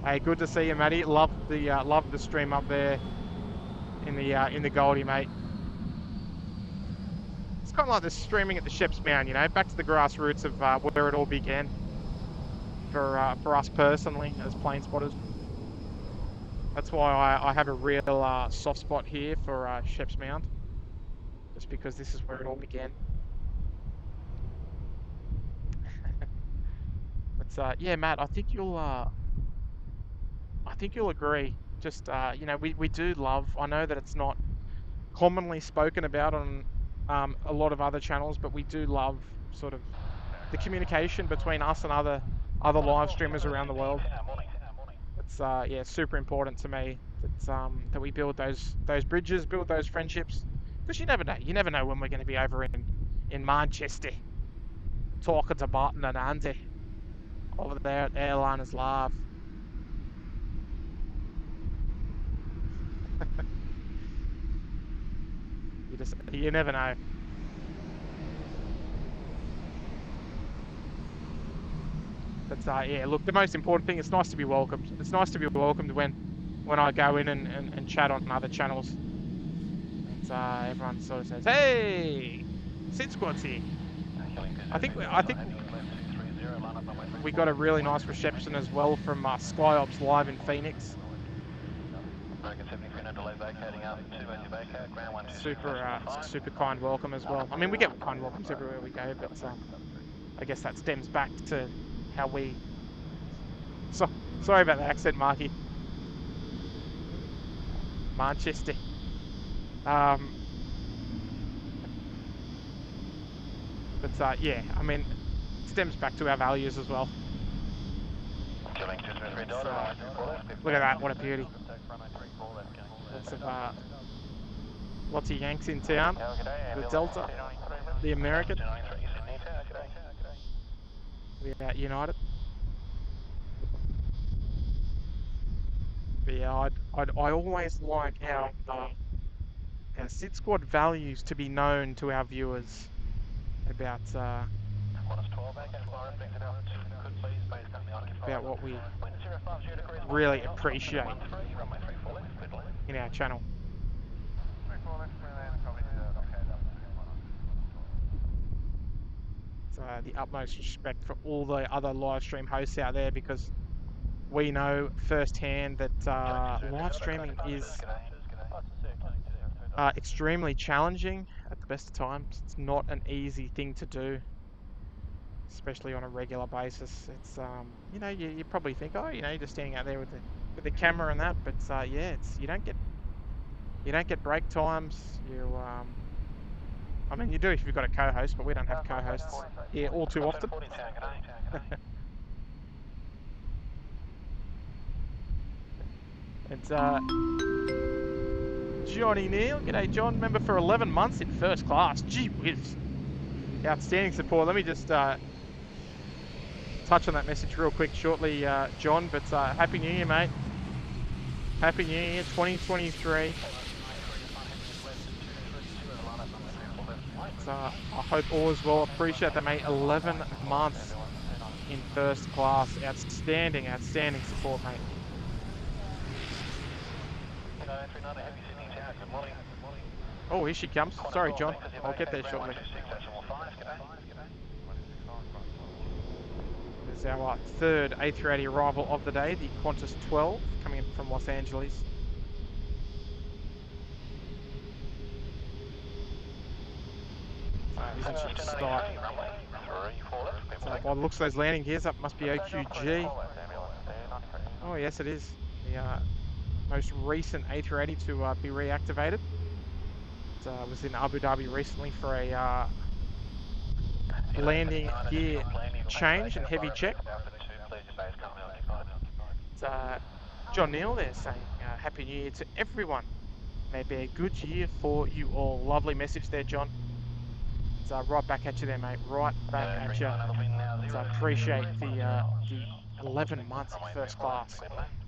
hey, good to see you, Matty. Love the stream up there in the Goldie, mate. It's kind of like the streaming at the Shep's Mound, you know, back to the grassroots of where it all began for us personally as plane spotters. That's why I have a real soft spot here for Shep's Mound, just because this is where it all began. But yeah, Matt, I think you'll agree. Just you know, we do love. I know that it's not commonly spoken about on a lot of other channels, but we do love sort of the communication between us and other live streamers around the world. It's yeah, super important to me that we build those bridges, build those friendships, because you never know when we're going to be over in Manchester talking to Martin and Andy over there at Airliners Live. You never know. But yeah, look, the most important thing, it's nice to be welcomed. It's nice to be welcomed when I go in and chat on other channels. And everyone sort of says, "Hey, SydSquad's here." I think we got a really nice reception as well from SkyOps Live in Phoenix. Super kind welcome as well. I mean, we get kind welcomes everywhere we go, but I guess that stems back to how we. Sorry about the accent, Marky. Manchester. But yeah, I mean, it stems back to our values as well. Look at that, what a beauty. Lots of Yanks in town. The Delta, the American. We're United. But yeah, I always like our SydSquad values to be known to our viewers about what we really appreciate in our channel. The utmost respect for all the other live stream hosts out there, because we know firsthand that live streaming is extremely challenging at the best of times. It's not an easy thing to do, especially on a regular basis. It's you know, you probably think, oh, you know, you're just standing out there with the camera and that, but yeah, it's you don't get break times. I mean, you do if you've got a co-host, but we don't have co-hosts here all too often. It's Johnny Neal. G'day, John. Member for 11 months in first class. Gee whiz. Outstanding support. Let me just touch on that message real quick shortly, John. But Happy New Year, mate. Happy New Year, 2023. I hope all is well. Appreciate that, mate. 11 months in first class. Outstanding support, mate. Oh, here she comes. Sorry, John. I'll get there shortly. There's our third A380 arrival of the day, the Qantas 12, coming in from Los Angeles. Isn't she just start? So by the looks of those landing gears, that must be OQG. Oh yes, it is. The most recent A380 to be reactivated. It was in Abu Dhabi recently for a landing gear change and heavy check. It's John Neal there saying Happy New Year to everyone. May be a good year for you all. Lovely message there, John. It's right back at you there, mate. Right back at you. So I appreciate the 11 months in first class.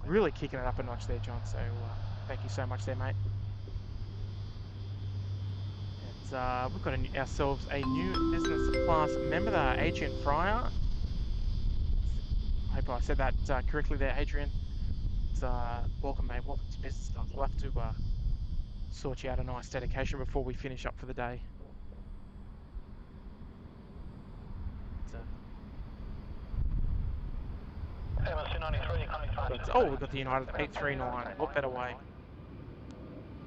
Really kicking it up a notch there, John. So thank you so much there, mate. And we've got ourselves a new business class member there, Adrian Fryer. I hope I said that correctly there, Adrian. It's, welcome, mate. Welcome to business class. We'll have to sort you out a nice dedication before we finish up for the day. Oh, we've got the United A380. What better way?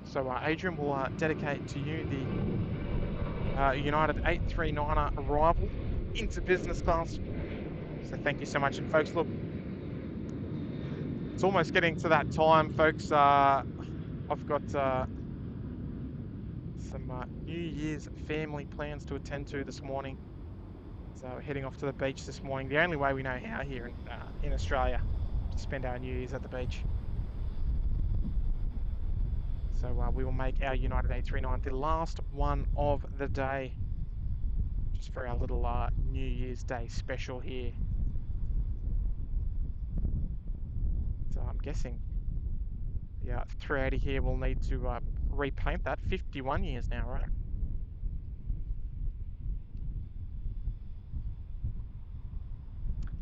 So Adrian will dedicate to you the United A380 arrival into business class. So thank you so much. And folks, look, it's almost getting to that time, folks. I've got some New Year's family plans to attend to this morning. So we're heading off to the beach this morning. The only way we know how here in Australia to spend our New Year's at the beach. So we will make our United A380 the last one of the day, just for our little New Year's Day special here. So I'm guessing the 380 here will need to repaint that. 51 years now, right?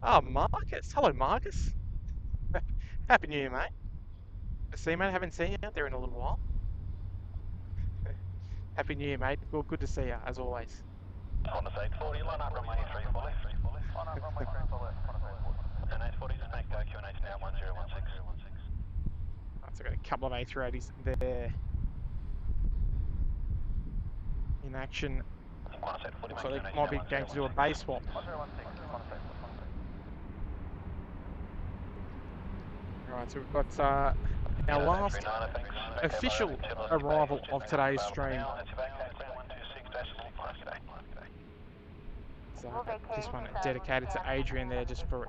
Oh, Marcus. Hello, Marcus. Happy New Year, mate. Good to see you, mate. Haven't seen you out there in a little while. Happy New Year, mate. Well, good to see you, as always. Qantas 840, line up runway 34 left. Line up runway 34 left. And 840, just make QNH now 1016. So I've got a couple of A380s there in action. So they might be going to do a base swap. Right, so we've got our last official arrival of today's stream. So this one dedicated to Adrian there, just for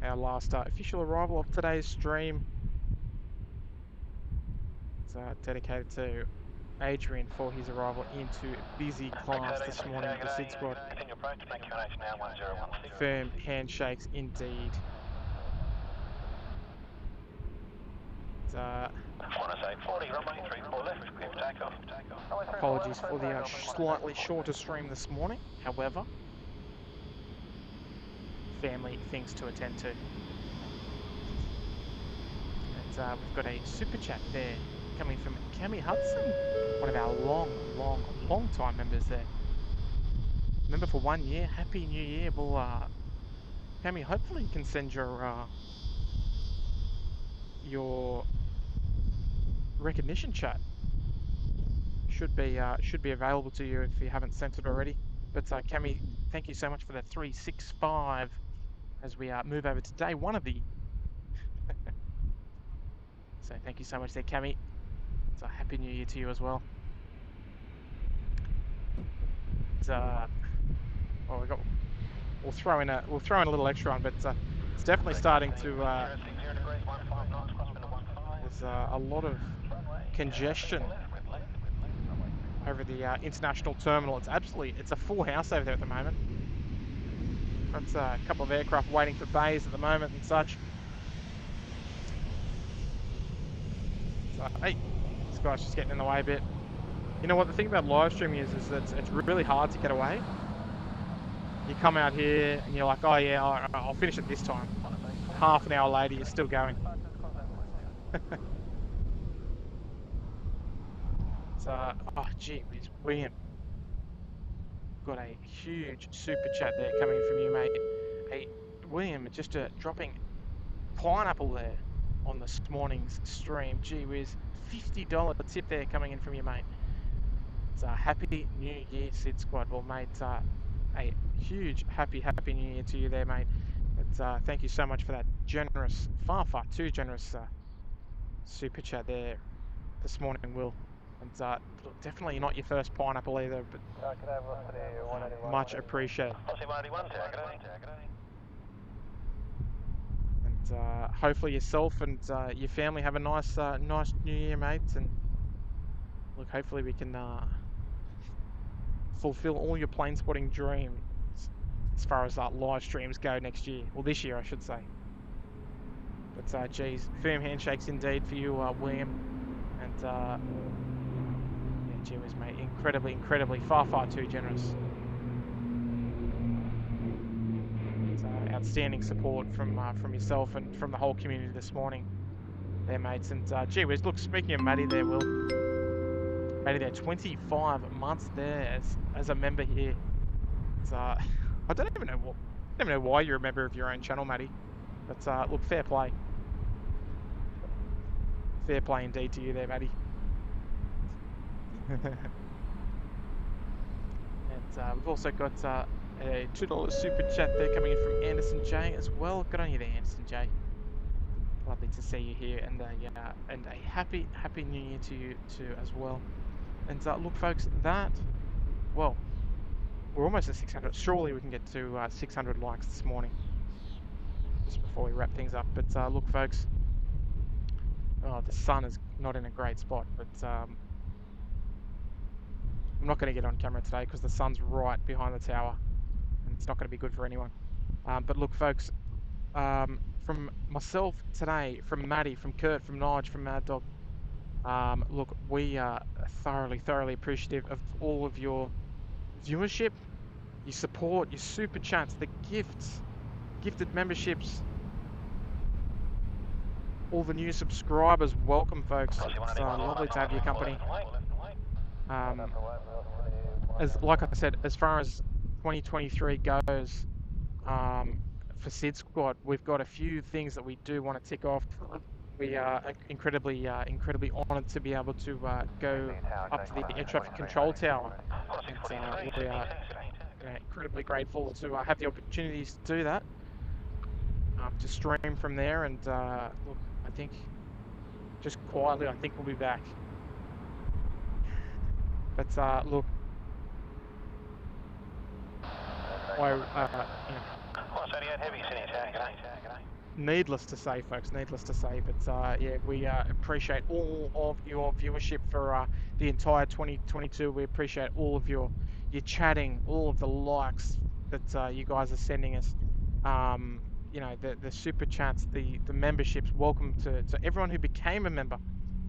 our last official arrival of today's stream. It's dedicated to Adrian for his arrival into busy class this morning with the SydSquad. Firm handshakes indeed. Apologies for the slightly shorter stream this morning, however, family things to attend to. And we've got a super chat there coming from Cammy Hudson, one of our long time members there. Member for 1 year. Happy New Year. Well, Cammy, hopefully you can send your recognition chat. Should be available to you if you haven't sent it already. But Cammy, thank you so much for the 365 as we move over to day one of the. So thank you so much there, Cammy. It's a happy New Year to you as well. It's, well, we'll throw in a little extra on, but it's definitely starting to. There's a lot of congestion over the international terminal. It's a full house over there at the moment. Got a couple of aircraft waiting for bays at the moment and such. So, hey, this guy's just getting in the way a bit. You know what, the thing about live streaming is that it's really hard to get away. You come out here and you're like, oh yeah, I'll finish it this time. Half an hour later, you're still going. So, oh gee whiz, William. Got a huge super chat there coming from you, mate. Hey, William, just dropping pineapple there on this morning's stream. Gee whiz, $50 tip there coming in from you, mate. It's a happy New Year, SydSquad. Well, mate, a huge happy New Year to you there, mate. It's, thank you so much for that generous, far too generous super chat there this morning, Will. And look, definitely not your first pineapple either, but much appreciated. And hopefully yourself and your family have a nice New Year, mate. And look, hopefully we can fulfill all your plane spotting dreams as far as live streams go next year. Well, this year, I should say. But geez, firm handshakes indeed for you, William. And yeah, gee whiz, mate, incredibly, far too generous. It's, outstanding support from yourself and from the whole community this morning, there, mates. And gee whiz, look, speaking of Matty there, Will. Matty there, 25 months there as a member here. It's, I don't even know why you're a member of your own channel, Matty. But look, fair play. Fair play indeed to you there, Matty. And we've also got a $2 super chat there coming in from Anderson J as well. Good on you there, Anderson J. Lovely to see you here, and yeah, and a happy New Year to you too as well. And look, folks, well, we're almost at 600. Surely we can get to 600 likes this morning, just before we wrap things up. But look, folks, oh, the sun is not in a great spot, but I'm not going to get on camera today because the sun's right behind the tower, and it's not going to be good for anyone. But look, folks, from myself today, from Maddie, from Kurt, from Nige, from Mad Dog, look, we are thoroughly appreciative of all of your viewership, your support, your super chats, the gifts, gifted memberships, all the new subscribers. Welcome, folks. It's lovely to have your company. Like I said, as far as 2023 goes, for SydSquad, we've got a few things that we do want to tick off. We are incredibly honoured to be able to go up to the air traffic control tower. And, we are incredibly grateful to have the opportunities to do that, to stream from there. And look, I think just quietly, I think we'll be back. But look, needless to say, folks, needless to say, but yeah, we appreciate all of your viewership for the entire 2022. We appreciate all of your chatting, all of the likes that you guys are sending us. You know, the super chats, the memberships. Welcome to everyone who became a member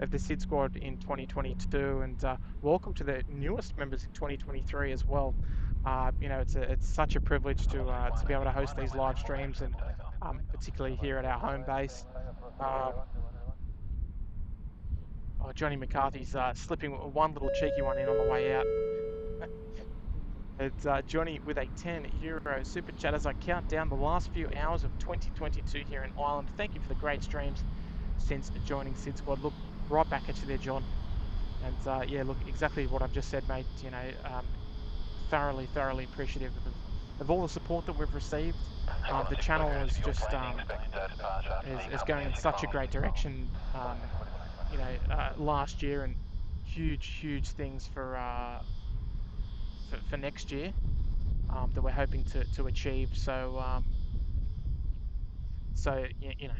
of the SydSquad in 2022, and welcome to the newest members in 2023 as well. You know, it's such a privilege to be able to host these live streams, and particularly here at our home base. Oh, Johnny McCarthy's slipping one little cheeky one in on the way out. It's Johnny with a €10 super chat as I count down the last few hours of 2022 here in Ireland. Thank you for the great streams since joining SydSquad. Look, right back at you there, John. And yeah, look, exactly what I've just said, mate. You know, thoroughly appreciative of all the support that we've received. The channel is just is going in such a great direction. You know, last year, and huge things for next year that we're hoping to achieve. So you know,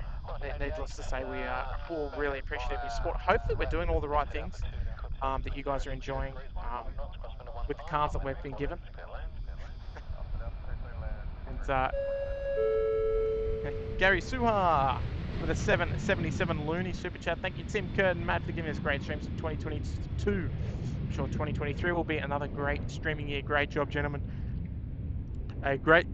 needless to say, we are all really appreciative of your support. Hopefully, we're doing all the right things that you guys are enjoying with the cars that we've been given. And Gary Suha with a 777 loony super chat. Thank you, Tim, Kurt, and Matt, for giving us great streams in 2022. I'm sure 2023 will be another great streaming year. Great job, gentlemen. A great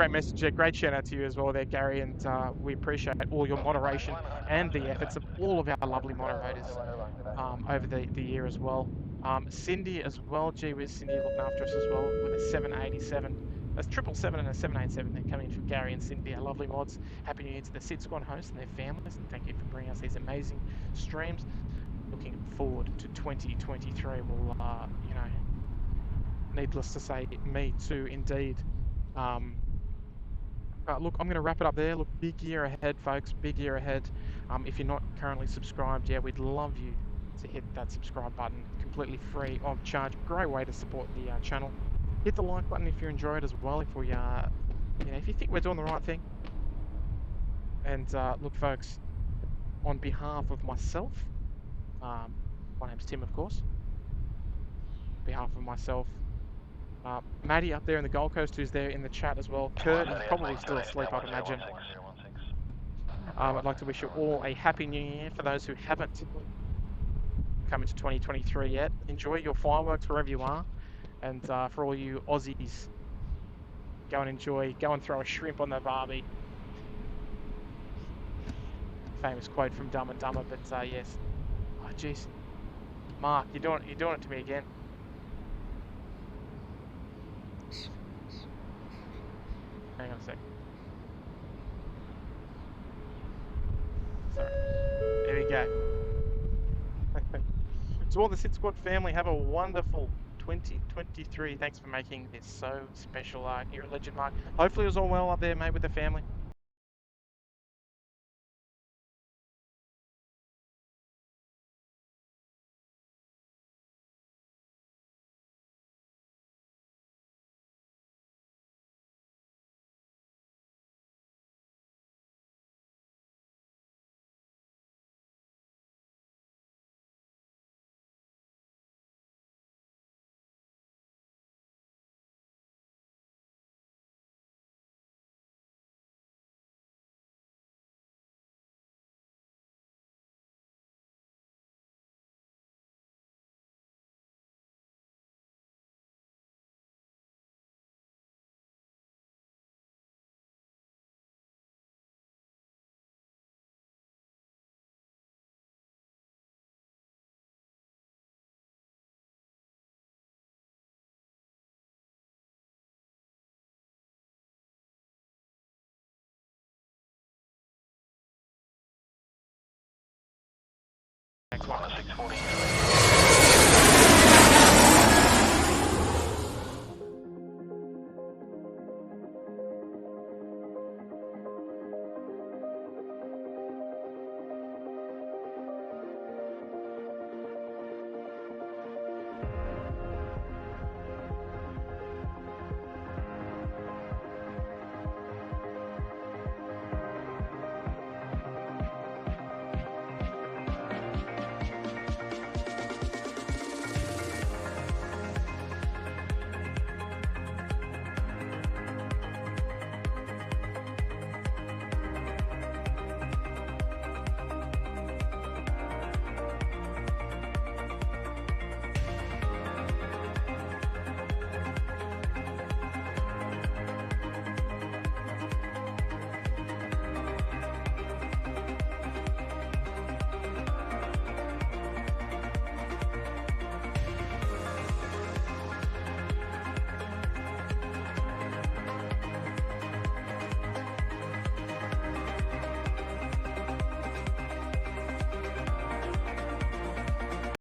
message there. Great shout out to you as well there, Gary. And we appreciate all your moderation and the efforts of all of our lovely moderators over the year as well. Cindy as well. Gee whiz, Cindy looking after us as well with a 787. That's 777 and a 787. They're coming in from Gary and Cindy, our lovely mods. Happy New Year to the SydSquad hosts and their families, and thank you for bringing us these amazing streams. Looking forward to 2023. Well, you know, needless to say, me too, indeed. Look, I'm going to wrap it up there. Look, big year ahead, folks. Big year ahead. If you're not currently subscribed, yeah, we'd love you to hit that subscribe button. Completely free of charge. Great way to support the channel. Hit the like button if you enjoy it as well. If we, you know, if you think we're doing the right thing. And look, folks, on behalf of myself, my name's Tim, of course. On behalf of myself, Maddie up there in the Gold Coast, who's there in the chat as well. Kurt is probably still asleep, I'd imagine. I'd like to wish you all a happy new year. For those who haven't come into 2023 yet, enjoy your fireworks wherever you are. And for all you Aussies, go and enjoy, go and throw a shrimp on the barbie. Famous quote from Dumb and Dumber, but yes. Oh jeez, Mark, you're doing it to me again. Hang on a sec. Sorry. There we go. To all the SydSquad family, have a wonderful 2023. Thanks for making this so special here at Legend Mark. Hopefully it was all well up there, mate, with the family.